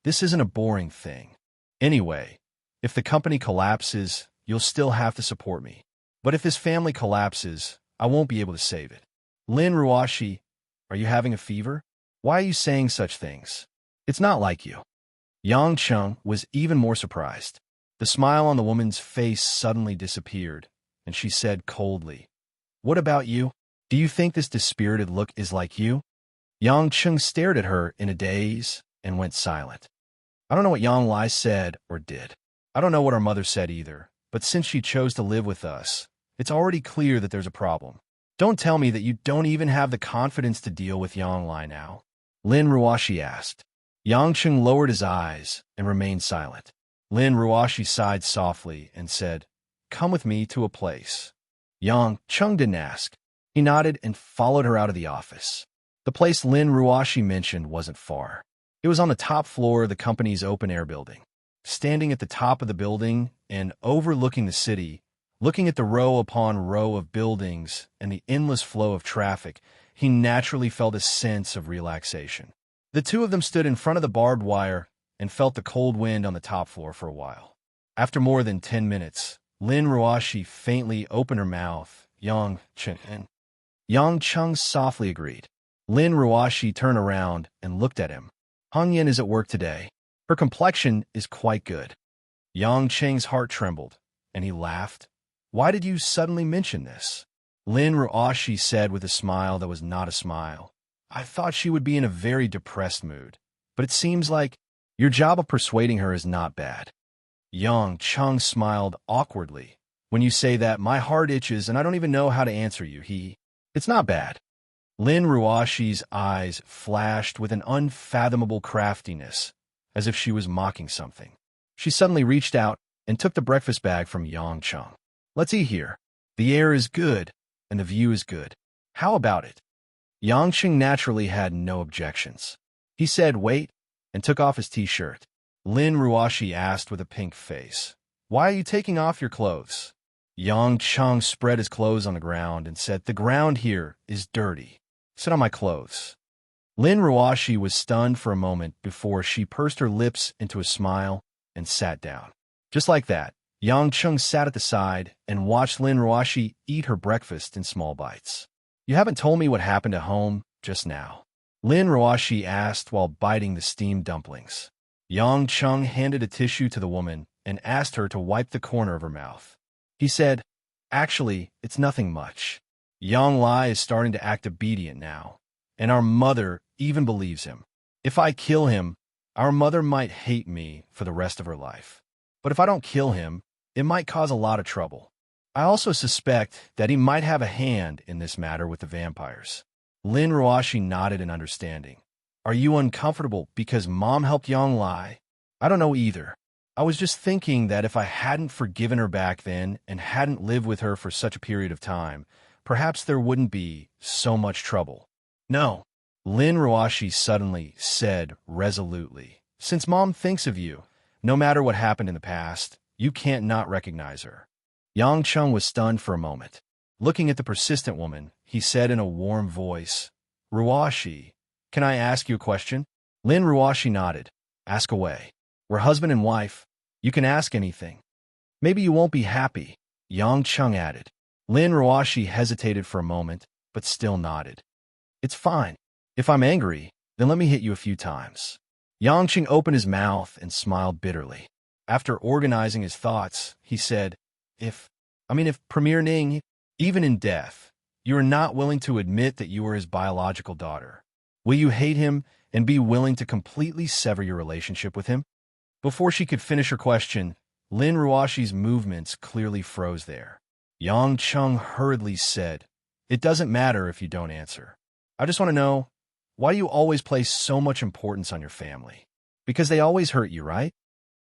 "This isn't a boring thing. Anyway, if the company collapses, you'll still have to support me. But if this family collapses, I won't be able to save it." Lin Ruoshi, "Are you having a fever? Why are you saying such things? It's not like you." Yang Cheng was even more surprised. The smile on the woman's face suddenly disappeared, and she said coldly, "What about you? Do you think this dispirited look is like you?" Yang Cheng stared at her in a daze and went silent. "I don't know what Yang Lai said or did. I don't know what our mother said either, but since she chose to live with us, it's already clear that there's a problem. Don't tell me that you don't even have the confidence to deal with Yang Lai now?" Lin Ruoshi asked. Yang Cheng lowered his eyes and remained silent. Lin Ruoshi sighed softly and said, "Come with me to a place." Yang Cheng didn't ask. He nodded and followed her out of the office. The place Lin Ruoshi mentioned wasn't far. It was on the top floor of the company's open-air building. Standing at the top of the building and overlooking the city Looking at the row upon row of buildings and the endless flow of traffic, he naturally felt a sense of relaxation. The two of them stood in front of the barbed wire and felt the cold wind on the top floor for a while. After more than 10 minutes, Lin Ruoshi faintly opened her mouth. Yang Chung softly agreed. Lin Ruoshi turned around and looked at him. Hong Yin is at work today. Her complexion is quite good. Yang Cheng's heart trembled, and he laughed. Why did you suddenly mention this? Lin Ruoshi said with a smile that was not a smile. I thought she would be in a very depressed mood, but it seems like your job of persuading her is not bad. Yang Chung smiled awkwardly. When you say that, my heart itches and I don't even know how to answer you. It's not bad. Lin Ruoshi's eyes flashed with an unfathomable craftiness, as if she was mocking something. She suddenly reached out and took the breakfast bag from Yang Chung. Let's eat here. The air is good, and the view is good. How about it? Yang Chung naturally had no objections. He said, wait, and took off his t-shirt. Lin Ruoshi asked with a pink face, why are you taking off your clothes? Yang Chung spread his clothes on the ground and said, the ground here is dirty. Sit on my clothes. Lin Ruoshi was stunned for a moment before she pursed her lips into a smile and sat down. Just like that, Yang Chung sat at the side and watched Lin Ruoshi eat her breakfast in small bites. You haven't told me what happened at home just now. Lin Ruoshi asked while biting the steamed dumplings. Yang Chung handed a tissue to the woman and asked her to wipe the corner of her mouth. He said, actually, it's nothing much. Yang Lai is starting to act obedient now, and our mother even believes him. If I kill him, our mother might hate me for the rest of her life. But if I don't kill him, it might cause a lot of trouble. I also suspect that he might have a hand in this matter with the vampires. Lin Ruoshi nodded in understanding. Are you uncomfortable because Mom helped Yang Lai? I don't know either. I was just thinking that if I hadn't forgiven her back then and hadn't lived with her for such a period of time, perhaps there wouldn't be so much trouble. No, Lin Ruoshi suddenly said resolutely. Since Mom thinks of you, no matter what happened in the past, you can't not recognize her. Yang Chung was stunned for a moment. Looking at the persistent woman, he said in a warm voice, Ruoshi, can I ask you a question? Lin Ruoshi nodded. Ask away. We're husband and wife. You can ask anything. Maybe you won't be happy, Yang Chung added. Lin Ruoshi hesitated for a moment, but still nodded. It's fine. If I'm angry, then let me hit you a few times. Yang Chung opened his mouth and smiled bitterly. After organizing his thoughts, he said, if Premier Ning, even in death, you are not willing to admit that you are his biological daughter, will you hate him and be willing to completely sever your relationship with him? Before she could finish her question, Lin Ruoshi's movements clearly froze there. Yang Chung hurriedly said, it doesn't matter if you don't answer. I just want to know, why do you always place so much importance on your family? Because they always hurt you, right?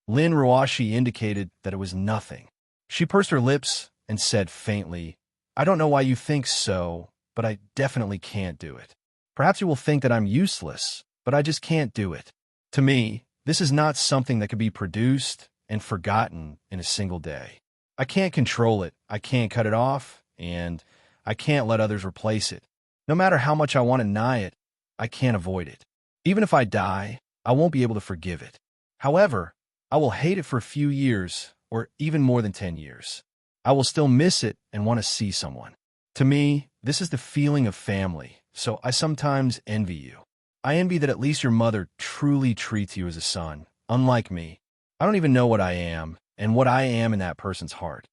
Lin Ruoshi indicated that it was nothing. She pursed her lips and said faintly, I don't know why you think so, but I definitely can't do it. Perhaps you will think that I'm useless, but I just can't do it. To me, this is not something that can be produced and forgotten in a single day. I can't control it, I can't cut it off, and I can't let others replace it. No matter how much I want to deny it, I can't avoid it. Even if I die, I won't be able to forgive it. However, I will hate it for a few years, or even more than 10 years. I will still miss it and want to see someone. To me, this is the feeling of family, so I sometimes envy you. I envy that at least your mother truly treats you as a son, unlike me. I don't even know what I am, and what I am in that person's heart.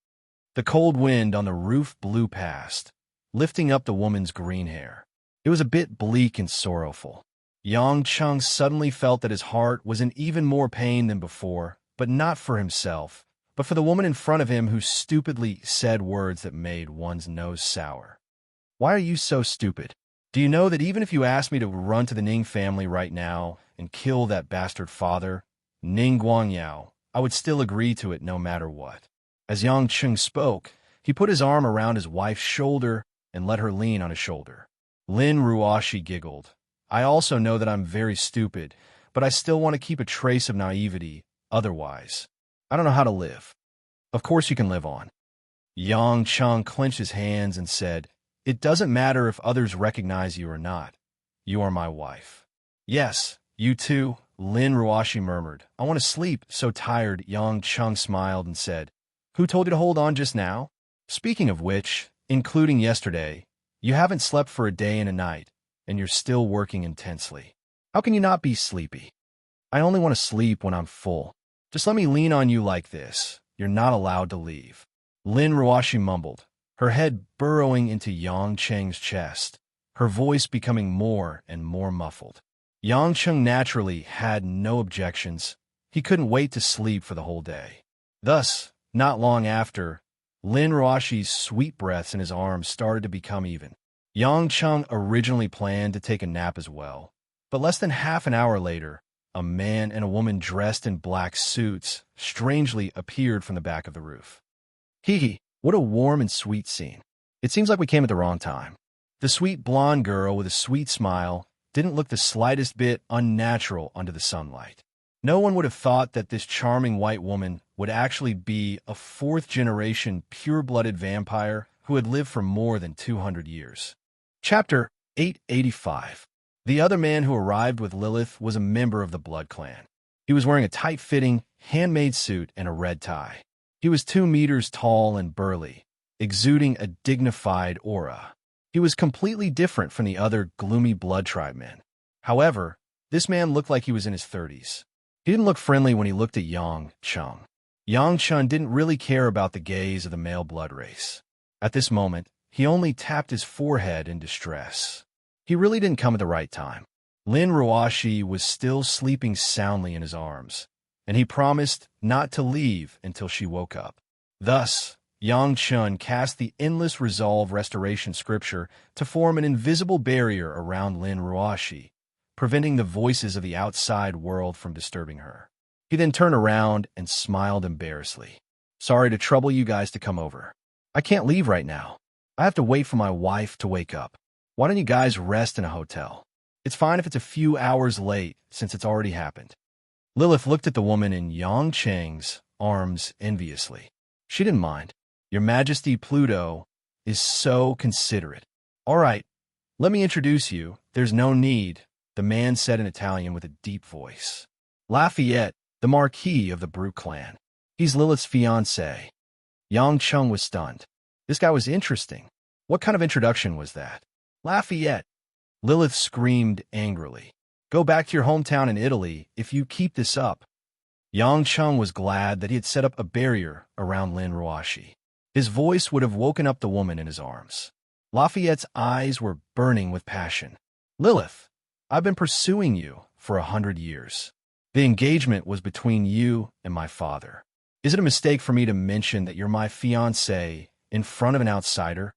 The cold wind on the roof blew past, lifting up the woman's green hair. It was a bit bleak and sorrowful. Yang Chung suddenly felt that his heart was in even more pain than before, but not for himself, but for the woman in front of him who stupidly said words that made one's nose sour. Why are you so stupid? Do you know that even if you asked me to run to the Ning family right now and kill that bastard father, Ning Guangyao, I would still agree to it no matter what? As Yang Chung spoke, he put his arm around his wife's shoulder and let her lean on his shoulder. Lin Ruoshi giggled. I also know that I'm very stupid, but I still want to keep a trace of naivety. Otherwise, I don't know how to live. Of course you can live on. Yang Cheng clenched his hands and said, "It doesn't matter if others recognize you or not. You are my wife." "Yes, you too," Lin Ruashi murmured. "I want to sleep, so tired." Yang Cheng smiled and said, "Who told you to hold on just now? Speaking of which, including yesterday, you haven't slept for a day and a night, and you're still working intensely. How can you not be sleepy?" "I only want to sleep when I'm full. Just let me lean on you like this. You're not allowed to leave." Lin Ruashi mumbled, her head burrowing into Yang Cheng's chest, her voice becoming more and more muffled. Yang Cheng naturally had no objections. He couldn't wait to sleep for the whole day. Thus, not long after, Lin Ruashi's sweet breaths in his arms started to become even. Yang Cheng originally planned to take a nap as well, but less than half an hour later, a man and a woman dressed in black suits strangely appeared from the back of the roof. Hee hee, what a warm and sweet scene. It seems like we came at the wrong time. The sweet blonde girl with a sweet smile didn't look the slightest bit unnatural under the sunlight. No one would have thought that this charming white woman would actually be a fourth-generation pure-blooded vampire who had lived for more than 200 years. Chapter 885. The other man who arrived with Lilith was a member of the Blood Clan. He was wearing a tight-fitting, handmade suit and a red tie. He was 2 meters tall and burly, exuding a dignified aura. He was completely different from the other gloomy Blood Tribe men. However, this man looked like he was in his 30s. He didn't look friendly when he looked at Yang Cheng. Yang Cheng didn't really care about the gaze of the male blood race. At this moment, he only tapped his forehead in distress. He really didn't come at the right time. Lin Ruashi was still sleeping soundly in his arms, and he promised not to leave until she woke up. Thus, Yang Cheng cast the Endless Resolve Restoration Scripture to form an invisible barrier around Lin Ruashi, preventing the voices of the outside world from disturbing her. He then turned around and smiled embarrassedly. "Sorry to trouble you guys to come over. I can't leave right now. I have to wait for my wife to wake up. Why don't you guys rest in a hotel? It's fine if it's a few hours late, since it's already happened." Lilith looked at the woman in Yang Cheng's arms enviously. She didn't mind. "Your Majesty Pluto is so considerate." "All right, let me introduce you. There's no need," the man said in Italian with a deep voice. "Lafayette, the Marquis of the Brute Clan. He's Lilith's fiancé." Yang Cheng was stunned. This guy was interesting. What kind of introduction was that? "Lafayette!" Lilith screamed angrily. "Go back to your hometown in Italy if you keep this up." Yang Cheng was glad that he had set up a barrier around Lin Ruashi. His voice would have woken up the woman in his arms. Lafayette's eyes were burning with passion. "Lilith, I've been pursuing you for 100 years. The engagement was between you and my father. Is it a mistake for me to mention that you're my fiancé in front of an outsider?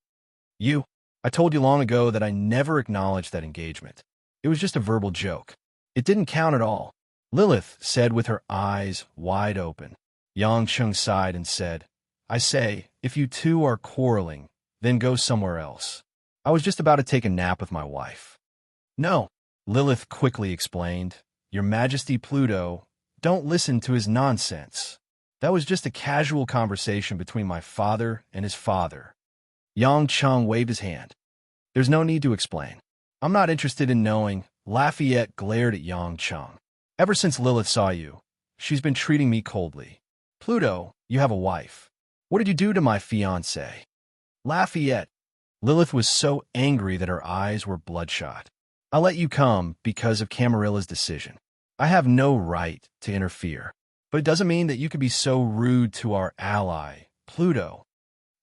I told you long ago that I never acknowledged that engagement. It was just a verbal joke. It didn't count at all," Lilith said with her eyes wide open. Yang Cheng sighed and said, "I say, if you two are quarreling, then go somewhere else. I was just about to take a nap with my wife." "No," Lilith quickly explained. "Your Majesty Pluto, don't listen to his nonsense. That was just a casual conversation between my father and his father." Yang Cheng waved his hand. "There's no need to explain. I'm not interested in knowing." Lafayette glared at Yang Cheng. "Ever since Lilith saw you, she's been treating me coldly. Pluto, you have a wife. What did you do to my fiancé?" "Lafayette." Lilith was so angry that her eyes were bloodshot. "I let you come because of Camarilla's decision. I have no right to interfere. But it doesn't mean that you could be so rude to our ally, Pluto.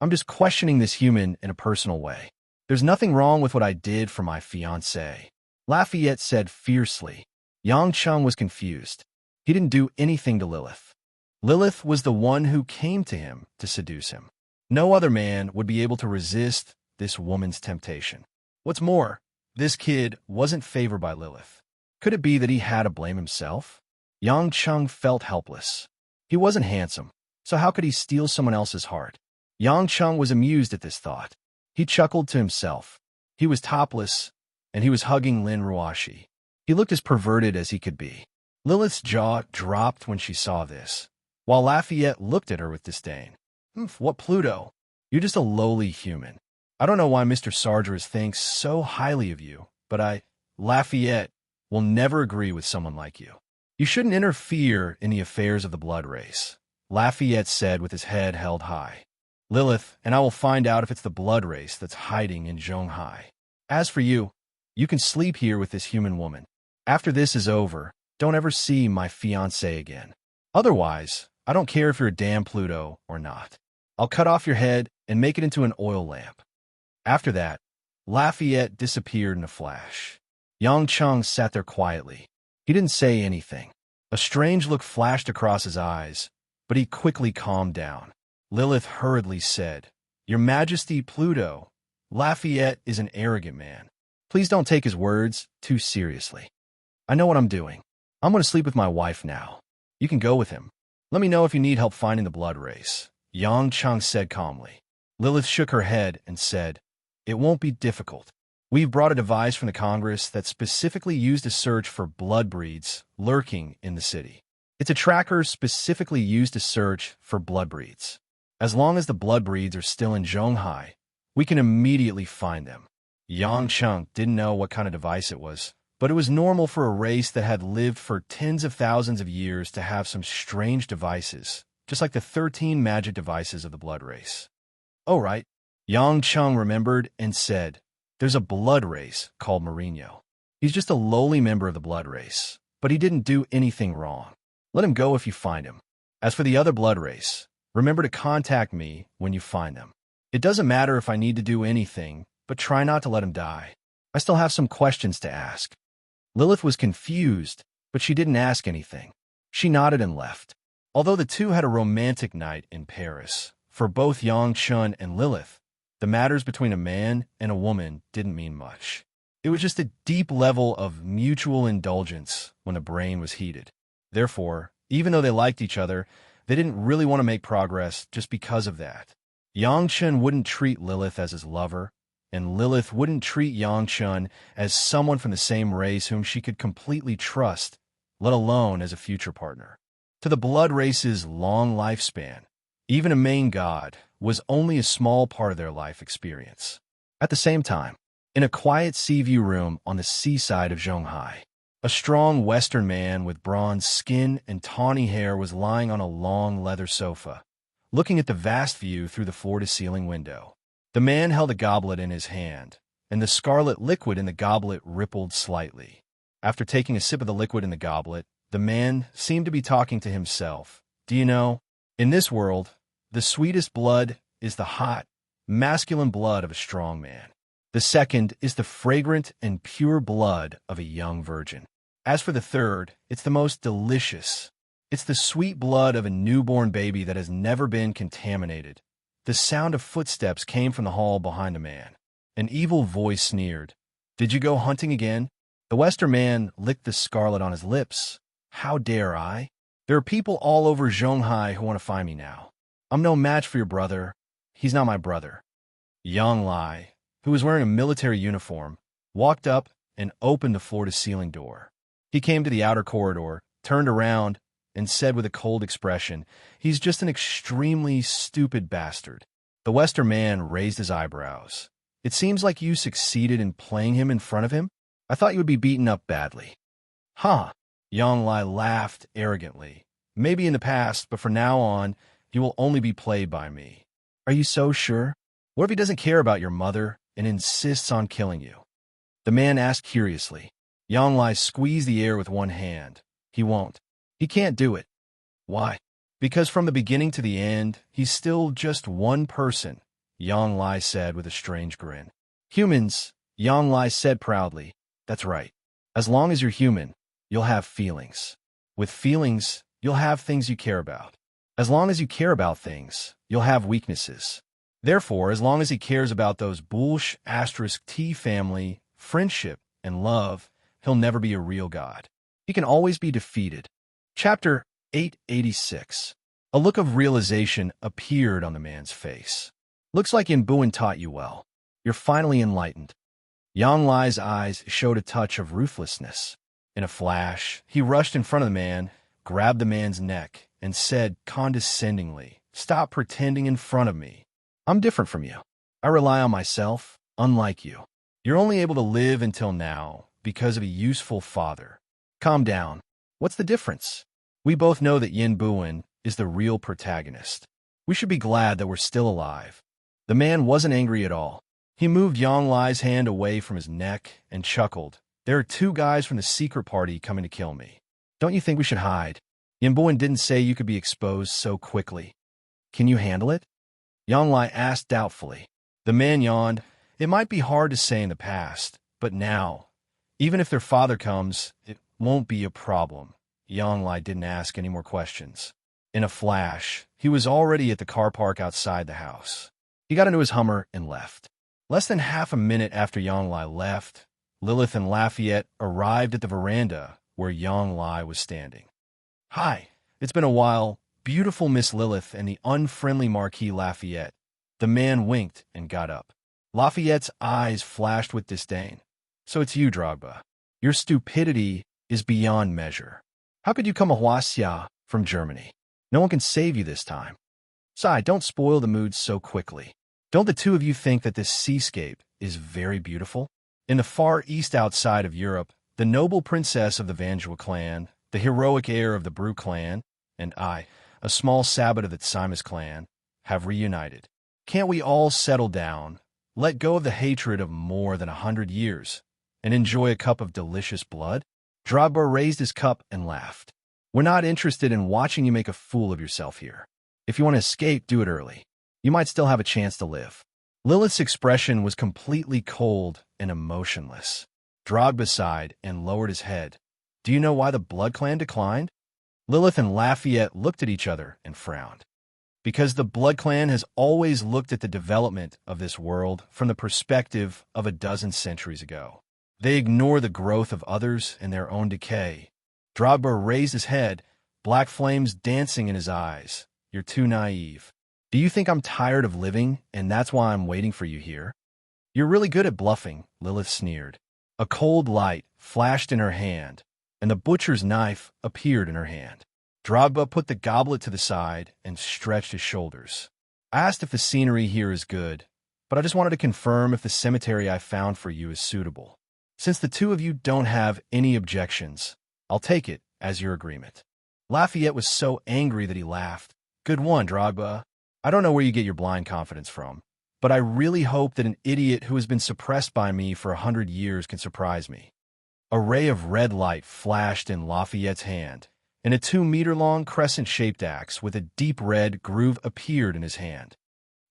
I'm just questioning this human in a personal way. There's nothing wrong with what I did for my fiancé," Lafayette said fiercely. Yang Cheng was confused. He didn't do anything to Lilith. Lilith was the one who came to him to seduce him. No other man would be able to resist this woman's temptation. What's more, this kid wasn't favored by Lilith. Could it be that he had to blame himself? Yang Cheng felt helpless. He wasn't handsome, so how could he steal someone else's heart? Yang Cheng was amused at this thought. He chuckled to himself. He was topless, and he was hugging Lin Ruashi. He looked as perverted as he could be. Lilith's jaw dropped when she saw this, while Lafayette looked at her with disdain. What Pluto? You're just a lowly human. I don't know why Mr. Sargeras thinks so highly of you, but Lafayette, will never agree with someone like you. You shouldn't interfere in the affairs of the blood race, Lafayette said with his head held high. Lilith, and I will find out if it's the blood race that's hiding in Zhonghai. As for you, you can sleep here with this human woman. After this is over, don't ever see my fiancé again. Otherwise, I don't care if you're a damn Pluto or not. I'll cut off your head and make it into an oil lamp. After that, Lafayette disappeared in a flash. Yang Cheng sat there quietly. He didn't say anything. A strange look flashed across his eyes, but he quickly calmed down. Lilith hurriedly said, Your Majesty Pluto, Lafayette is an arrogant man. Please don't take his words too seriously. I know what I'm doing. I'm going to sleep with my wife now. You can go with him. Let me know if you need help finding the blood race, Yang Cheng said calmly. Lilith shook her head and said, It won't be difficult. We've brought a device from the Congress that's specifically used to search for blood breeds lurking in the city. It's a tracker specifically used to search for blood breeds. As long as the blood breeds are still in Zhonghai, we can immediately find them. Yang Cheng didn't know what kind of device it was, but it was normal for a race that had lived for tens of thousands of years to have some strange devices, just like the 13 magic devices of the blood race. Oh, right. Yang Cheng remembered and said, There's a blood race called Mourinho. He's just a lowly member of the blood race, but he didn't do anything wrong. Let him go if you find him. As for the other blood race, remember to contact me when you find them. It doesn't matter if I need to do anything, but try not to let him die. I still have some questions to ask. Lilith was confused, but she didn't ask anything. She nodded and left. Although the two had a romantic night in Paris, for both Yang Chun and Lilith, the matters between a man and a woman didn't mean much. It was just a deep level of mutual indulgence when the brain was heated. Therefore, even though they liked each other, they didn't really want to make progress just because of that. Yang Chun wouldn't treat Lilith as his lover, and Lilith wouldn't treat Yang Chun as someone from the same race whom she could completely trust, let alone as a future partner. To the blood race's long lifespan, even a main god was only a small part of their life experience. At the same time, in a quiet sea view room on the seaside of Zhonghai, a strong Western man with bronze skin and tawny hair was lying on a long leather sofa, looking at the vast view through the floor-to-ceiling window. The man held a goblet in his hand, and the scarlet liquid in the goblet rippled slightly. After taking a sip of the liquid in the goblet, the man seemed to be talking to himself. Do you know, in this world, the sweetest blood is the hot, masculine blood of a strong man. The second is the fragrant and pure blood of a young virgin. As for the third, it's the most delicious. It's the sweet blood of a newborn baby that has never been contaminated. The sound of footsteps came from the hall behind the man. An evil voice sneered. Did you go hunting again? The Western man licked the scarlet on his lips. How dare I? There are people all over Zhonghai who want to find me now. I'm no match for your brother. He's not my brother. Yang Lai, who was wearing a military uniform, walked up and opened the floor-to-ceiling door. He came to the outer corridor, turned around, and said with a cold expression, He's just an extremely stupid bastard. The Western man raised his eyebrows. It seems like you succeeded in playing him in front of him? I thought you would be beaten up badly. Huh? Yang Lai laughed arrogantly. Maybe in the past, but from now on, you will only be played by me. Are you so sure? What if he doesn't care about your mother and insists on killing you? The man asked curiously. Yang Lai squeezed the air with one hand. He won't. He can't do it. Why? Because from the beginning to the end, he's still just one person, Yang Lai said with a strange grin. Humans, Yang Lai said proudly. That's right. As long as you're human, you'll have feelings. With feelings, you'll have things you care about. As long as you care about things, you'll have weaknesses. Therefore, as long as he cares about those bullsh *T family, friendship, and love, he'll never be a real god. He can always be defeated. Chapter 886. A look of realization appeared on the man's face. Looks like Yin Buin taught you well. You're finally enlightened. Yang Lai's eyes showed a touch of ruthlessness. In a flash, he rushed in front of the man, grabbed the man's neck, and said condescendingly, Stop pretending in front of me. I'm different from you. I rely on myself, unlike you. You're only able to live until now because of a useful father. Calm down. What's the difference? We both know that Yin Buin is the real protagonist. We should be glad that we're still alive. The man wasn't angry at all. He moved Yang Lai's hand away from his neck and chuckled. There are two guys from the secret party coming to kill me. Don't you think we should hide? Yin Buin didn't say you could be exposed so quickly. Can you handle it? Yang Lai asked doubtfully. The man yawned. It might be hard to say in the past, but now, even if their father comes, it won't be a problem. Yang Lai didn't ask any more questions. In a flash, he was already at the car park outside the house. He got into his Hummer and left. Less than half a minute after Yang Lai left, Lilith and Lafayette arrived at the veranda where Yang Lai was standing. Hi, it's been a while, beautiful Miss Lilith and the unfriendly Marquis Lafayette. The man winked and got up. Lafayette's eyes flashed with disdain. So it's you, Drogba. Your stupidity is beyond measure. How could you come a Huaxia from Germany? No one can save you this time. Sai, don't spoil the mood so quickly. Don't the two of you think that this seascape is very beautiful? In the far east outside of Europe, the noble princess of the Vanjua clan, the heroic heir of the Brew clan, and I, a small sabbat of the Tsimas clan, have reunited. Can't we all settle down, let go of the hatred of more than 100 years, and enjoy a cup of delicious blood? Drogba raised his cup and laughed. We're not interested in watching you make a fool of yourself here. If you want to escape, do it early. You might still have a chance to live. Lilith's expression was completely cold and emotionless. Drogba sighed and lowered his head. Do you know why the Blood Clan declined? Lilith and Lafayette looked at each other and frowned. Because the Blood Clan has always looked at the development of this world from the perspective of a dozen centuries ago. They ignore the growth of others and their own decay. Drogba raised his head, black flames dancing in his eyes. You're too naive. Do you think I'm tired of living, and that's why I'm waiting for you here? You're really good at bluffing, Lilith sneered. A cold light flashed in her hand, and the butcher's knife appeared in her hand. Drogba put the goblet to the side and stretched his shoulders. I asked if the scenery here is good, but I just wanted to confirm if the cemetery I found for you is suitable. Since the two of you don't have any objections, I'll take it as your agreement. Lafayette was so angry that he laughed. Good one, Drogba. I don't know where you get your blind confidence from, but I really hope that an idiot who has been suppressed by me for 100 years can surprise me. A ray of red light flashed in Lafayette's hand, and a 2-meter-long crescent-shaped axe with a deep red groove appeared in his hand.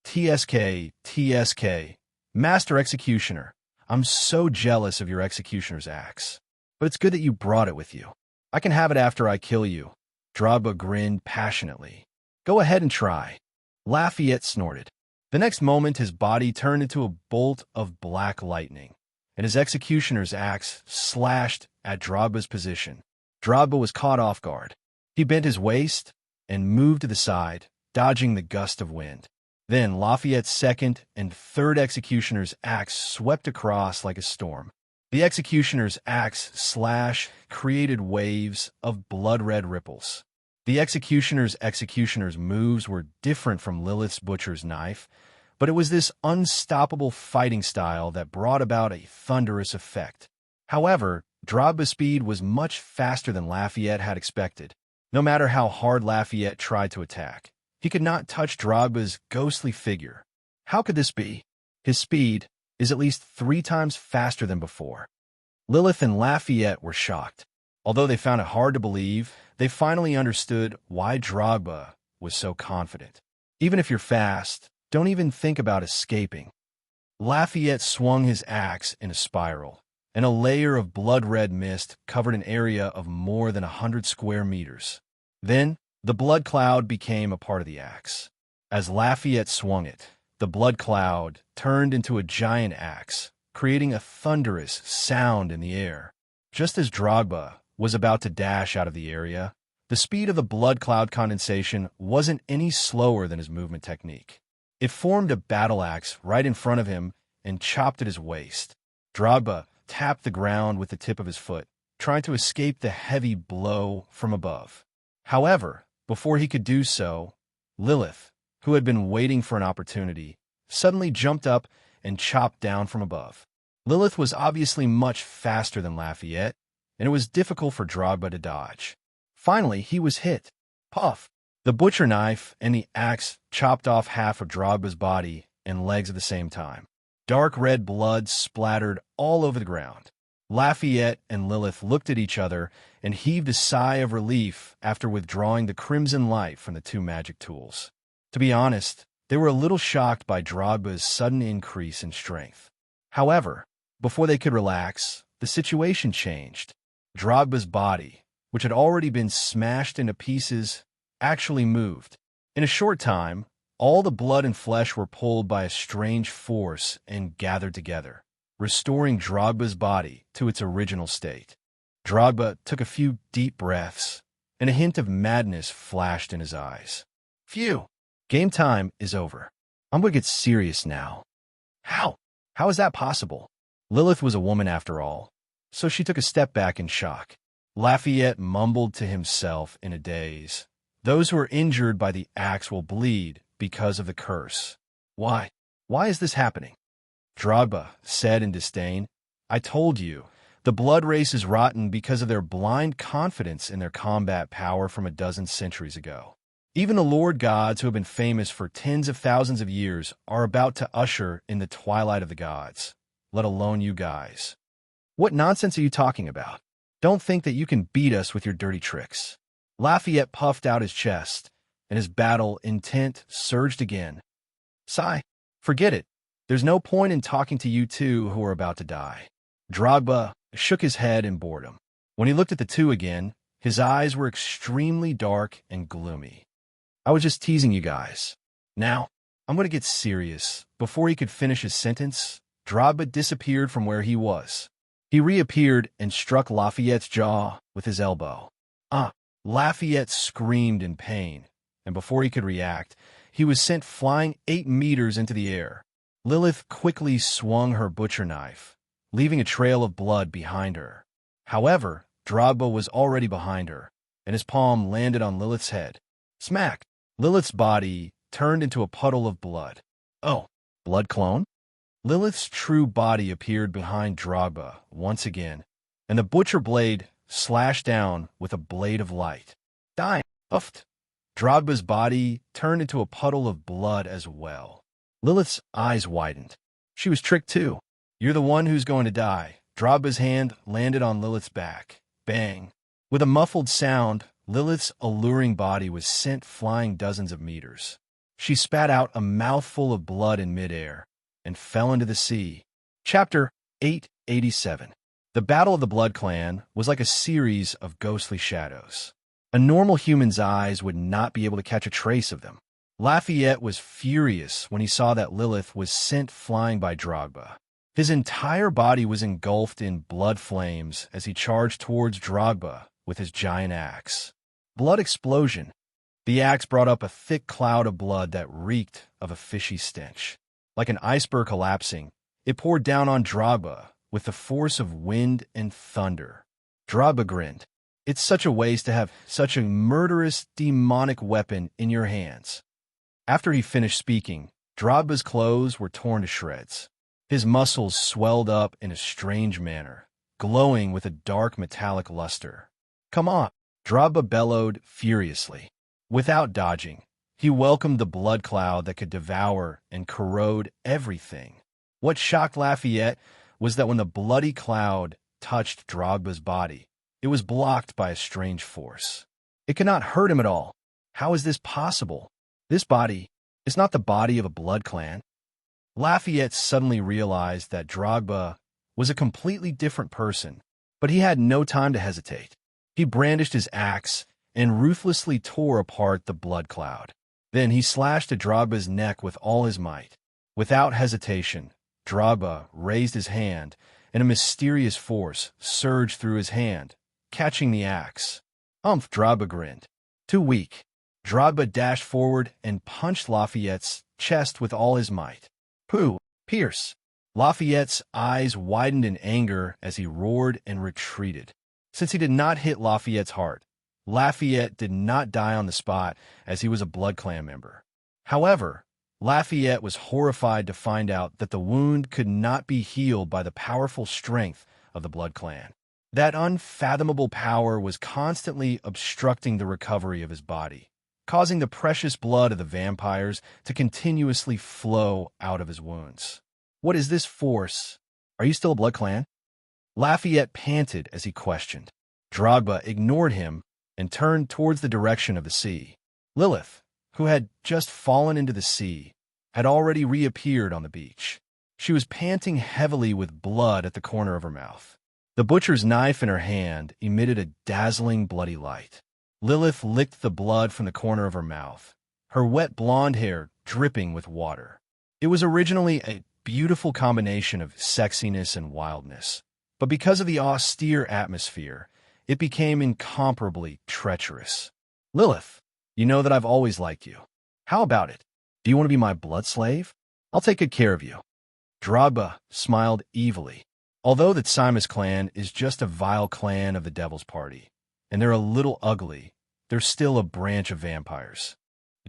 TSK, TSK, Master Executioner. I'm so jealous of your executioner's axe. But it's good that you brought it with you. I can have it after I kill you. Drogba grinned passionately. Go ahead and try. Lafayette snorted. The next moment his body turned into a bolt of black lightning, and his executioner's axe slashed at Drogba's position. Drogba was caught off guard. He bent his waist and moved to the side, dodging the gust of wind. Then Lafayette's second and third executioner's axe swept across like a storm. The executioner's axe slash created waves of blood-red ripples. The executioner's moves were different from Lilith's butcher's knife, but it was this unstoppable fighting style that brought about a thunderous effect. However, Drogba's speed was much faster than Lafayette had expected. No matter how hard Lafayette tried to attack, he could not touch Drogba's ghostly figure. How could this be? His speed is at least 3 times faster than before. Lilith and Lafayette were shocked. Although they found it hard to believe, they finally understood why Drogba was so confident. Even if you're fast, don't even think about escaping. Lafayette swung his axe in a spiral, and a layer of blood-red mist covered an area of more than 100 square meters. Then, the blood cloud became a part of the axe. As Lafayette swung it, the blood cloud turned into a giant axe, creating a thunderous sound in the air. Just as Drogba was about to dash out of the area, the speed of the blood cloud condensation wasn't any slower than his movement technique. It formed a battle axe right in front of him and chopped at his waist. Drogba tapped the ground with the tip of his foot, trying to escape the heavy blow from above. However, before he could do so, Lilith, who had been waiting for an opportunity, suddenly jumped up and chopped down from above. Lilith was obviously much faster than Lafayette, and it was difficult for Drogba to dodge. Finally, he was hit. Puff! The butcher knife and the axe chopped off half of Drogba's body and legs at the same time. Dark red blood splattered all over the ground. Lafayette and Lilith looked at each other and heaved a sigh of relief after withdrawing the crimson light from the two magic tools. To be honest, they were a little shocked by Drogba's sudden increase in strength. However, before they could relax, the situation changed. Drogba's body, which had already been smashed into pieces, actually moved. In a short time, all the blood and flesh were pulled by a strange force and gathered together, restoring Drogba's body to its original state. Drogba took a few deep breaths, and a hint of madness flashed in his eyes. Phew! Game time is over. I'm going to get serious now. How? How is that possible? Lilith was a woman after all, so she took a step back in shock. Lafayette mumbled to himself in a daze. Those who are injured by the axe will bleed because of the curse. Why? Why is this happening? Drogba said in disdain, I told you, the blood race is rotten because of their blind confidence in their combat power from a dozen centuries ago. Even the Lord gods who have been famous for tens of thousands of years are about to usher in the twilight of the gods, let alone you guys. What nonsense are you talking about? Don't think that you can beat us with your dirty tricks. Lafayette puffed out his chest, and his battle intent surged again. Sigh, forget it. There's no point in talking to you two who are about to die. Drogba shook his head in boredom. When he looked at the two again, his eyes were extremely dark and gloomy. I was just teasing you guys. Now, I'm going to get serious. Before he could finish his sentence, Drogba disappeared from where he was. He reappeared and struck Lafayette's jaw with his elbow. Lafayette screamed in pain, and before he could react, he was sent flying 8 meters into the air. Lilith quickly swung her butcher knife, leaving a trail of blood behind her. However, Drogba was already behind her, and his palm landed on Lilith's head. Smack! Lilith's body turned into a puddle of blood. Oh, blood clone? Lilith's true body appeared behind Drogba once again, and the butcher blade slashed down with a blade of light. Die! Uffed! Drogba's body turned into a puddle of blood as well. Lilith's eyes widened. She was tricked too. You're the one who's going to die. Drogba's hand landed on Lilith's back. Bang! With a muffled sound, Lilith's alluring body was sent flying dozens of meters. She spat out a mouthful of blood in midair and fell into the sea. Chapter 887. The Battle of the Blood Clan was like a series of ghostly shadows. A normal human's eyes would not be able to catch a trace of them. Lafayette was furious when he saw that Lilith was sent flying by Drogba. His entire body was engulfed in blood flames as he charged towards Drogba with his giant axe. Blood explosion. The axe brought up a thick cloud of blood that reeked of a fishy stench. Like an iceberg collapsing, it poured down on Drogba with the force of wind and thunder. Drogba grinned. It's such a waste to have such a murderous, demonic weapon in your hands. After he finished speaking, Drogba's clothes were torn to shreds. His muscles swelled up in a strange manner, glowing with a dark metallic luster. Come on, Drogba bellowed furiously. Without dodging, he welcomed the blood cloud that could devour and corrode everything. What shocked Lafayette was that when the bloody cloud touched Drogba's body, it was blocked by a strange force. It could not hurt him at all. How is this possible? This body is not the body of a blood clan. Lafayette suddenly realized that Drogba was a completely different person, but he had no time to hesitate. He brandished his axe and ruthlessly tore apart the blood cloud. Then he slashed at Drogba's neck with all his might. Without hesitation, Drogba raised his hand, and a mysterious force surged through his hand, catching the axe. Drogba grinned. Too weak. Drogba dashed forward and punched Lafayette's chest with all his might. Pooh! Pierce! Lafayette's eyes widened in anger as he roared and retreated. Since he did not hit Lafayette's heart, Lafayette did not die on the spot as he was a Blood Clan member. However, Lafayette was horrified to find out that the wound could not be healed by the powerful strength of the Blood Clan. That unfathomable power was constantly obstructing the recovery of his body, causing the precious blood of the vampires to continuously flow out of his wounds. What is this force? Are you still a Blood Clan? Lafayette panted as he questioned. Drogba ignored him and turned towards the direction of the sea. Lilith, who had just fallen into the sea, had already reappeared on the beach. She was panting heavily with blood at the corner of her mouth. The butcher's knife in her hand emitted a dazzling bloody light. Lilith licked the blood from the corner of her mouth, her wet blonde hair dripping with water. It was originally a beautiful combination of sexiness and wildness, but because of the austere atmosphere, it became incomparably treacherous. Lilith, you know that I've always liked you. How about it? Do you want to be my blood slave? I'll take good care of you. Drogba smiled evilly. Although the Simus clan is just a vile clan of the Devil's Party, and they're a little ugly, they're still a branch of vampires.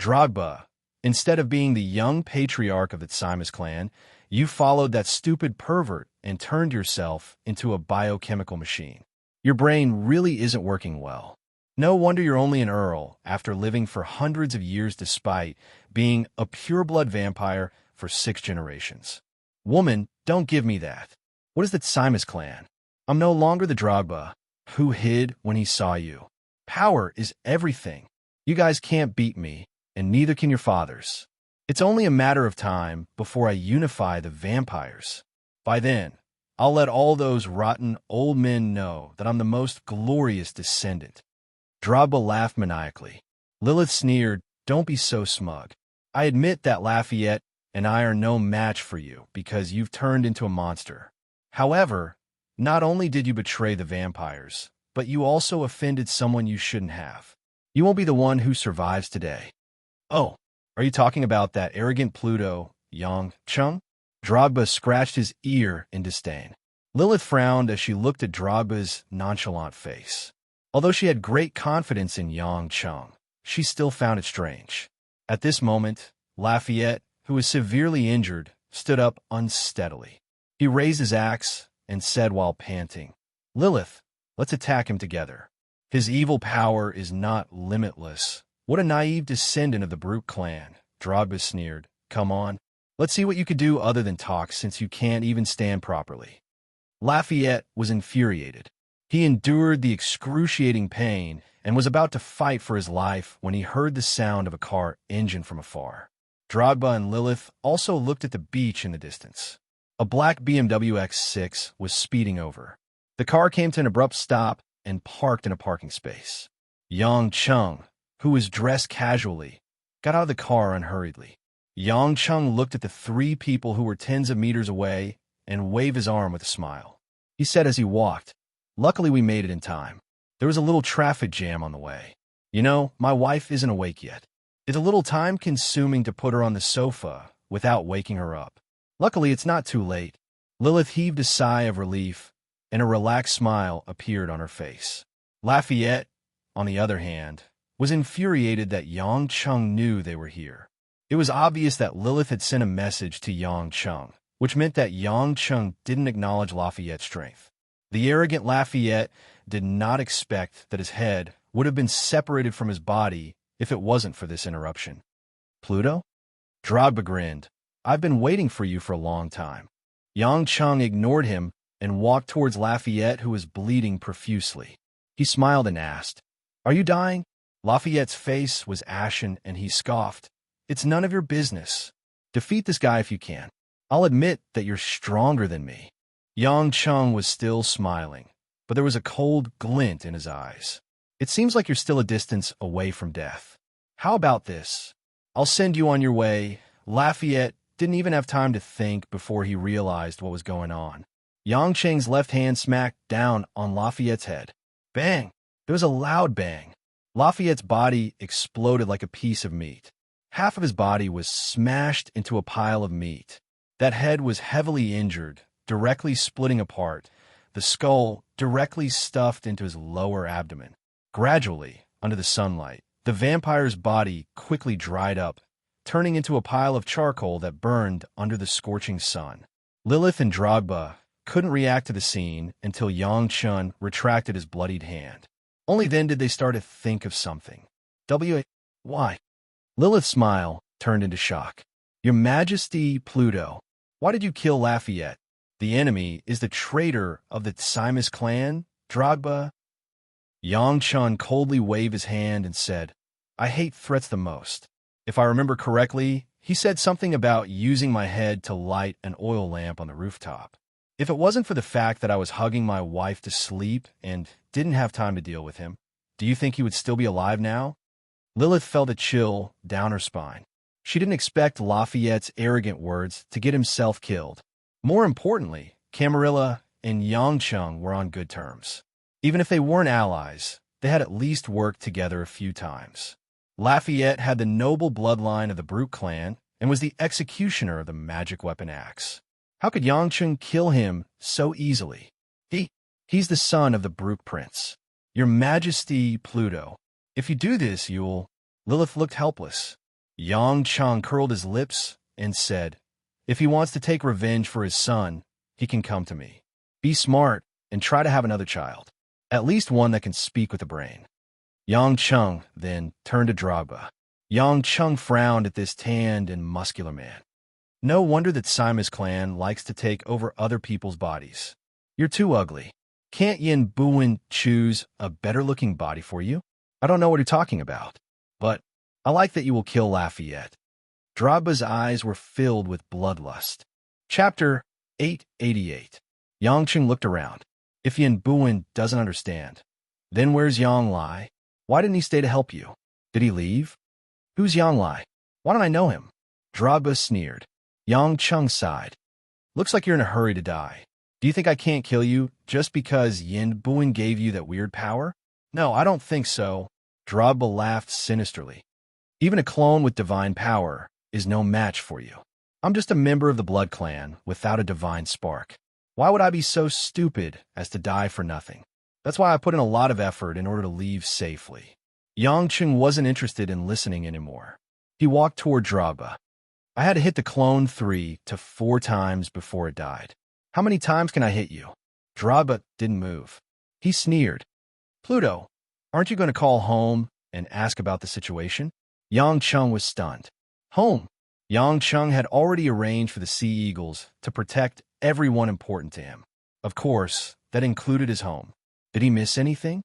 Drogba, instead of being the young patriarch of the Simus clan, you followed that stupid pervert and turned yourself into a biochemical machine. Your brain really isn't working well. No wonder you're only an Earl after living for hundreds of years despite being a pure-blood vampire for 6 generations. Woman, don't give me that. What is the Simus clan? I'm no longer the Drogba who hid when he saw you. Power is everything. You guys can't beat me, and neither can your fathers. It's only a matter of time before I unify the vampires. By then, I'll let all those rotten old men know that I'm the most glorious descendant. Drogba laughed maniacally. Lilith sneered, don't be so smug. I admit that Lafayette and I are no match for you because you've turned into a monster. However, not only did you betray the vampires, but you also offended someone you shouldn't have. You won't be the one who survives today. Oh, are you talking about that arrogant Pluto, Yang Chung? Drogba scratched his ear in disdain. Lilith frowned as she looked at Drogba's nonchalant face. Although she had great confidence in Yang Chung, she still found it strange. At this moment, Lafayette, who was severely injured, stood up unsteadily. He raised his axe and said while panting, Lilith, let's attack him together. His evil power is not limitless. What a naive descendant of the Brute clan, Drogba sneered. Come on, let's see what you could do other than talk since you can't even stand properly. Lafayette was infuriated. He endured the excruciating pain and was about to fight for his life when he heard the sound of a car engine from afar. Drogba and Lilith also looked at the beach in the distance. A black BMW X6 was speeding over. The car came to an abrupt stop and parked in a parking space. Yang Chung, who was dressed casually, got out of the car unhurriedly. Yang Chung looked at the 3 people who were tens of meters away and waved his arm with a smile. He said as he walked, Luckily we made it in time. There was a little traffic jam on the way. You know, my wife isn't awake yet. It's a little time-consuming to put her on the sofa without waking her up. Luckily, it's not too late. Lilith heaved a sigh of relief, and a relaxed smile appeared on her face. Lafayette, on the other hand, was infuriated that Yang Chung knew they were here. It was obvious that Lilith had sent a message to Yang Chung, which meant that Yang Chung didn't acknowledge Lafayette's strength. The arrogant Lafayette did not expect that his head would have been separated from his body if it wasn't for this interruption. Pluto? Drogba grinned. I've been waiting for you for a long time. Yang Chung ignored him and walked towards Lafayette, who was bleeding profusely. He smiled and asked, Are you dying? Lafayette's face was ashen and he scoffed. It's none of your business. Defeat this guy if you can. I'll admit that you're stronger than me. Yang Chung was still smiling, but there was a cold glint in his eyes. It seems like you're still a distance away from death. How about this? I'll send you on your way. Lafayette didn't even have time to think before he realized what was going on. Yang Cheng's left hand smacked down on Lafayette's head. Bang! There was a loud bang. Lafayette's body exploded like a piece of meat. Half of his body was smashed into a pile of meat. That head was heavily injured, directly splitting apart, the skull directly stuffed into his lower abdomen. Gradually, under the sunlight, the vampire's body quickly dried up, turning into a pile of charcoal that burned under the scorching sun. Lilith and Drogba couldn't react to the scene until Yang Chun retracted his bloodied hand. Only then did they start to think of something. Why? Lilith's smile turned into shock. Your Majesty Pluto, why did you kill Lafayette? The enemy is the traitor of the Tsimus clan, Drogba. Yang Chun coldly waved his hand and said, I hate threats the most. If I remember correctly, he said something about using my head to light an oil lamp on the rooftop. If it wasn't for the fact that I was hugging my wife to sleep and didn't have time to deal with him, do you think he would still be alive now? Lilith felt a chill down her spine. She didn't expect Lafayette's arrogant words to get himself killed. More importantly, Camarilla and Yang Chung were on good terms. Even if they weren't allies, they had at least worked together a few times. Lafayette had the noble bloodline of the Brute clan and was the executioner of the magic weapon axe. How could Yang Chung kill him so easily? He's the son of the Brute prince. Your Majesty Pluto, if you do this, you'll... Lilith looked helpless. Yang Chung curled his lips and said, if he wants to take revenge for his son, he can come to me. Be smart and try to have another child. At least one that can speak with a brain. Yang Chung then turned to Drogba. Yang Chung frowned at this tanned and muscular man. No wonder that Tsimus clan likes to take over other people's bodies. You're too ugly. Can't Yin Buin choose a better-looking body for you? I don't know what you're talking about, but I like that you will kill Lafayette. Drogba's eyes were filled with bloodlust. Chapter 888. Yang Chung looked around. If Yin Buin doesn't understand, then where's Yang Lai? Why didn't he stay to help you? Did he leave? Who's Yang Lai? Why don't I know him? Drogba sneered. Yang Chung sighed. Looks like you're in a hurry to die. Do you think I can't kill you just because Yin Buin gave you that weird power? No, I don't think so. Drogba laughed sinisterly. Even a clone with divine power is no match for you. I'm just a member of the Blood Clan without a divine spark. Why would I be so stupid as to die for nothing? That's why I put in a lot of effort in order to leave safely. Yang Chung wasn't interested in listening anymore. He walked toward Drogba. I had to hit the clone 3 to 4 times before it died. How many times can I hit you? Drogba didn't move. He sneered. Pluto, aren't you going to call home and ask about the situation? Yang Chung was stunned. Home? Yang Chung had already arranged for the Sea Eagles to protect everyone important to him. Of course, that included his home. Did he miss anything?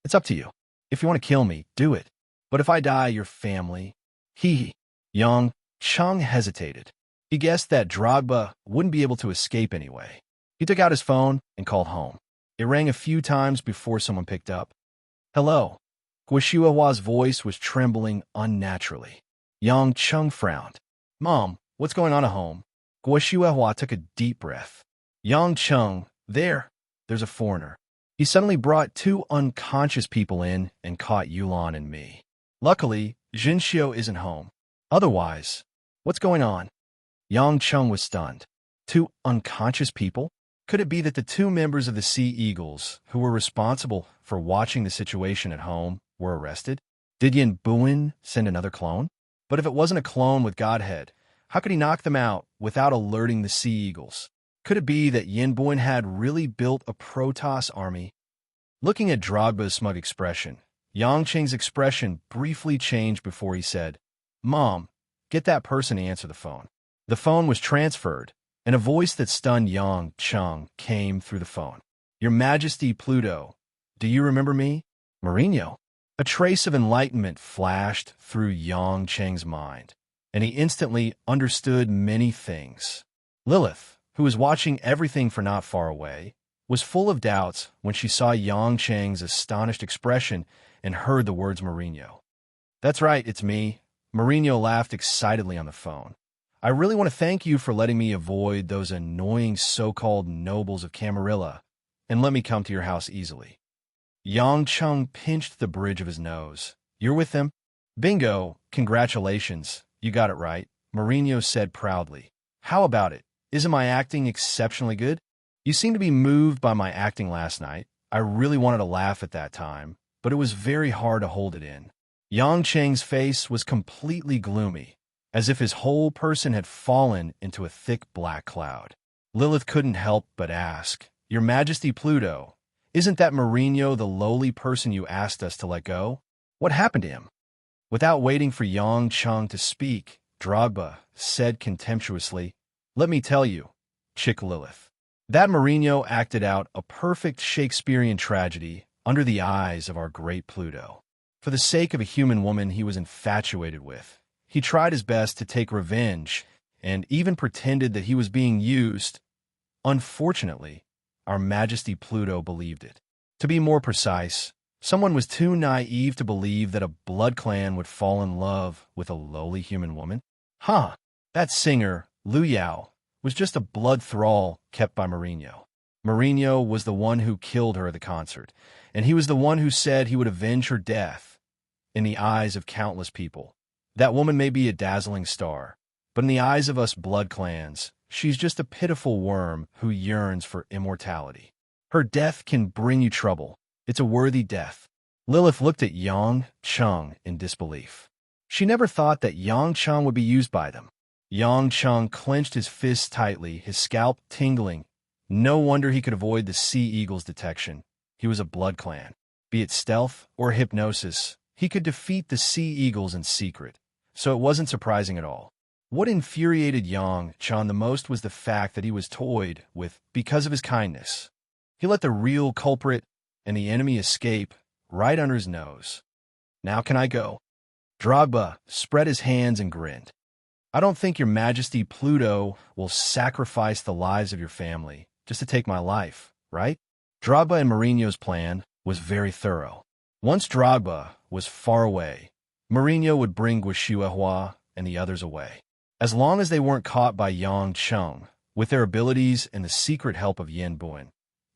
It's up to you. If you want to kill me, do it. But if I die, your family... Yang Chung hesitated. He guessed that Drogba wouldn't be able to escape anyway. He took out his phone and called home. It rang a few times before someone picked up. Hello. Guoshuahua's voice was trembling unnaturally. Yang Chung frowned. Mom, what's going on at home? Guoshuahua took a deep breath. Yang Chung, there's a foreigner. He suddenly brought 2 unconscious people in and caught Yulan and me. Luckily, Jinxiu isn't home. Otherwise, what's going on? Yang Chung was stunned. 2 unconscious people? Could it be that the 2 members of the Sea Eagles who were responsible for watching the situation at home were arrested? Did Yin Buin send another clone? But if it wasn't a clone with Godhead, how could he knock them out without alerting the Sea Eagles? Could it be that Yin Buin had really built a Protoss army? Looking at Drogba's smug expression, Yang Cheng's expression briefly changed before he said, Mom, get that person to answer the phone. The phone was transferred, and a voice that stunned Yang Chung came through the phone. Your Majesty Pluto, do you remember me? Mourinho. A trace of enlightenment flashed through Yang Cheng's mind, and he instantly understood many things. Lilith, who was watching everything from not far away, was full of doubts when she saw Yang Cheng's astonished expression and heard the words Mourinho. That's right, it's me. Mourinho laughed excitedly on the phone. I really want to thank you for letting me avoid those annoying so-called nobles of Camarilla and let me come to your house easily. Yang Chung pinched the bridge of his nose. You're with them? Bingo, congratulations. You got it right, Mourinho said proudly. How about it? Isn't my acting exceptionally good? You seem to be moved by my acting last night. I really wanted to laugh at that time, but it was very hard to hold it in. Yang Cheng's face was completely gloomy, as if his whole person had fallen into a thick black cloud. Lilith couldn't help but ask, "Your Majesty Pluto, isn't that Mourinho the lowly person you asked us to let go? What happened to him?" Without waiting for Yang Cheng to speak, Drogba said contemptuously, "Let me tell you, Chick Lilith, that Mourinho acted out a perfect Shakespearean tragedy under the eyes of our great Pluto. For the sake of a human woman he was infatuated with, he tried his best to take revenge and even pretended that he was being used. Unfortunately, our Majesty Pluto believed it. To be more precise, someone was too naive to believe that a blood clan would fall in love with a lowly human woman. That singer, Lu Yao, was just a blood thrall kept by Mourinho. Mourinho was the one who killed her at the concert, and he was the one who said he would avenge her death. In the eyes of countless people, that woman may be a dazzling star, but in the eyes of us blood clans, she's just a pitiful worm who yearns for immortality. Her death can bring you trouble. It's a worthy death." Lilith looked at Yang Cheng in disbelief. She never thought that Yang Cheng would be used by them. Yang Cheng clenched his fists tightly, his scalp tingling. No wonder he could avoid the Sea Eagle's detection. He was a blood clan. Be it stealth or hypnosis, he could defeat the Sea Eagles in secret, so it wasn't surprising at all. What infuriated Yang Cheng the most was the fact that he was toyed with because of his kindness. He let the real culprit and the enemy escape right under his nose. "Now can I go?" Drogba spread his hands and grinned. "I don't think your Majesty Pluto will sacrifice the lives of your family just to take my life, right?" Drogba and Mourinho's plan was very thorough. Once Drogba was far away, Mourinho would bring Guishuahua and the others away. As long as they weren't caught by Yang Cheng, with their abilities and the secret help of Yin Buin,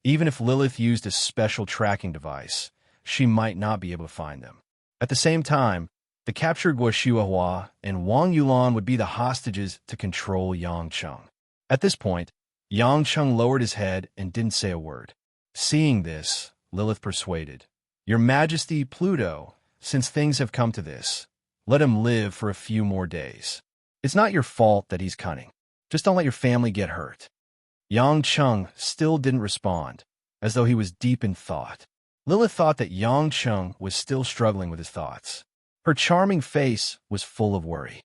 even if Lilith used a special tracking device, she might not be able to find them. At the same time, the captured Guishuahua and Wang Yulan would be the hostages to control Yang Cheng. At this point, Yang Cheng lowered his head and didn't say a word. Seeing this, Lilith persuaded, "Your Majesty Pluto, since things have come to this, let him live for a few more days. It's not your fault that he's cunning. Just don't let your family get hurt." Yang Cheng still didn't respond, as though he was deep in thought. Lilith thought that Yang Cheng was still struggling with his thoughts. Her charming face was full of worry.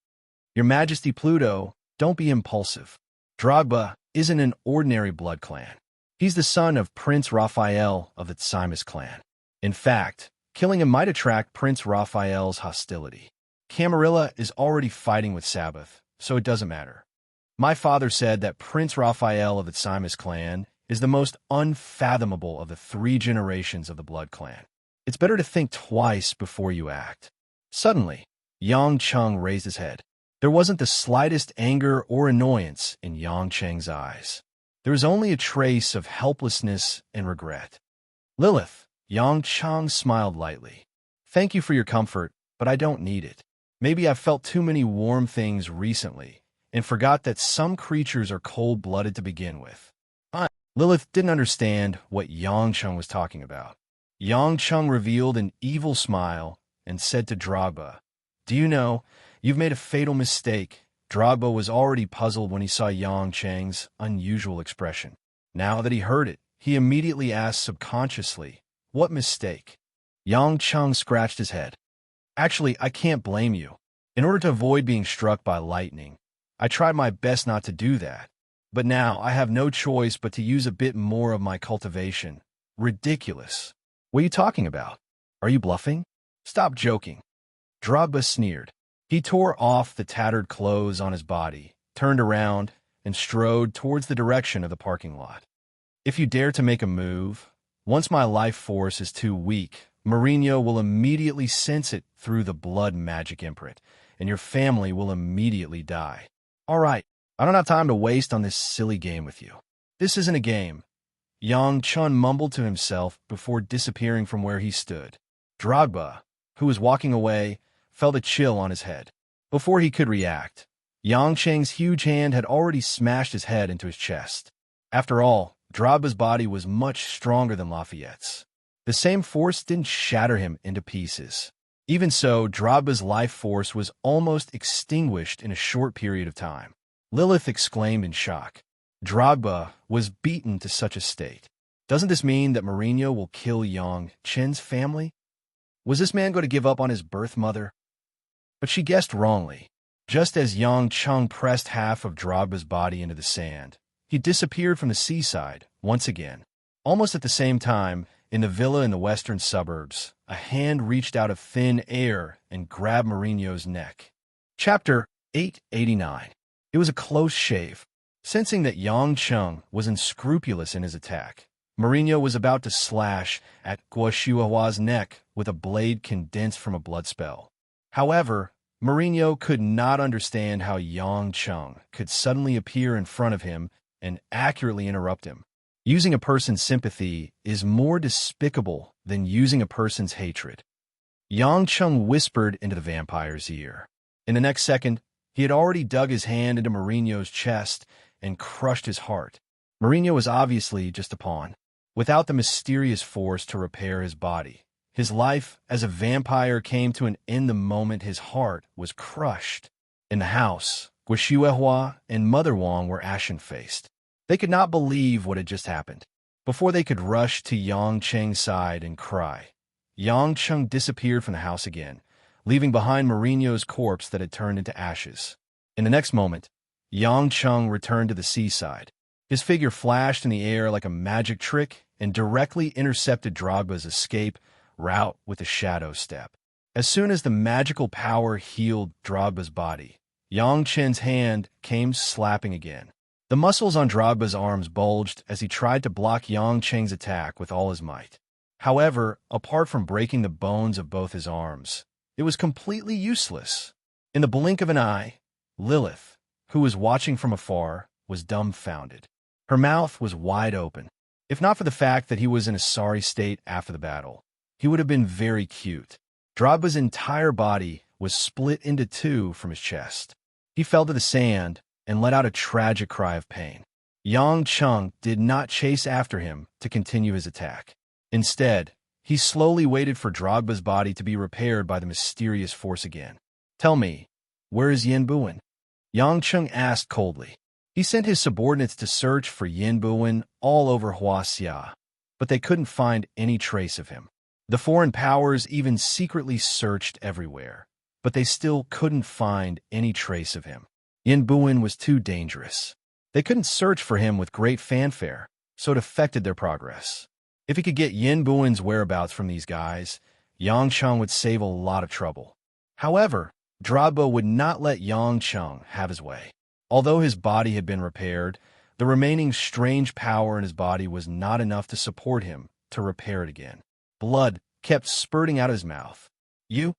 "Your Majesty Pluto, don't be impulsive. Drogba isn't an ordinary blood clan. He's the son of Prince Raphael of the Tsimus clan. In fact, killing him might attract Prince Raphael's hostility. Camarilla is already fighting with Sabbath, so it doesn't matter. My father said that Prince Raphael of the Tsimus clan is the most unfathomable of the 3 generations of the blood clan. It's better to think twice before you act." Suddenly, Yang Cheng raised his head. There wasn't the slightest anger or annoyance in Yang Cheng's eyes. There was only a trace of helplessness and regret. "Lilith," Yang Cheng smiled lightly. "Thank you for your comfort, but I don't need it. Maybe I've felt too many warm things recently and forgot that some creatures are cold-blooded to begin with." Lilith didn't understand what Yang Cheng was talking about. Yang Cheng revealed an evil smile and said to Drogba, "Do you know, you've made a fatal mistake." Drogba was already puzzled when he saw Yang Cheng's unusual expression. Now that he heard it, he immediately asked subconsciously, "What mistake?" Yang Cheng scratched his head. "Actually, I can't blame you. In order to avoid being struck by lightning, I tried my best not to do that. But now I have no choice but to use a bit more of my cultivation. Ridiculous. What are you talking about? Are you bluffing? Stop joking." Drogba sneered. He tore off the tattered clothes on his body, turned around, and strode towards the direction of the parking lot. "If you dare to make a move, once my life force is too weak, Mourinho will immediately sense it through the blood magic imprint, and your family will immediately die." "All right, I don't have time to waste on this silly game with you." "This isn't a game," Yang Cheng mumbled to himself before disappearing from where he stood. Drogba, who was walking away, felt a chill on his head. Before he could react, Yang Cheng's huge hand had already smashed his head into his chest. After all, Drogba's body was much stronger than Lafayette's. The same force didn't shatter him into pieces. Even so, Drogba's life force was almost extinguished in a short period of time. Lilith exclaimed in shock. Drogba was beaten to such a state. Doesn't this mean that Mourinho will kill Yang Chen's family? Was this man going to give up on his birth mother? But she guessed wrongly. Just as Yang Cheng pressed half of Drogba's body into the sand, he disappeared from the seaside once again. Almost at the same time, in the villa in the western suburbs, a hand reached out of thin air and grabbed Mourinho's neck. Chapter 889. It was a close shave. Sensing that Yang Cheng was unscrupulous in his attack, Mourinho was about to slash at Guo Shuihua's neck with a blade condensed from a blood spell. However, Mourinho could not understand how Yang Cheng could suddenly appear in front of him and accurately interrupt him. Using a person's sympathy is more despicable than using a person's hatred. Yang Cheng whispered into the vampire's ear. In the next second, he had already dug his hand into Mourinho's chest and crushed his heart. Mourinho was obviously just a pawn. Without the mysterious force to repair his body, his life as a vampire came to an end the moment his heart was crushed. In the house, Guo Shuihua and Mother Wang were ashen-faced. They could not believe what had just happened. Before they could rush to Yang Cheng's side and cry, Yang Cheng disappeared from the house again, leaving behind Mourinho's corpse that had turned into ashes. In the next moment, Yang Cheng returned to the seaside. His figure flashed in the air like a magic trick and directly intercepted Drogba's escape route with a shadow step. As soon as the magical power healed Drogba's body, Yang Chen's hand came slapping again. The muscles on Drogba's arms bulged as he tried to block Yang Cheng's attack with all his might. However, apart from breaking the bones of both his arms, it was completely useless. In the blink of an eye, Lilith, who was watching from afar, was dumbfounded. Her mouth was wide open. If not for the fact that he was in a sorry state after the battle, he would have been very cute. Drogba's entire body was split into two from his chest. He fell to the sand and let out a tragic cry of pain. Yang Cheng did not chase after him to continue his attack. Instead, he slowly waited for Drogba's body to be repaired by the mysterious force again. Tell me, where is Yin Buwen? Yang Cheng asked coldly. He sent his subordinates to search for Yin Buwen all over Huaxia, but they couldn't find any trace of him. The foreign powers even secretly searched everywhere, but they still couldn't find any trace of him. Yin Buwen was too dangerous. They couldn't search for him with great fanfare, so it affected their progress. If he could get Yin Buwen's whereabouts from these guys, Yang Cheng would save a lot of trouble. However, Drogba would not let Yang Cheng have his way. Although his body had been repaired, the remaining strange power in his body was not enough to support him to repair it again. Blood kept spurting out of his mouth. You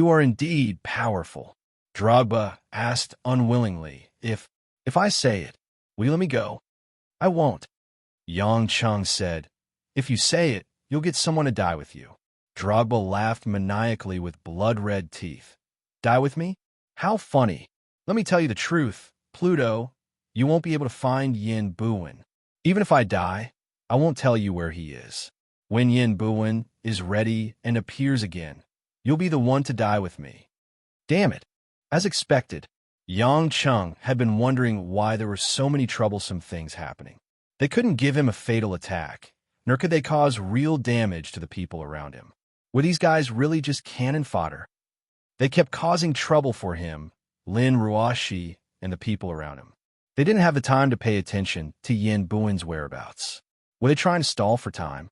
are indeed powerful. Drogba asked unwillingly, If I say it, will you let me go? I won't. Yang Cheng said, If you say it, you'll get someone to die with you. Drogba laughed maniacally with blood-red teeth. Die with me? How funny. Let me tell you the truth, Pluto. You won't be able to find Yin Buwen. Even if I die, I won't tell you where he is. When Yin Buwen is ready and appears again, you'll be the one to die with me. Damn it. As expected, Yang Cheng had been wondering why there were so many troublesome things happening. They couldn't give him a fatal attack, nor could they cause real damage to the people around him. Were these guys really just cannon fodder? They kept causing trouble for him, Lin Ruoshi, and the people around him. They didn't have the time to pay attention to Yin Buwen's whereabouts. Were they trying to stall for time?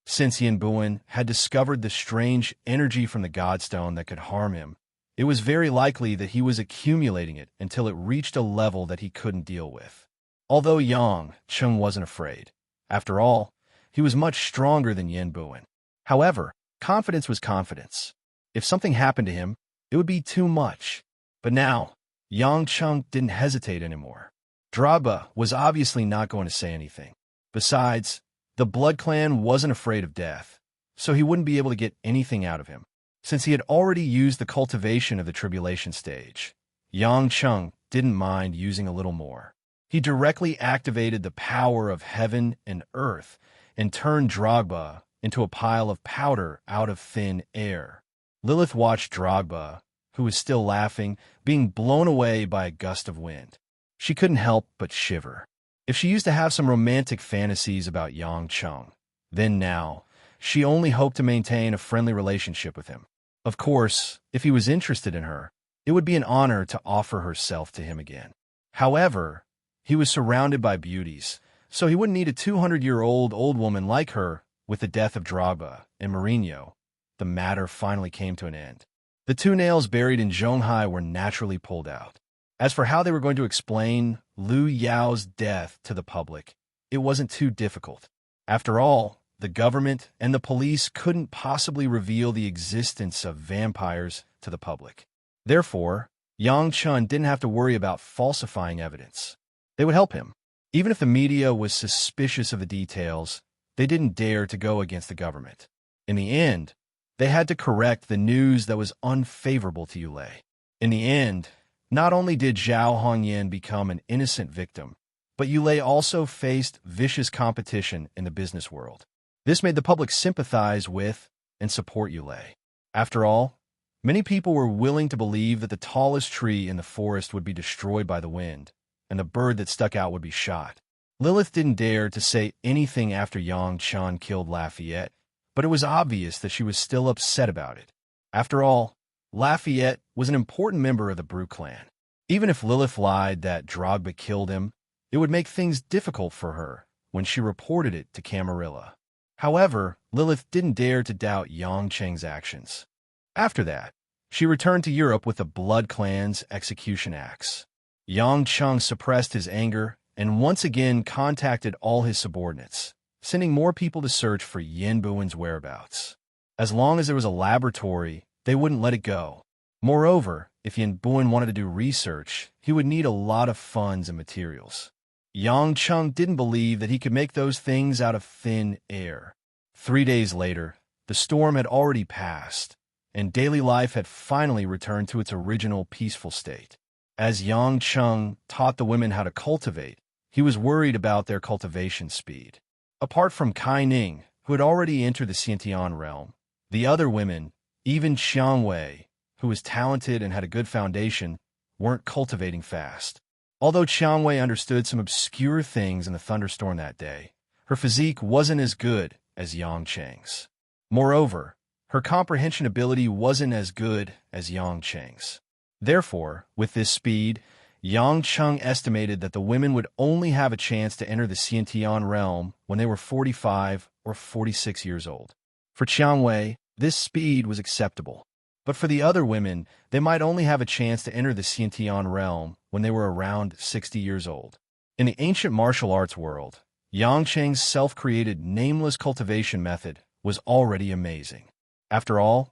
Since Yin Buwen had discovered the strange energy from the Godstone that could harm him, it was very likely that he was accumulating it until it reached a level that he couldn't deal with. Although Yang Cheng wasn't afraid. After all, he was much stronger than Yin Buwen. However, confidence was confidence. If something happened to him, it would be too much. But now, Yang Cheng didn't hesitate anymore. Drogba was obviously not going to say anything. Besides, the Blood Clan wasn't afraid of death, so he wouldn't be able to get anything out of him. Since he had already used the cultivation of the tribulation stage, Yang Cheng didn't mind using a little more. He directly activated the power of heaven and earth and turned Drogba into a pile of powder out of thin air. Lilith watched Drogba, who was still laughing, being blown away by a gust of wind. She couldn't help but shiver. If she used to have some romantic fantasies about Yang Chung, then now, she only hoped to maintain a friendly relationship with him. Of course, if he was interested in her, it would be an honor to offer herself to him again. However, he was surrounded by beauties, so he wouldn't need a 200-year-old old woman like her. With the death of Drogba and Mourinho, the matter finally came to an end. The two nails buried in Zhonghai were naturally pulled out. As for how they were going to explain Liu Yao's death to the public, it wasn't too difficult. After all, the government and the police couldn't possibly reveal the existence of vampires to the public. Therefore, Yang Chun didn't have to worry about falsifying evidence. They would help him. Even if the media was suspicious of the details, they didn't dare to go against the government. In the end, they had to correct the news that was unfavorable to Yulei. In the end, not only did Zhao Hongyan become an innocent victim, but Yulei also faced vicious competition in the business world. This made the public sympathize with and support Yulei. After all, many people were willing to believe that the tallest tree in the forest would be destroyed by the wind, and the bird that stuck out would be shot. Lilith didn't dare to say anything after Yang Chun killed Lafayette, but it was obvious that she was still upset about it. After all, Lafayette was an important member of the Brute clan. Even if Lilith lied that Drogba killed him, it would make things difficult for her when she reported it to Camarilla. However, Lilith didn't dare to doubt Yang Cheng's actions. After that, she returned to Europe with the Blood Clan's execution axe. Yang Cheng suppressed his anger and once again contacted all his subordinates, sending more people to search for Yin Buin's whereabouts. As long as there was a laboratory, they wouldn't let it go. Moreover, if Yin Buin wanted to do research, he would need a lot of funds and materials. Yang Cheng didn't believe that he could make those things out of thin air. 3 days later, the storm had already passed, and daily life had finally returned to its original peaceful state. As Yang Cheng taught the women how to cultivate, he was worried about their cultivation speed. Apart from Kai Ning, who had already entered the Xiantian realm, the other women, even Xiang Wei, who was talented and had a good foundation, weren't cultivating fast. Although Xiang Wei understood some obscure things in the thunderstorm that day, her physique wasn't as good as Yang Cheng's. Moreover, her comprehension ability wasn't as good as Yang Cheng's. Therefore, with this speed, Yang Cheng estimated that the women would only have a chance to enter the Xiantian realm when they were 45 or 46 years old. For Qiang Wei, this speed was acceptable. But for the other women, they might only have a chance to enter the Xiantian realm when they were around 60 years old. In the ancient martial arts world, Yang Cheng's self-created nameless cultivation method was already amazing. After all,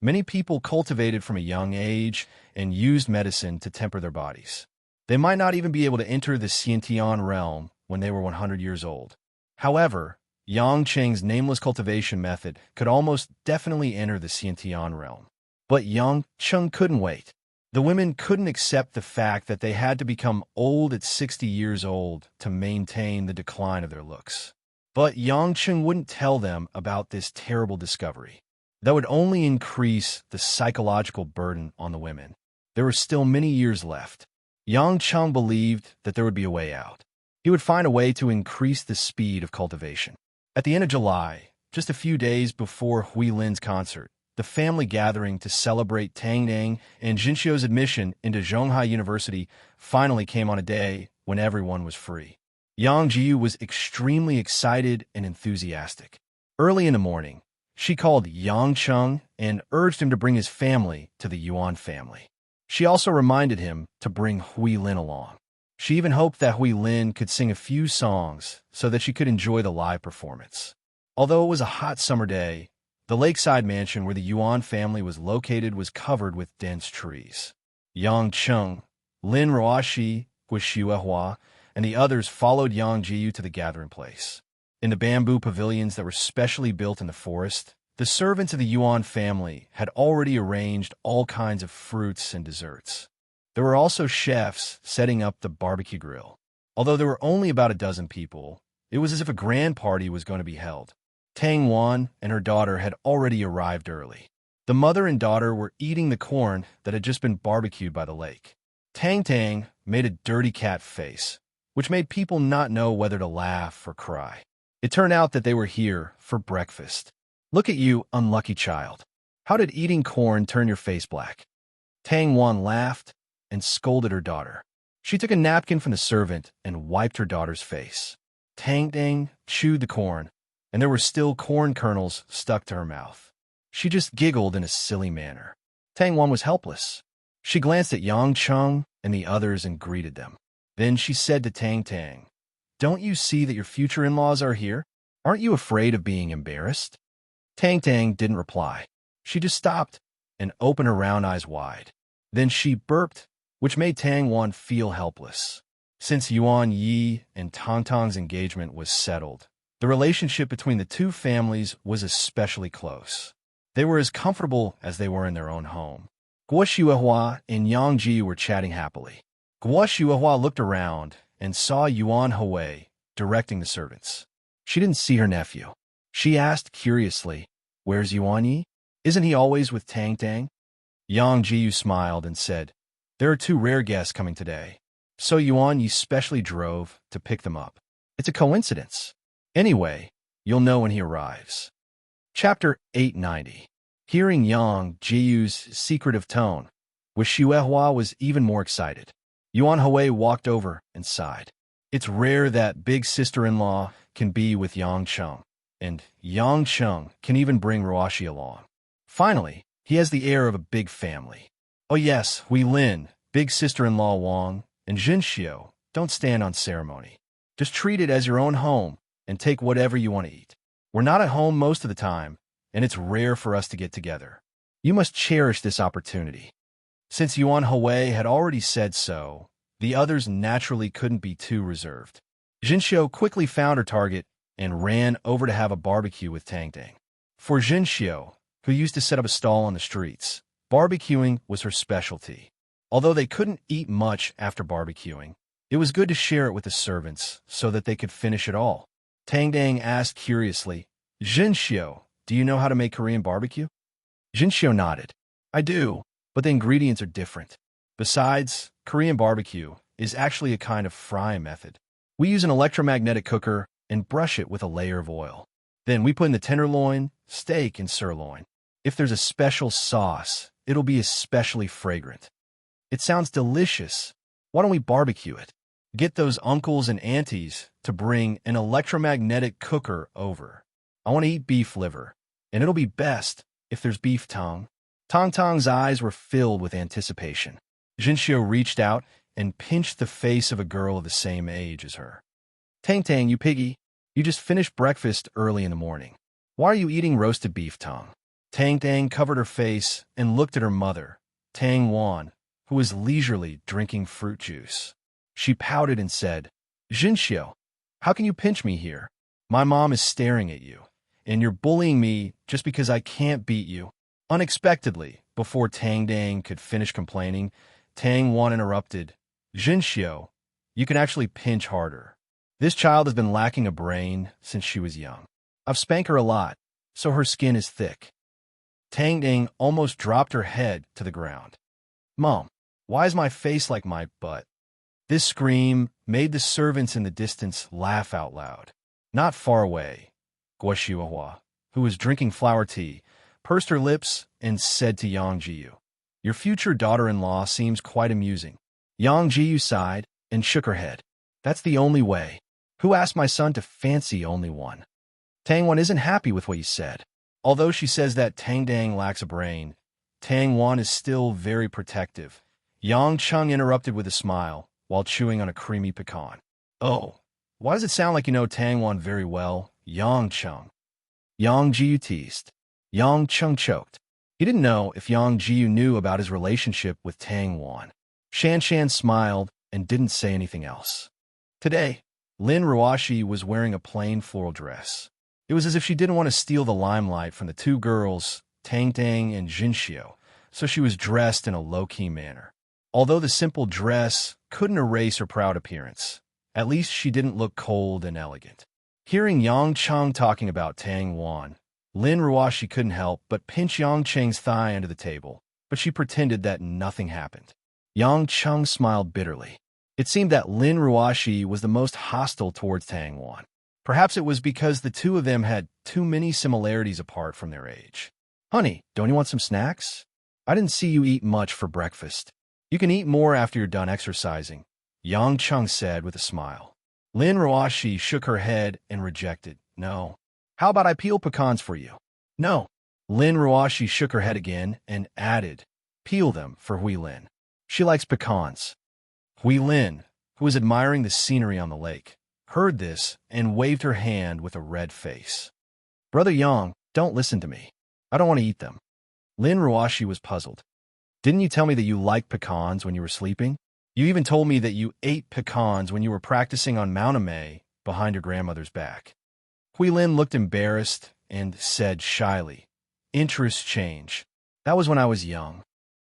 many people cultivated from a young age and used medicine to temper their bodies. They might not even be able to enter the Xiantian realm when they were 100 years old. However, Yang Cheng's nameless cultivation method could almost definitely enter the Xiantian realm. But Yang Cheng couldn't wait. The women couldn't accept the fact that they had to become old at 60 years old to maintain the decline of their looks. But Yang Cheng wouldn't tell them about this terrible discovery. That would only increase the psychological burden on the women. There were still many years left. Yang Cheng believed that there would be a way out. He would find a way to increase the speed of cultivation. At the end of July, just a few days before Hui Lin's concert, the family gathering to celebrate Tang Nang and Jinxiu's admission into Zhonghai University finally came on a day when everyone was free. Yang Jiu was extremely excited and enthusiastic. Early in the morning, she called Yang Cheng and urged him to bring his family to the Yuan family. She also reminded him to bring Hui Lin along. She even hoped that Hui Lin could sing a few songs so that she could enjoy the live performance. Although it was a hot summer day, the lakeside mansion where the Yuan family was located was covered with dense trees. Yang Cheng, Lin Ruoxi, Guixuehua, and the others followed Yang Jiu to the gathering place. In the bamboo pavilions that were specially built in the forest, the servants of the Yuan family had already arranged all kinds of fruits and desserts. There were also chefs setting up the barbecue grill. Although there were only about a dozen people, it was as if a grand party was going to be held. Tang Wan and her daughter had already arrived early. The mother and daughter were eating the corn that had just been barbecued by the lake. Tang Tang made a dirty cat face, which made people not know whether to laugh or cry. It turned out that they were here for breakfast. Look at you, unlucky child. How did eating corn turn your face black? Tang Wan laughed and scolded her daughter. She took a napkin from the servant and wiped her daughter's face. Tang Tang chewed the corn, and there were still corn kernels stuck to her mouth. She just giggled in a silly manner. Tang Wan was helpless. She glanced at Yang Cheng and the others and greeted them. Then she said to Tang Tang, "Don't you see that your future in-laws are here? Aren't you afraid of being embarrassed?" Tang Tang didn't reply. She just stopped and opened her round eyes wide. Then she burped, which made Tang Wan feel helpless. Since Yuan Yi and Tang Tang's engagement was settled, the relationship between the two families was especially close. They were as comfortable as they were in their own home. Guo Xuehua and Yang Ji were chatting happily. Guo Xuehua looked around and saw Yuan Hui directing the servants. She didn't see her nephew. She asked curiously, "Where's Yuan Yi? Isn't he always with Tang Tang?" Yang Ji smiled and said, "There are two rare guests coming today, so Yuan Yi specially drove to pick them up. It's a coincidence. Anyway, you'll know when he arrives." Chapter 890. Hearing Yang Jiu's secretive tone, Xuehua was even more excited. Yuan Hui walked over and sighed. It's rare that big sister-in-law can be with Yang Cheng, and Yang Cheng can even bring Ruoshi along. Finally, he has the air of a big family. Oh yes, Hui Lin, big sister-in-law Wang, and Jin Xiu don't stand on ceremony. Just treat it as your own home and take whatever you want to eat. We're not at home most of the time, and it's rare for us to get together. You must cherish this opportunity. Since Yuan Hui had already said so, the others naturally couldn't be too reserved. Jinxiu quickly found her target and ran over to have a barbecue with Tang Tang. For Jinxiu, who used to set up a stall on the streets, barbecuing was her specialty. Although they couldn't eat much after barbecuing, it was good to share it with the servants so that they could finish it all. Tang Tang asked curiously, "Jinxiu, do you know how to make Korean barbecue?" Jinxiu nodded. "I do, but the ingredients are different. Besides, Korean barbecue is actually a kind of fry method. We use an electromagnetic cooker and brush it with a layer of oil. Then we put in the tenderloin, steak, and sirloin. If there's a special sauce, it'll be especially fragrant." "It sounds delicious. Why don't we barbecue it? Get those uncles and aunties to bring an electromagnetic cooker over. I want to eat beef liver, and it'll be best if there's beef tongue." Tang Tang's eyes were filled with anticipation. Jinxiu reached out and pinched the face of a girl of the same age as her. "Tang Tang, you piggy, you just finished breakfast early in the morning. Why are you eating roasted beef tongue?" Tang Tang covered her face and looked at her mother, Tang Wan, who was leisurely drinking fruit juice. She pouted and said, "Jinxiu, how can you pinch me here? My mom is staring at you, and you're bullying me just because I can't beat you." Unexpectedly, before Tang Tang could finish complaining, Tang Wan interrupted, "Jinxiu, you can actually pinch harder. This child has been lacking a brain since she was young. I've spanked her a lot, so her skin is thick." Tang Tang almost dropped her head to the ground. "Mom, why is my face like my butt?" This scream made the servants in the distance laugh out loud. Not far away, Guo Xuehua, who was drinking flower tea, pursed her lips and said to Yang Jiu, "Your future daughter-in-law seems quite amusing." Yang Jiu sighed and shook her head. "That's the only way. Who asked my son to fancy only one?" Tang Wan isn't happy with what you said. Although she says that Tang Tang lacks a brain, Tang Wan is still very protective. Yang Cheng interrupted with a smile while chewing on a creamy pecan. "Oh, why does it sound like you know Tang Wan very well, Yang Cheng?" Yang Jiu teased. Yang Cheng choked. He didn't know if Yang Jiu knew about his relationship with Tang Wan. Shan Shan smiled and didn't say anything else. Today, Lin Ruoshi was wearing a plain floral dress. It was as if she didn't want to steal the limelight from the two girls, Tang Tang and Jinxiu, so she was dressed in a low-key manner. Although the simple dress couldn't erase her proud appearance, at least she didn't look cold and elegant. Hearing Yang Cheng talking about Tang Wan, Lin Ruashi couldn't help but pinch Yang Cheng's thigh under the table, but she pretended that nothing happened. Yang Cheng smiled bitterly. It seemed that Lin Ruashi was the most hostile towards Tang Wan. Perhaps it was because the two of them had too many similarities apart from their age. Honey, don't you want some snacks? I didn't see you eat much for breakfast. You can eat more after you're done exercising, Yang Cheng said with a smile. Lin Ruashi shook her head and rejected. No. How about I peel pecans for you? No. Lin Ruashi shook her head again and added, peel them for Hui Lin. She likes pecans. Hui Lin, who was admiring the scenery on the lake, heard this and waved her hand with a red face. Brother Yang, don't listen to me. I don't want to eat them. Lin Ruashi was puzzled. Didn't you tell me that you liked pecans when you were sleeping? You even told me that you ate pecans when you were practicing on Mount Amei behind your grandmother's back. Hui Lin looked embarrassed and said shyly, Interests change. That was when I was young.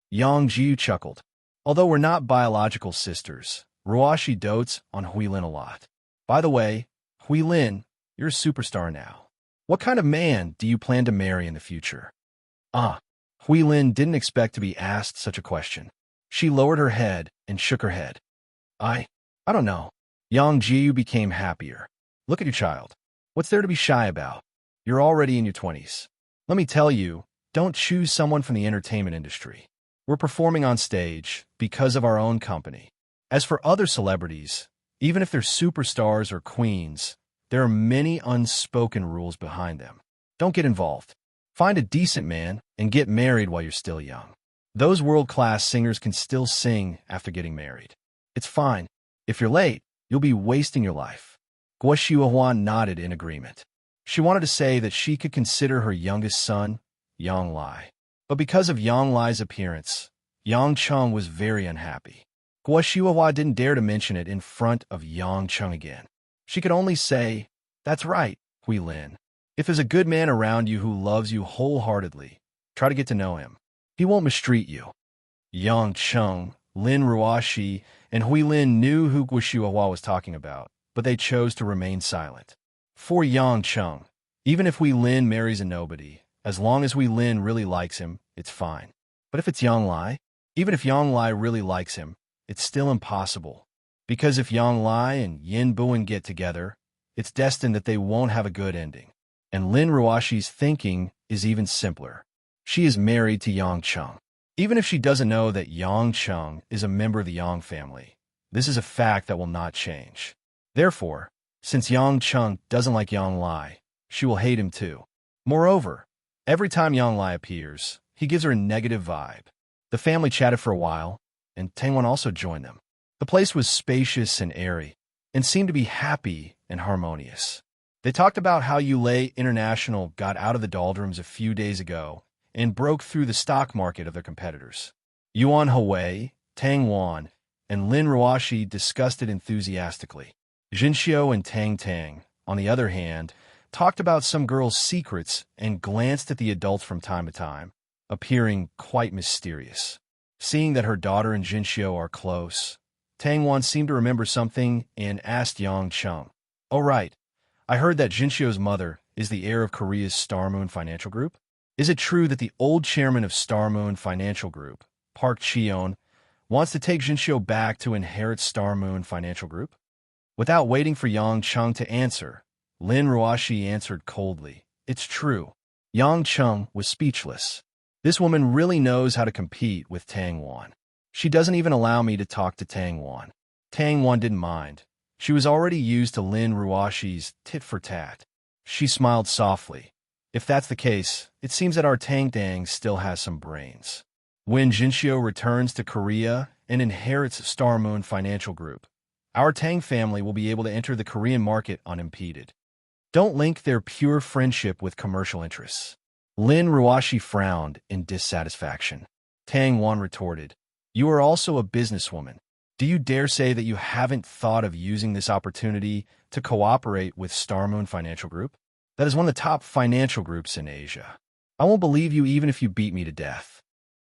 Yang Jiu chuckled. Although we're not biological sisters, Ruashi dotes on Hui Lin a lot. By the way, Hui Lin, you're a superstar now. What kind of man do you plan to marry in the future? Hui Lin didn't expect to be asked such a question. She lowered her head and shook her head. I don't know. Yang Jiu became happier. Look at your child. What's there to be shy about? You're already in your 20s. Let me tell you, don't choose someone from the entertainment industry. We're performing on stage because of our own company. As for other celebrities, even if they're superstars or queens, there are many unspoken rules behind them. Don't get involved. Find a decent man and get married while you're still young. Those world-class singers can still sing after getting married. It's fine. If you're late, you'll be wasting your life. Guo Xiuhua nodded in agreement. She wanted to say that she could consider her youngest son, Yang Lai. But because of Yang Lai's appearance, Yang Cheng was very unhappy. Guo Xiuhua didn't dare to mention it in front of Yang Cheng again. She could only say, That's right, Hui Lin. If there's a good man around you who loves you wholeheartedly, try to get to know him. He won't mistreat you. Yang Cheng, Lin Ruashi, and Hui Lin knew who Guo Xiuhua was talking about, but they chose to remain silent. For Yang Cheng, even if Hui Lin marries a nobody, as long as Hui Lin really likes him, it's fine. But if it's Yang Lai, even if Yang Lai really likes him, it's still impossible. Because if Yang Lai and Yin Buin get together, it's destined that they won't have a good ending. And Lin Ruashi's thinking is even simpler. She is married to Yang Cheng. Even if she doesn't know that Yang Cheng is a member of the Yang family, this is a fact that will not change. Therefore, since Yang Cheng doesn't like Yang Lai, she will hate him too. Moreover, every time Yang Lai appears, he gives her a negative vibe. The family chatted for a while, and Tang Wan also joined them. The place was spacious and airy, and seemed to be happy and harmonious. They talked about how Yulei International got out of the doldrums a few days ago and broke through the stock market of their competitors. Yuan Hui, Tang Wan, and Lin Ruashi discussed it enthusiastically. Jinxiu and Tang Tang, on the other hand, talked about some girl's secrets and glanced at the adults from time to time, appearing quite mysterious. Seeing that her daughter and Jinxiu are close, Tang Wan seemed to remember something and asked Yang Cheng, Oh right, I heard that Jinxiu's mother is the heir of Korea's Star Moon Financial Group? Is it true that the old chairman of Star Moon Financial Group, Park Cheon, wants to take Jinxiu back to inherit Star Moon Financial Group? Without waiting for Yang Cheng to answer, Lin Ruashi answered coldly, It's true. Yang Cheng was speechless. This woman really knows how to compete with Tang Wan. She doesn't even allow me to talk to Tang Wan. Tang Wan didn't mind. She was already used to Lin Ruashi's tit-for-tat. She smiled softly. If that's the case, it seems that our Tang Dang still has some brains. When Jinxiu returns to Korea and inherits Star Moon Financial Group, our Tang family will be able to enter the Korean market unimpeded. Don't link their pure friendship with commercial interests. Lin Ruashi frowned in dissatisfaction. Tang Wan retorted, You are also a businesswoman. Do you dare say that you haven't thought of using this opportunity to cooperate with Star Moon Financial Group? That is one of the top financial groups in Asia. I won't believe you even if you beat me to death.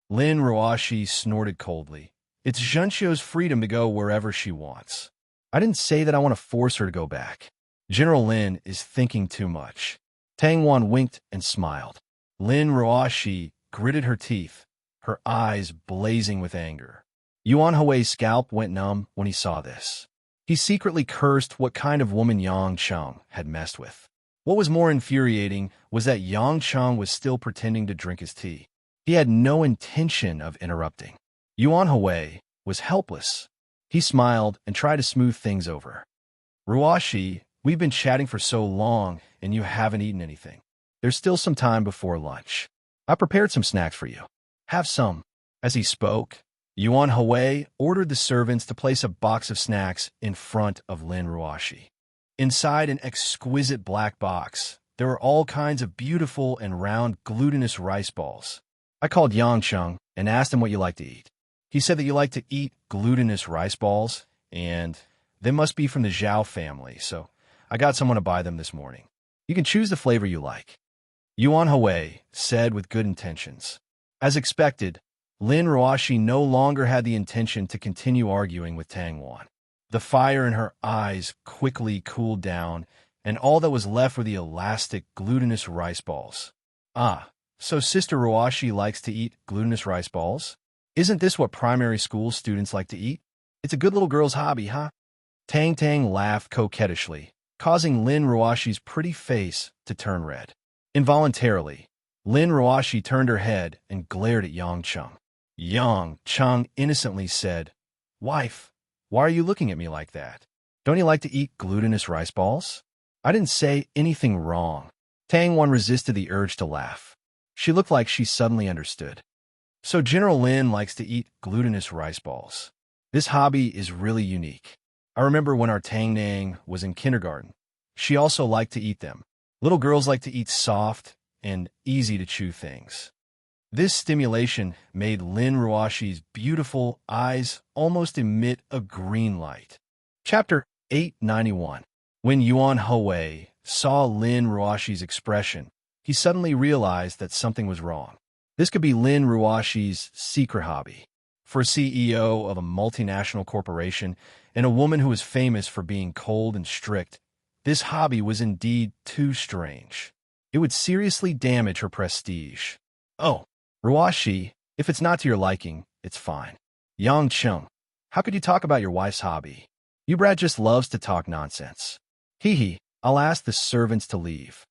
Lin Ruashi snorted coldly. It's Zhenxiu's freedom to go wherever she wants. I didn't say that I want to force her to go back. General Lin is thinking too much. Tang Wan winked and smiled. Lin Ruoxi gritted her teeth, her eyes blazing with anger. Yuan Hui's scalp went numb when he saw this. He secretly cursed what kind of woman Yang Cheng had messed with. What was more infuriating was that Yang Cheng was still pretending to drink his tea. He had no intention of interrupting. Yuan Hui was helpless. He smiled and tried to smooth things over. Ruoxi, we've been chatting for so long, and you haven't eaten anything. There's still some time before lunch. I prepared some snacks for you. Have some. As he spoke, Yuan Hui ordered the servants to place a box of snacks in front of Lin Ruoxi. Inside an exquisite black box, there were all kinds of beautiful and round glutinous rice balls. I called Yang Cheng and asked him what you like to eat. He said that you like to eat glutinous rice balls, and they must be from the Zhao family, so I got someone to buy them this morning. You can choose the flavor you like. Yuan Hui said with good intentions. As expected, Lin Ruoxi no longer had the intention to continue arguing with Tang Wan. The fire in her eyes quickly cooled down, and all that was left were the elastic, glutinous rice balls. Ah, so Sister Ruoxi likes to eat glutinous rice balls? Isn't this what primary school students like to eat? It's a good little girl's hobby, huh? Tang Tang laughed coquettishly, causing Lin Ruoxi's pretty face to turn red. Involuntarily, Lin Ruoxi turned her head and glared at Yang Cheng. Yang Cheng innocently said, "Wife, why are you looking at me like that? Don't you like to eat glutinous rice balls?" I didn't say anything wrong. Tang Wan resisted the urge to laugh. She looked like she suddenly understood. So General Lin likes to eat glutinous rice balls. This hobby is really unique. I remember when our Tang Nang was in kindergarten. She also liked to eat them. Little girls like to eat soft and easy-to-chew things. This stimulation made Lin Ruoxi's beautiful eyes almost emit a green light. Chapter 891. When Yuan Hui saw Lin Ruoxi's expression, he suddenly realized that something was wrong. This could be Lin Ruoxi's secret hobby. For a CEO of a multinational corporation and a woman who was famous for being cold and strict, this hobby was indeed too strange. It would seriously damage her prestige. Oh, Ruoxi, if it's not to your liking, it's fine. Yang Cheng, how could you talk about your wife's hobby? You brat just loves to talk nonsense. Hee, I'll ask the servants to leave.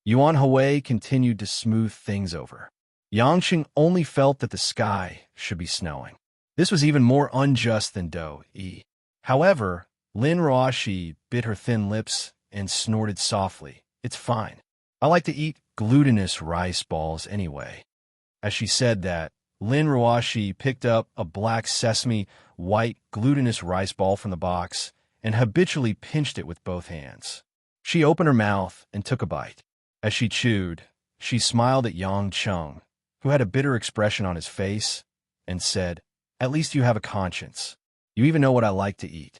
Yuan Hui continued to smooth things over. Yang Cheng only felt that the sky should be snowing. This was even more unjust than Do-yi. However, Lin Ruoxi bit her thin lips and snorted softly. It's fine. I like to eat glutinous rice balls anyway. As she said that, Lin Ruoxi picked up a black sesame, white, glutinous rice ball from the box and habitually pinched it with both hands. She opened her mouth and took a bite. As she chewed, she smiled at Yang Cheng, who had a bitter expression on his face, and said, "At least you have a conscience. You even know what I like to eat."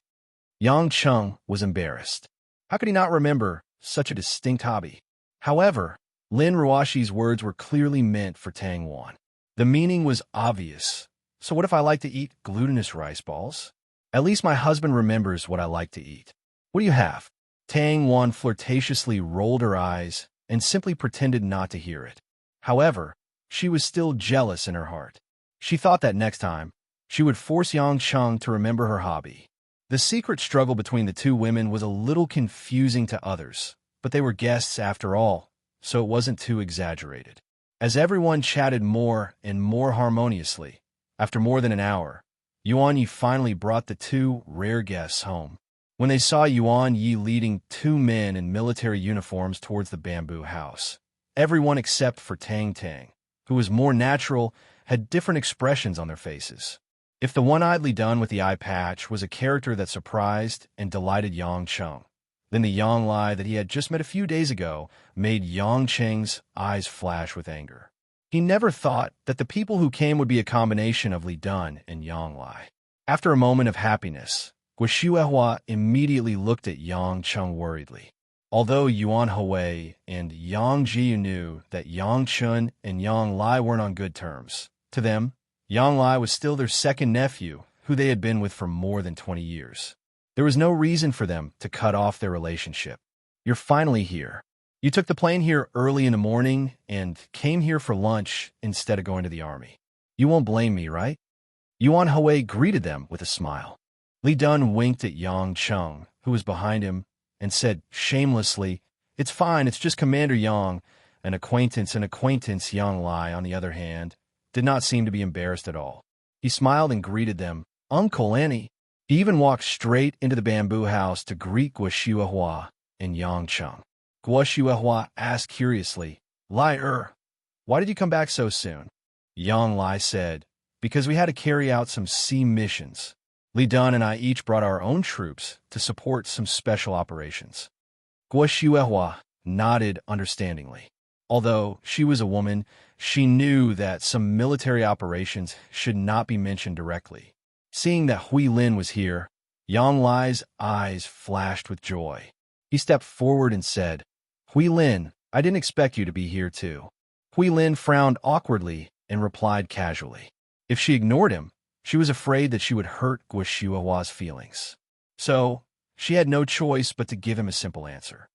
Yang Cheng was embarrassed. How could he not remember such a distinct hobby? However, Lin Ruoxi's words were clearly meant for Tang Wan. The meaning was obvious. So what if I like to eat glutinous rice balls? At least my husband remembers what I like to eat. What do you have? Tang Wan flirtatiously rolled her eyes and simply pretended not to hear it. However, she was still jealous in her heart. She thought that next time, she would force Yang Cheng to remember her hobby. The secret struggle between the two women was a little confusing to others, but they were guests after all, so it wasn't too exaggerated. As everyone chatted more and more harmoniously, after more than an hour, Yuan Yi finally brought the two rare guests home. When they saw Yuan Yi leading two men in military uniforms towards the bamboo house, everyone except for Tang Tang, who was more natural, had different expressions on their faces. If the one idly done with the eye patch was a character that surprised and delighted Yang Cheng, then the Yang Lai that he had just met a few days ago made Yang Cheng's eyes flash with anger. He never thought that the people who came would be a combination of Li Dun and Yang Lai. After a moment of happiness, Guo immediately looked at Yang Cheng worriedly. Although Yuan Hui and Yang Ji knew that Yang Chun and Yang Lai weren't on good terms, to them, Yang Lai was still their second nephew, who they had been with for more than 20 years. There was no reason for them to cut off their relationship. "You're finally here. You took the plane here early in the morning and came here for lunch instead of going to the army. You won't blame me, right? Yuan Hui greeted them with a smile. Li Dun winked at Yang Cheng, who was behind him, and said shamelessly, "It's fine, it's just Commander Yang." An acquaintance Yang Lai, on the other hand, did not seem to be embarrassed at all. He smiled and greeted them, "Uncle Annie." He even walked straight into the bamboo house to greet Guo Shuihua and Yang Cheng. Guo Shuihua asked curiously, "Lai why did you come back so soon?" Yang Lai said, "Because we had to carry out some sea missions. Li Dun and I each brought our own troops to support some special operations." Guo Shuihua nodded understandingly. Although she was a woman, she knew that some military operations should not be mentioned directly. Seeing that Hui Lin was here, Yang Lai's eyes flashed with joy. He stepped forward and said, "Hui Lin, I didn't expect you to be here too." Hui Lin frowned awkwardly and replied casually. If she ignored him, she was afraid that she would hurt Guo Shuihua's feelings. So, she had no choice but to give him a simple answer.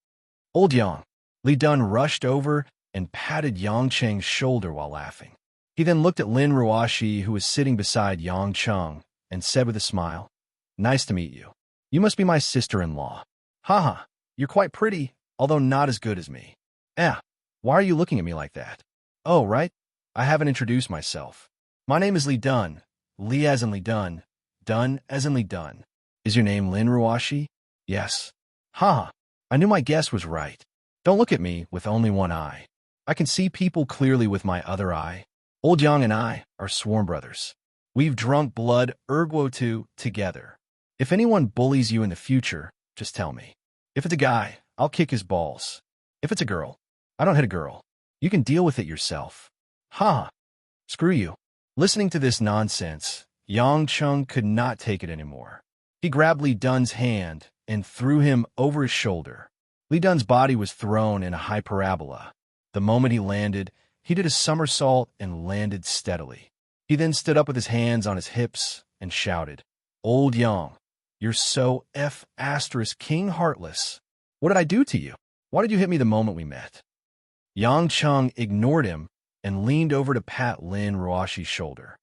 "Old Yang." Li Dun rushed over and patted Yang Cheng's shoulder while laughing. He then looked at Lin Ruoxi, who was sitting beside Yang Cheng, and said with a smile, "Nice to meet you. You must be my sister-in-law. Haha, you're quite pretty, although not as good as me." Why are you looking at me like that?" "Oh, right. I haven't introduced myself. My name is Li Dun. Li as in Li Dun. Dun as in Li Dun." "Is your name Lin Ruoxi?" "Yes." "Haha, I knew my guess was right. Don't look at me with only one eye. I can see people clearly with my other eye. Old Yang and I are sworn brothers. We've drunk blood erguo together. If anyone bullies you in the future, just tell me. If it's a guy, I'll kick his balls. If it's a girl, I don't hit a girl. You can deal with it yourself." "Ha! Screw you." Listening to this nonsense, Yang Cheng could not take it anymore. He grabbed Li Dun's hand and threw him over his shoulder. Li Dun's body was thrown in a high parabola. The moment he landed, he did a somersault and landed steadily. He then stood up with his hands on his hips and shouted, "Old Yang, you're so King heartless. What did I do to you? Why did you hit me the moment we met?" Yang Cheng ignored him and leaned over to pat Lin Ruoxi's shoulder.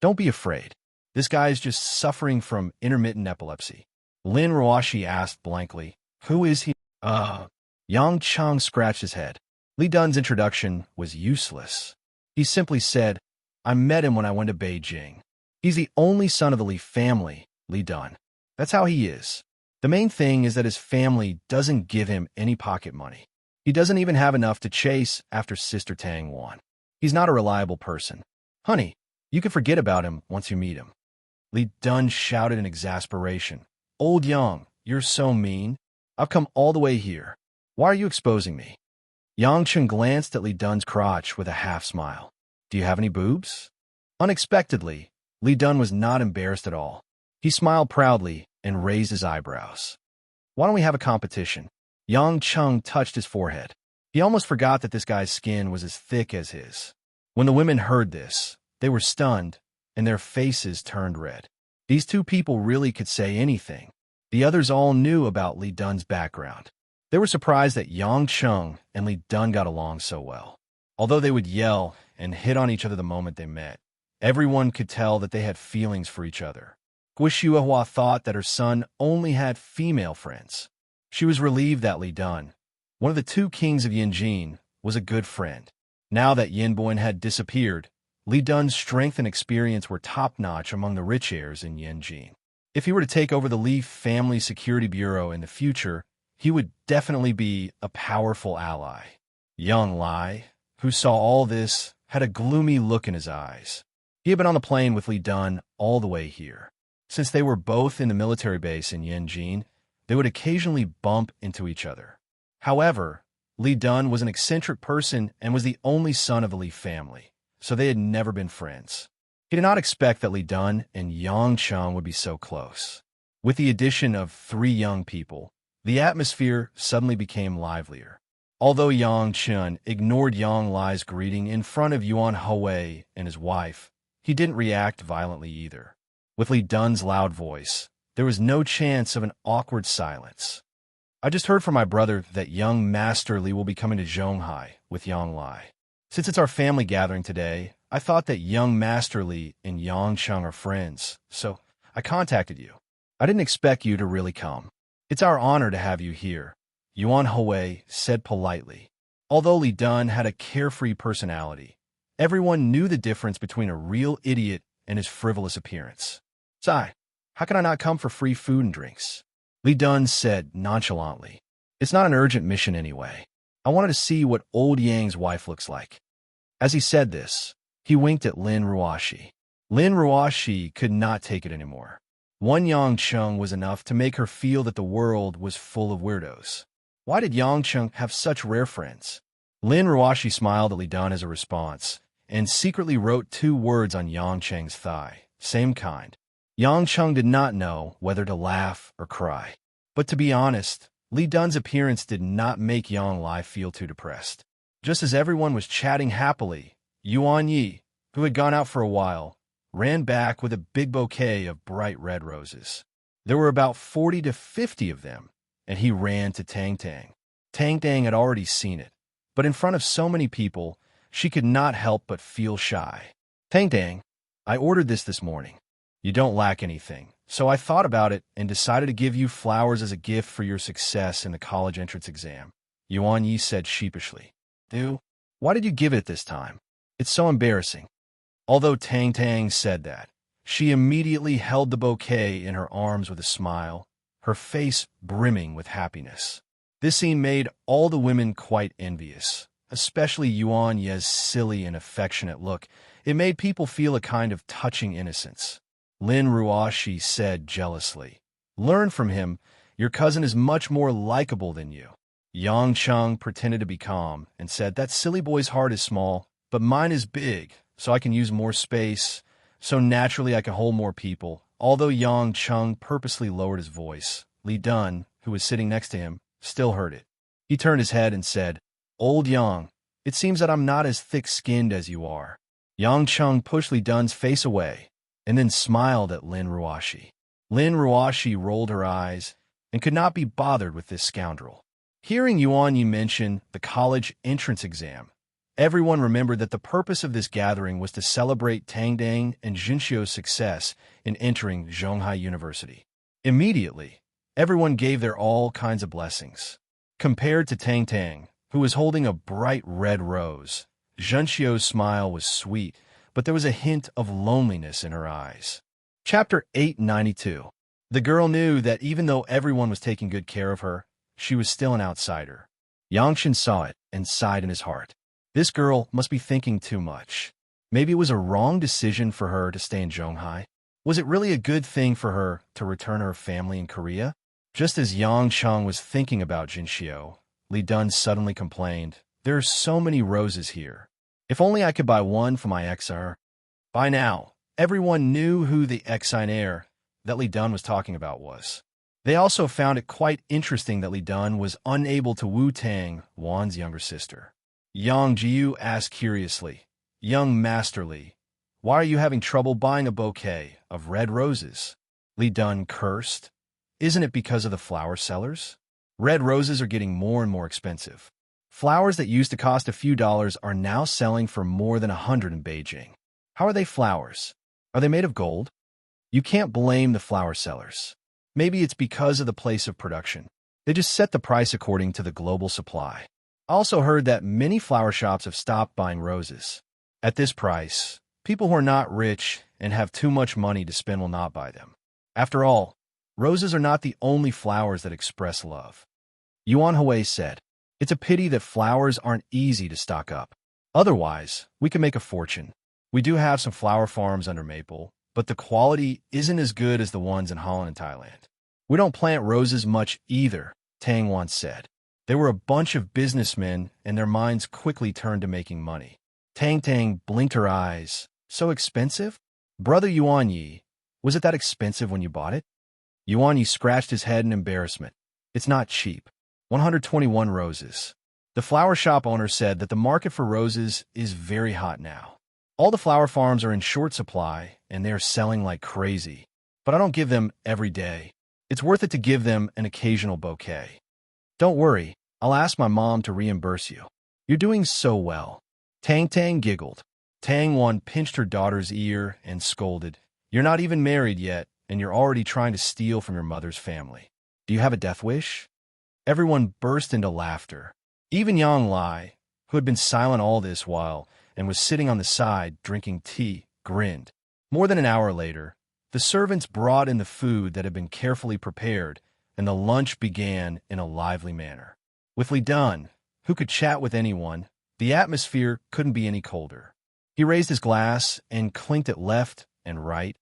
"Don't be afraid. This guy is just suffering from intermittent epilepsy." Lin Ruoxi asked blankly, "Who is he?" Yang Cheng scratched his head. Li Dun's introduction was useless. He simply said, "I met him when I went to Beijing. He's the only son of the Li family, Li Dun. That's how he is. The main thing is that his family doesn't give him any pocket money. He doesn't even have enough to chase after Sister Tang Wan. He's not a reliable person. Honey, you can forget about him once you meet him." Li Dun shouted in exasperation, "Old Yang, you're so mean. I've come all the way here. Why are you exposing me?" Yang Chen glanced at Li Dun's crotch with a half-smile. "Do you have any boobs?" Unexpectedly, Li Dun was not embarrassed at all. He smiled proudly and raised his eyebrows. "Why don't we have a competition?" Yang Cheng touched his forehead. He almost forgot that this guy's skin was as thick as his. When the women heard this, they were stunned, and their faces turned red. These two people really could say anything. The others all knew about Li Dun's background. They were surprised that Yang Cheng and Li Dun got along so well. Although they would yell and hit on each other the moment they met, everyone could tell that they had feelings for each other. Guo Shuihua thought that her son only had female friends. She was relieved that Li Dun, one of the two kings of Yanjin, was a good friend. Now that Yanboin had disappeared, Li Dun's strength and experience were top-notch among the rich heirs in Yanjin. If he were to take over the Li Family Security Bureau in the future, he would definitely be a powerful ally. Young Lai, who saw all this, had a gloomy look in his eyes. He had been on the plane with Li Dun all the way here. Since they were both in the military base in Yanjin, they would occasionally bump into each other. However, Li Dun was an eccentric person and was the only son of the Li family, so they had never been friends. He did not expect that Li Dun and Yang Cheng would be so close. With the addition of 3 young people, the atmosphere suddenly became livelier. Although Yang Cheng ignored Yang Lai's greeting in front of Yuan Hui and his wife, he didn't react violently either. With Li Dun's loud voice, there was no chance of an awkward silence. I just heard from my brother that young Master Li will be coming to Zhonghai with Yang Lai. Since it's our family gathering today, I thought that young Master Li and Yang Cheng are friends, so I contacted you. I didn't expect you to really come. It's our honor to have you here, Yuan Hui said politely. Although Li Dun had a carefree personality, everyone knew the difference between a real idiot and his frivolous appearance. Sai, how can I not come for free food and drinks? Li Dun said nonchalantly. It's not an urgent mission anyway. I wanted to see what old Yang's wife looks like. As he said this, he winked at Lin Ruoshi. Lin Ruoshi could not take it anymore. One Yang Cheng was enough to make her feel that the world was full of weirdos. Why did Yang Cheng have such rare friends? Lin Ruoshi smiled at Li Dun as a response, and secretly wrote 2 words on Yang Cheng's thigh, same kind. Yang Cheng did not know whether to laugh or cry. But to be honest, Li Dun's appearance did not make Yang Lai feel too depressed. Just as everyone was chatting happily, Yuan Yi, who had gone out for a while, ran back with a big bouquet of bright red roses. There were about 40 to 50 of them, and he ran to Tang Tang. Tang Tang had already seen it, but in front of so many people, she could not help but feel shy. Tang Tang, I ordered this morning. You don't lack anything, so I thought about it and decided to give you flowers as a gift for your success in the college entrance exam, Yuan Yi said sheepishly. Dude, why did you give it this time? It's so embarrassing. Although Tang Tang said that, she immediately held the bouquet in her arms with a smile, her face brimming with happiness. This scene made all the women quite envious, especially Yuan Ye's silly and affectionate look. It made people feel a kind of touching innocence. Lin Ruoshi said jealously, Learn from him. Your cousin is much more likable than you. Yang Cheng pretended to be calm and said, That silly boy's heart is small, but mine is big, so I can use more space, so naturally I can hold more people. Although Yang Cheng purposely lowered his voice, Li Dun, who was sitting next to him, still heard it. He turned his head and said, Old Yang, it seems that I'm not as thick-skinned as you are. Yang Cheng pushed Li Dun's face away and then smiled at Lin Ruoshi. Lin Ruoshi rolled her eyes and could not be bothered with this scoundrel. Hearing Yuan Yi mention the college entrance exam, everyone remembered that the purpose of this gathering was to celebrate Tang Tang and Jinxiu's success in entering Zhonghai University. Immediately, everyone gave their all kinds of blessings. Compared to Tang Tang, who was holding a bright red rose, Jinxiu's smile was sweet, but there was a hint of loneliness in her eyes. Chapter 892. The girl knew that even though everyone was taking good care of her, she was still an outsider. Yang Chen saw it and sighed in his heart. This girl must be thinking too much. Maybe it was a wrong decision for her to stay in Zhonghai. Was it really a good thing for her to return to her family in Korea? Just as Yang Cheng was thinking about Jinxiu, Li Dun suddenly complained, There are so many roses here. If only I could buy one for my ex-heir. By now, everyone knew who the ex-heir that Li Dun was talking about was. They also found it quite interesting that Li Dun was unable to woo Tang, Wan's younger sister. Yang Jiu asked curiously, Young Master Li, why are you having trouble buying a bouquet of red roses? Li Dun cursed. Isn't it because of the flower sellers? Red roses are getting more and more expensive. Flowers that used to cost a few dollars are now selling for more than 100 in Beijing. How are they flowers? Are they made of gold? You can't blame the flower sellers. Maybe it's because of the place of production. They just set the price according to the global supply. I also heard that many flower shops have stopped buying roses. At this price, people who are not rich and have too much money to spend will not buy them. After all, roses are not the only flowers that express love. Yuan Hui said, It's a pity that flowers aren't easy to stock up. Otherwise, we can make a fortune. We do have some flower farms under Maple, but the quality isn't as good as the ones in Holland and Thailand. We don't plant roses much either, Tang once said. They were a bunch of businessmen, and their minds quickly turned to making money. Tang Tang blinked her eyes. So expensive? Brother Yuan Yi, was it that expensive when you bought it? Yuan Yi scratched his head in embarrassment. It's not cheap. 121 roses. The flower shop owner said that the market for roses is very hot now. All the flower farms are in short supply, and they are selling like crazy. But I don't give them every day. It's worth it to give them an occasional bouquet. Don't worry, I'll ask my mom to reimburse you. You're doing so well. Tang Tang giggled. Tang Wan pinched her daughter's ear and scolded. You're not even married yet, and you're already trying to steal from your mother's family. Do you have a death wish? Everyone burst into laughter. Even Yang Lai, who had been silent all this while and was sitting on the side drinking tea, grinned. More than an hour later, the servants brought in the food that had been carefully prepared, and the lunch began in a lively manner. With Li Dun, who could chat with anyone, the atmosphere couldn't be any colder. He raised his glass and clinked it left and right,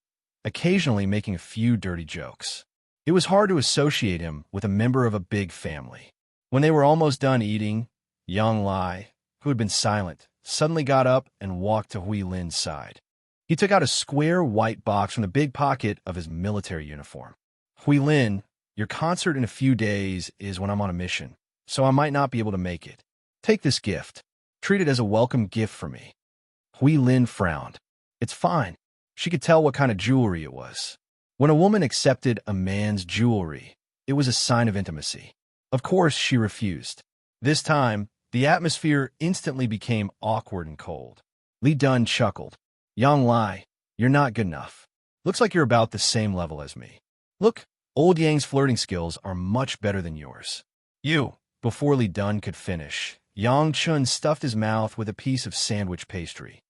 occasionally making a few dirty jokes. It was hard to associate him with a member of a big family. When they were almost done eating, Yang Lai, who had been silent, suddenly got up and walked to Hui Lin's side. He took out a square white box from the big pocket of his military uniform. Hui Lin, your concert in a few days is when I'm on a mission, so I might not be able to make it. Take this gift. Treat it as a welcome gift for me. Hui Lin frowned. It's fine. She could tell what kind of jewelry it was. When a woman accepted a man's jewelry, it was a sign of intimacy. Of course, she refused. This time, the atmosphere instantly became awkward and cold. Li Dun chuckled. Yang Lai, you're not good enough. Looks like you're about the same level as me. Look, old Yang's flirting skills are much better than yours. You. Before Li Dun could finish, Yang Chun stuffed his mouth with a piece of sandwich pastry.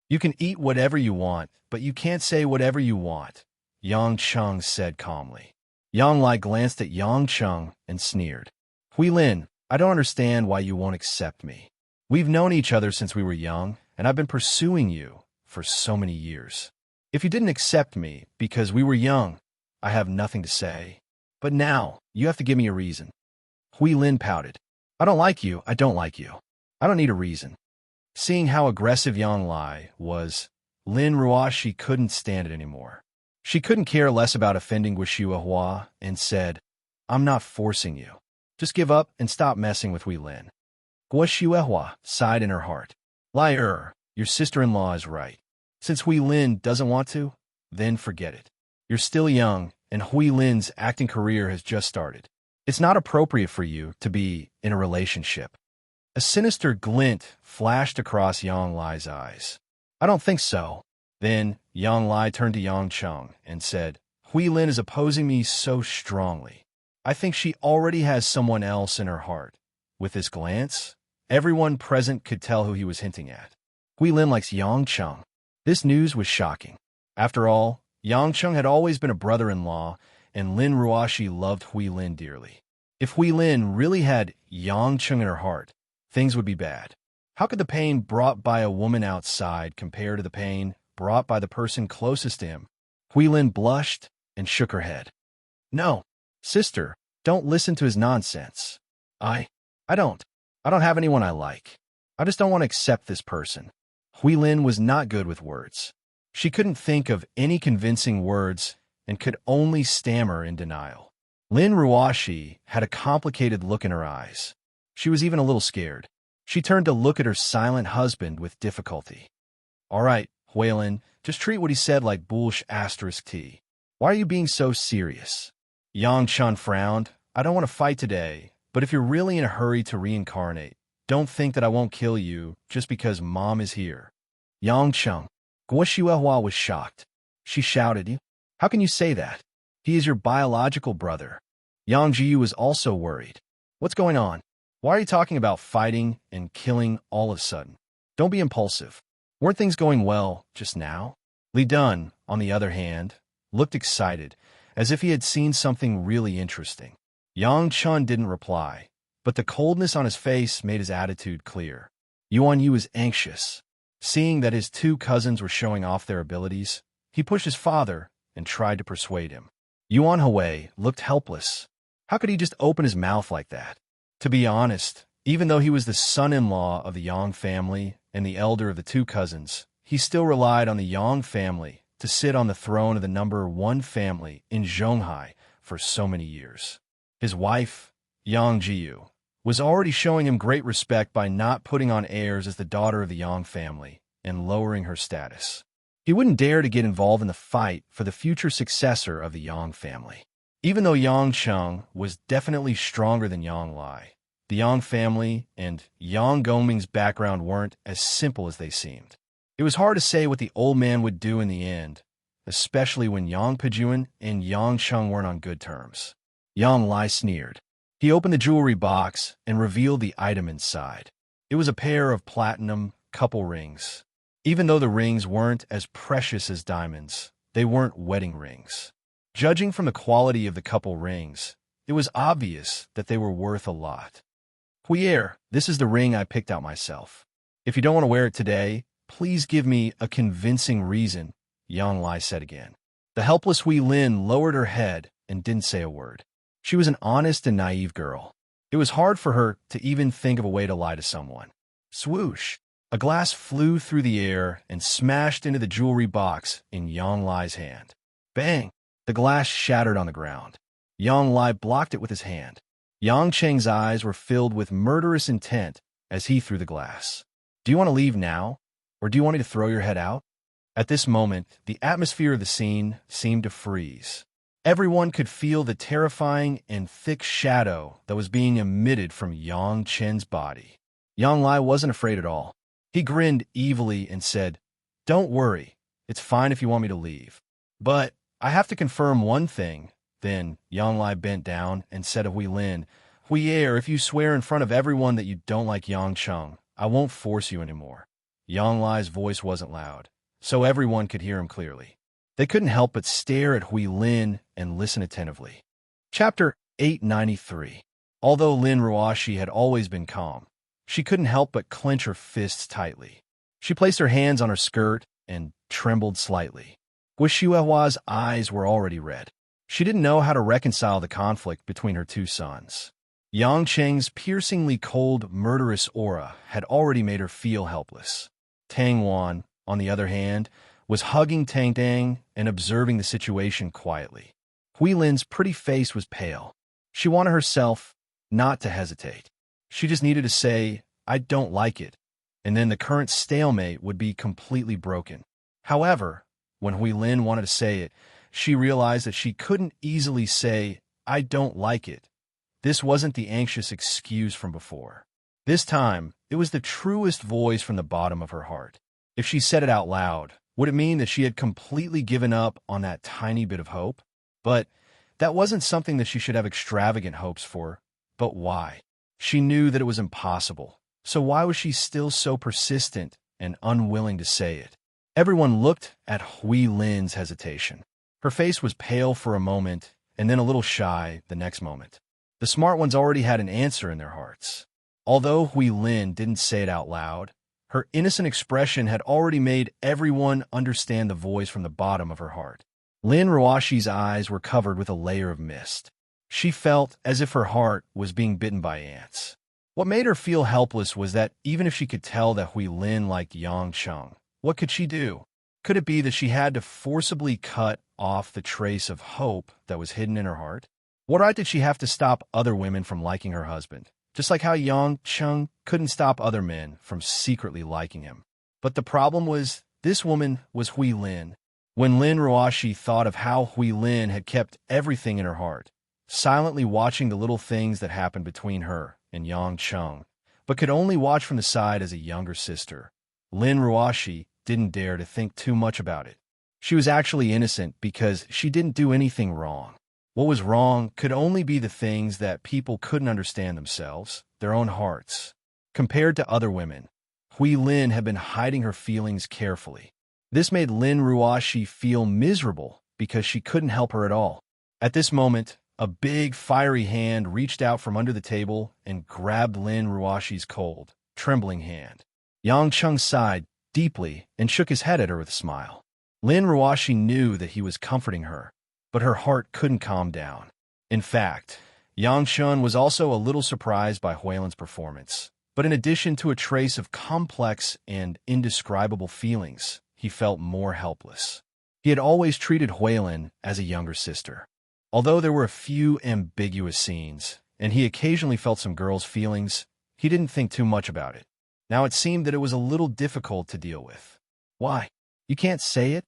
You can eat whatever you want, but you can't say whatever you want, Yang Chung said calmly. Yang Lai glanced at Yang Chung and sneered. Hui Lin, I don't understand why you won't accept me. We've known each other since we were young, and I've been pursuing you for so many years. If you didn't accept me because we were young, I have nothing to say. But now, you have to give me a reason. Hui Lin pouted. I don't like you, I don't like you. I don't need a reason. Seeing how aggressive Yang Lai was, Lin Ruoshi couldn't stand it anymore. She couldn't care less about offending Guixua Hua and said, I'm not forcing you. Just give up and stop messing with Hui Lin. Guixua Hua sighed in her heart. Liar, your sister-in-law is right. Since Hui Lin doesn't want to, then forget it. You're still young, and Hui Lin's acting career has just started. It's not appropriate for you to be in a relationship. A sinister glint flashed across Yang Lai's eyes. I don't think so. Then Yang Lai turned to Yang Chung and said, Hui Lin is opposing me so strongly. I think she already has someone else in her heart. With this glance, everyone present could tell who he was hinting at. Hui Lin likes Yang Chung. This news was shocking. After all, Yang Chung had always been a brother-in-law, and Lin Ruoshi loved Hui Lin dearly. If Hui Lin really had Yang Chung in her heart, things would be bad. How could the pain brought by a woman outside compare to the pain brought by the person closest to him? Hui Lin blushed and shook her head. No, sister, don't listen to his nonsense. I don't have anyone I like. I just don't want to accept this person. Hui Lin was not good with words. She couldn't think of any convincing words and could only stammer in denial. Lin Ruoshi had a complicated look in her eyes. She was even a little scared. She turned to look at her silent husband with difficulty. All right, Hui Lin, just treat what he said like **T. Why are you being so serious? Yang Chun frowned. I don't want to fight today, but if you're really in a hurry to reincarnate, don't think that I won't kill you just because Mom is here. Yang Chung. Guixua Hua was shocked. She shouted, How can you say that? He is your biological brother. Yang Jiu was also worried. What's going on? Why are you talking about fighting and killing all of a sudden? Don't be impulsive. Weren't things going well just now? Li Dun, on the other hand, looked excited, as if he had seen something really interesting. Yang Chun didn't reply, but the coldness on his face made his attitude clear. Yuan Yu was anxious. Seeing that his two cousins were showing off their abilities, he pushed his father and tried to persuade him. Yuan Hui looked helpless. How could he just open his mouth like that? To be honest, even though he was the son-in-law of the Yang family and the elder of the two cousins, he still relied on the Yang family to sit on the throne of the number one family in Zhonghai for so many years. His wife, Yang Jiu, was already showing him great respect by not putting on airs as the daughter of the Yang family and lowering her status. He wouldn't dare to get involved in the fight for the future successor of the Yang family. Even though Yang Cheng was definitely stronger than Yang Lai, the Yang family and Yang Gongming's background weren't as simple as they seemed. It was hard to say what the old man would do in the end, especially when Yang Pejuan and Yang Cheng weren't on good terms. Yang Lai sneered. He opened the jewelry box and revealed the item inside. It was a pair of platinum couple rings. Even though the rings weren't as precious as diamonds, they weren't wedding rings. Judging from the quality of the couple rings, it was obvious that they were worth a lot. Huier, this is the ring I picked out myself. If you don't want to wear it today, please give me a convincing reason, Yang Lai said again. The helpless Hui Lin lowered her head and didn't say a word. She was an honest and naive girl. It was hard for her to even think of a way to lie to someone. Swoosh! A glass flew through the air and smashed into the jewelry box in Yang Lai's hand. Bang! The glass shattered on the ground. Yang Lai blocked it with his hand. Yang Cheng's eyes were filled with murderous intent as he threw the glass. Do you want to leave now, or do you want me to throw your head out? At this moment, the atmosphere of the scene seemed to freeze. Everyone could feel the terrifying and thick shadow that was being emitted from Yang Chen's body. Yang Lai wasn't afraid at all. He grinned evilly and said, "Don't worry, it's fine if you want me to leave. But I have to confirm one thing." Then Yang Lai bent down and said to Hui Lin, "Huier, if you swear in front of everyone that you don't like Yang Cheng, I won't force you anymore." Yang Lai's voice wasn't loud, so everyone could hear him clearly. They couldn't help but stare at Hui Lin and listen attentively. Chapter 893. Although Lin Ruoshi had always been calm, she couldn't help but clench her fists tightly. She placed her hands on her skirt and trembled slightly. Guishuahua's eyes were already red. She didn't know how to reconcile the conflict between her two sons. Yang Cheng's piercingly cold, murderous aura had already made her feel helpless. Tang Wan, on the other hand, was hugging Tang Dang and observing the situation quietly. Hui Lin's pretty face was pale. She wanted herself not to hesitate. She just needed to say, "I don't like it," and then the current stalemate would be completely broken. However, when Hui Lin wanted to say it, she realized that she couldn't easily say, "I don't like it." This wasn't the anxious excuse from before. This time, it was the truest voice from the bottom of her heart. If she said it out loud, would it mean that she had completely given up on that tiny bit of hope? But that wasn't something that she should have extravagant hopes for. But why? She knew that it was impossible. So why was she still so persistent and unwilling to say it? Everyone looked at Hui Lin's hesitation. Her face was pale for a moment, and then a little shy the next moment. The smart ones already had an answer in their hearts. Although Hui Lin didn't say it out loud, her innocent expression had already made everyone understand the voice from the bottom of her heart. Lin Ruoshi's eyes were covered with a layer of mist. She felt as if her heart was being bitten by ants. What made her feel helpless was that even if she could tell that Hui Lin liked Yang Cheng, what could she do? Could it be that she had to forcibly cut off the trace of hope that was hidden in her heart? What right did she have to stop other women from liking her husband? Just like how Yang Cheng couldn't stop other men from secretly liking him. But the problem was, this woman was Hui Lin. When Lin Ruoshi thought of how Hui Lin had kept everything in her heart, silently watching the little things that happened between her and Yang Cheng, but could only watch from the side as a younger sister, Lin Ruoshi didn't dare to think too much about it. She was actually innocent because she didn't do anything wrong. What was wrong could only be the things that people couldn't understand themselves, their own hearts. Compared to other women, Hui Lin had been hiding her feelings carefully. This made Lin Ruoshi feel miserable because she couldn't help her at all. At this moment, a big, fiery hand reached out from under the table and grabbed Lin Ruoshi's cold, trembling hand. Yang Cheng sighed deeply and shook his head at her with a smile. Lin Ruoshi knew that he was comforting her, but her heart couldn't calm down. In fact, Yang Chun was also a little surprised by Huilin's performance. But in addition to a trace of complex and indescribable feelings, he felt more helpless. He had always treated Huilin as a younger sister. Although there were a few ambiguous scenes, and he occasionally felt some girls' feelings, he didn't think too much about it. Now it seemed that it was a little difficult to deal with. Why? You can't say it?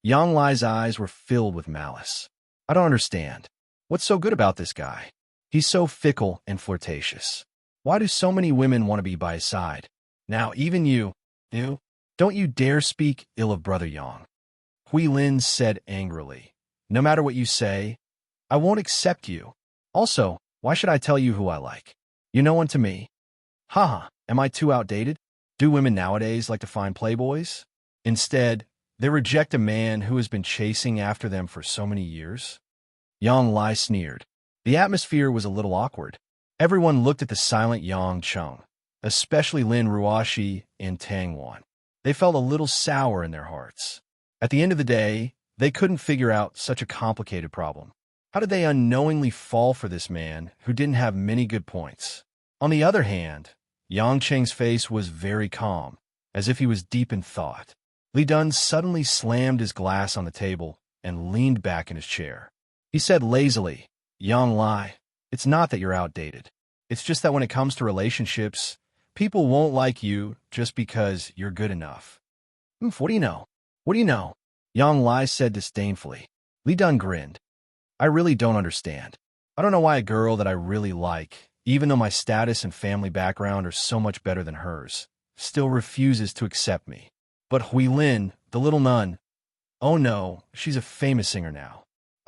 Yang Lai's eyes were filled with malice. I don't understand. What's so good about this guy? He's so fickle and flirtatious. Why do so many women want to be by his side? Now, even you, don't you dare speak ill of Brother Yang. Hui Lin said angrily. No matter what you say, I won't accept you. Also, why should I tell you who I like? You're no one to me. Haha, am I too outdated? Do women nowadays like to find playboys? Instead, they reject a man who has been chasing after them for so many years? Yang Lai sneered. The atmosphere was a little awkward. Everyone looked at the silent Yang Cheng, especially Lin Ruoshi and Tang Wan. They felt a little sour in their hearts. At the end of the day, they couldn't figure out such a complicated problem. How did they unknowingly fall for this man who didn't have many good points? On the other hand, Yang Cheng's face was very calm, as if he was deep in thought. Li Dun suddenly slammed his glass on the table and leaned back in his chair. He said lazily, Yang Lai, it's not that you're outdated. It's just that when it comes to relationships, people won't like you just because you're good enough. What do you know? What do you know? Yang Lai said disdainfully. Li Dun grinned. I really don't understand. I don't know why a girl that I really like, even though my status and family background are so much better than hers, still refuses to accept me. But Hui Lin, the little nun, oh no, she's a famous singer now.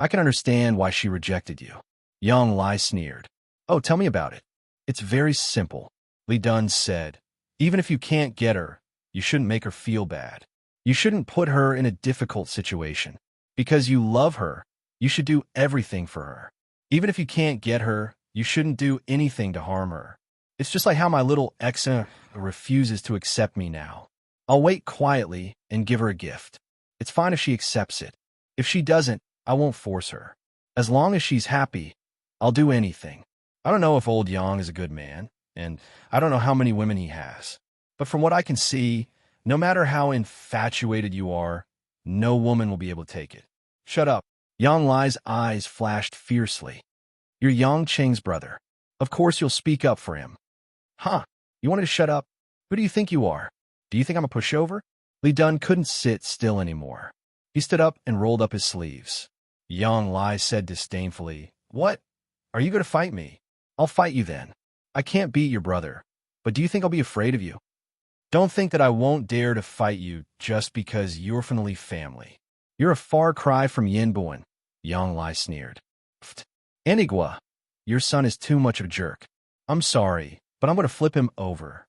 I can understand why she rejected you. Yang Lai sneered. Oh, tell me about it. It's very simple, Li Dun said. Even if you can't get her, you shouldn't make her feel bad. You shouldn't put her in a difficult situation. Because you love her, you should do everything for her. Even if you can't get her, you shouldn't do anything to harm her. It's just like how my little ex refuses to accept me now. I'll wait quietly and give her a gift. It's fine if she accepts it. If she doesn't, I won't force her. As long as she's happy, I'll do anything. I don't know if old Yang is a good man, and I don't know how many women he has. But from what I can see, no matter how infatuated you are, no woman will be able to take it. Shut up. Yang Lai's eyes flashed fiercely. You're Yang Cheng's brother. Of course you'll speak up for him. Huh? You wanted to shut up? Who do you think you are? Do you think I'm a pushover? Li Dun couldn't sit still anymore. He stood up and rolled up his sleeves. Yang Lai said disdainfully, What? Are you going to fight me? I'll fight you then. I can't beat your brother, but do you think I'll be afraid of you? Don't think that I won't dare to fight you just because you're from the Li family. You're a far cry from Yin Buan, Yang Lai sneered. Pfft. Anigua, your son is too much of a jerk. I'm sorry, but I'm going to flip him over.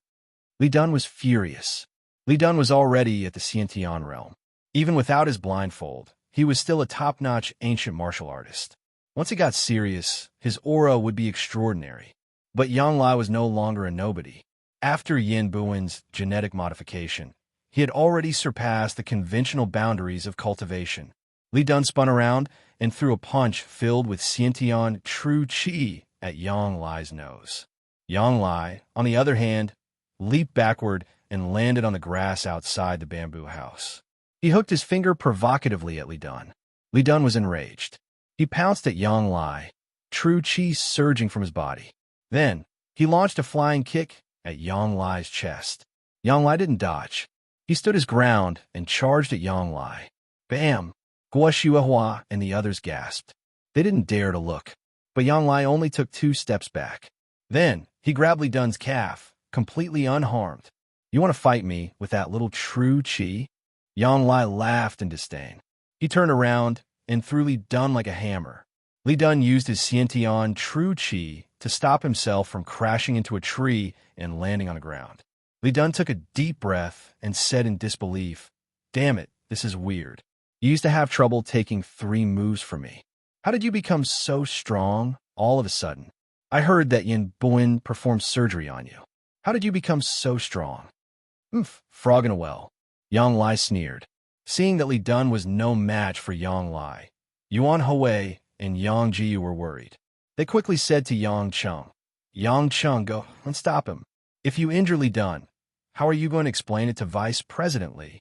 Li Dun was furious. Li Dun was already at the Xiantian realm. Even without his blindfold, he was still a top-notch ancient martial artist. Once he got serious, his aura would be extraordinary. But Yang Lai was no longer a nobody. After Yin Buan's genetic modification, he had already surpassed the conventional boundaries of cultivation. Li Dun spun around and threw a punch filled with Xiantian true qi at Yang Lai's nose. Yang Lai, on the other hand, leaped backward and landed on the grass outside the bamboo house. He hooked his finger provocatively at Li Dun. Li Dun was enraged. He pounced at Yang Lai, true qi surging from his body. Then, he launched a flying kick at Yang Lai's chest. Yang Lai didn't dodge. He stood his ground and charged at Yang Lai. Bam! Guo Shuihua and the others gasped. They didn't dare to look, but Yang Lai only took 2 steps back. Then, he grabbed Li Dun's calf, completely unharmed. You want to fight me with that little true qi? Yang Lai laughed in disdain. He turned around and threw Li Dun like a hammer. Li Dun used his Xiantian true qi to stop himself from crashing into a tree and landing on the ground. Li Dun took a deep breath and said in disbelief, Damn it, this is weird. You used to have trouble taking 3 moves from me. How did you become so strong all of a sudden? I heard that Yin Buan performed surgery on you. How did you become so strong? Frog in a well. Yang Lai sneered. Seeing that Li Dun was no match for Yang Lai, Yuan Hui and Yang Jiu were worried. They quickly said to Yang Cheng, Yang Cheng, go and stop him. If you injure Li Dun, how are you going to explain it to Vice President Li?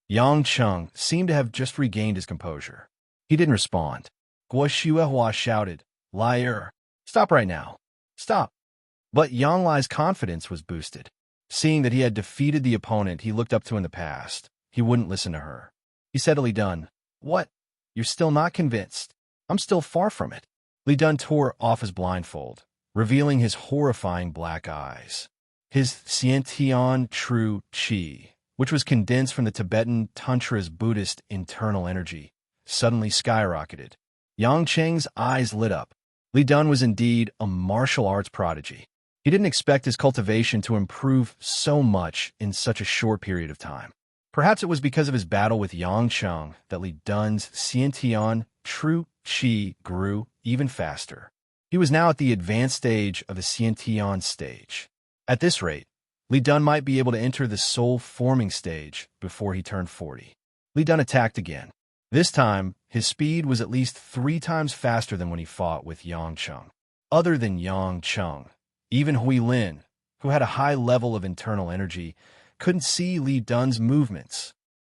Yang Cheng seemed to have just regained his composure. He didn't respond. Guo Shuihua shouted, Liar! Stop right now. Stop. But Yang Lai's confidence was boosted. Seeing that he had defeated the opponent he looked up to in the past, he wouldn't listen to her. He said to Li Dun, What? You're still not convinced? I'm still far from it. Li Dun tore off his blindfold, revealing his horrifying black eyes. His Xiantian true Qi, which was condensed from the Tibetan Tantra's Buddhist internal energy, suddenly skyrocketed. Yang Cheng's eyes lit up. Li Dun was indeed a martial arts prodigy. He didn't expect his cultivation to improve so much in such a short period of time. Perhaps it was because of his battle with Yang Cheng that Li Dun's Xiantian true Qi grew even faster. He was now at the advanced stage of the Xiantian stage. At this rate, Li Dun might be able to enter the soul-forming stage before he turned 40. Li Dun attacked again. This time, his speed was at least 3 times faster than when he fought with Yang Cheng. Other than Yang Cheng, even Hui Lin, who had a high level of internal energy, couldn't see Li Dun's movements.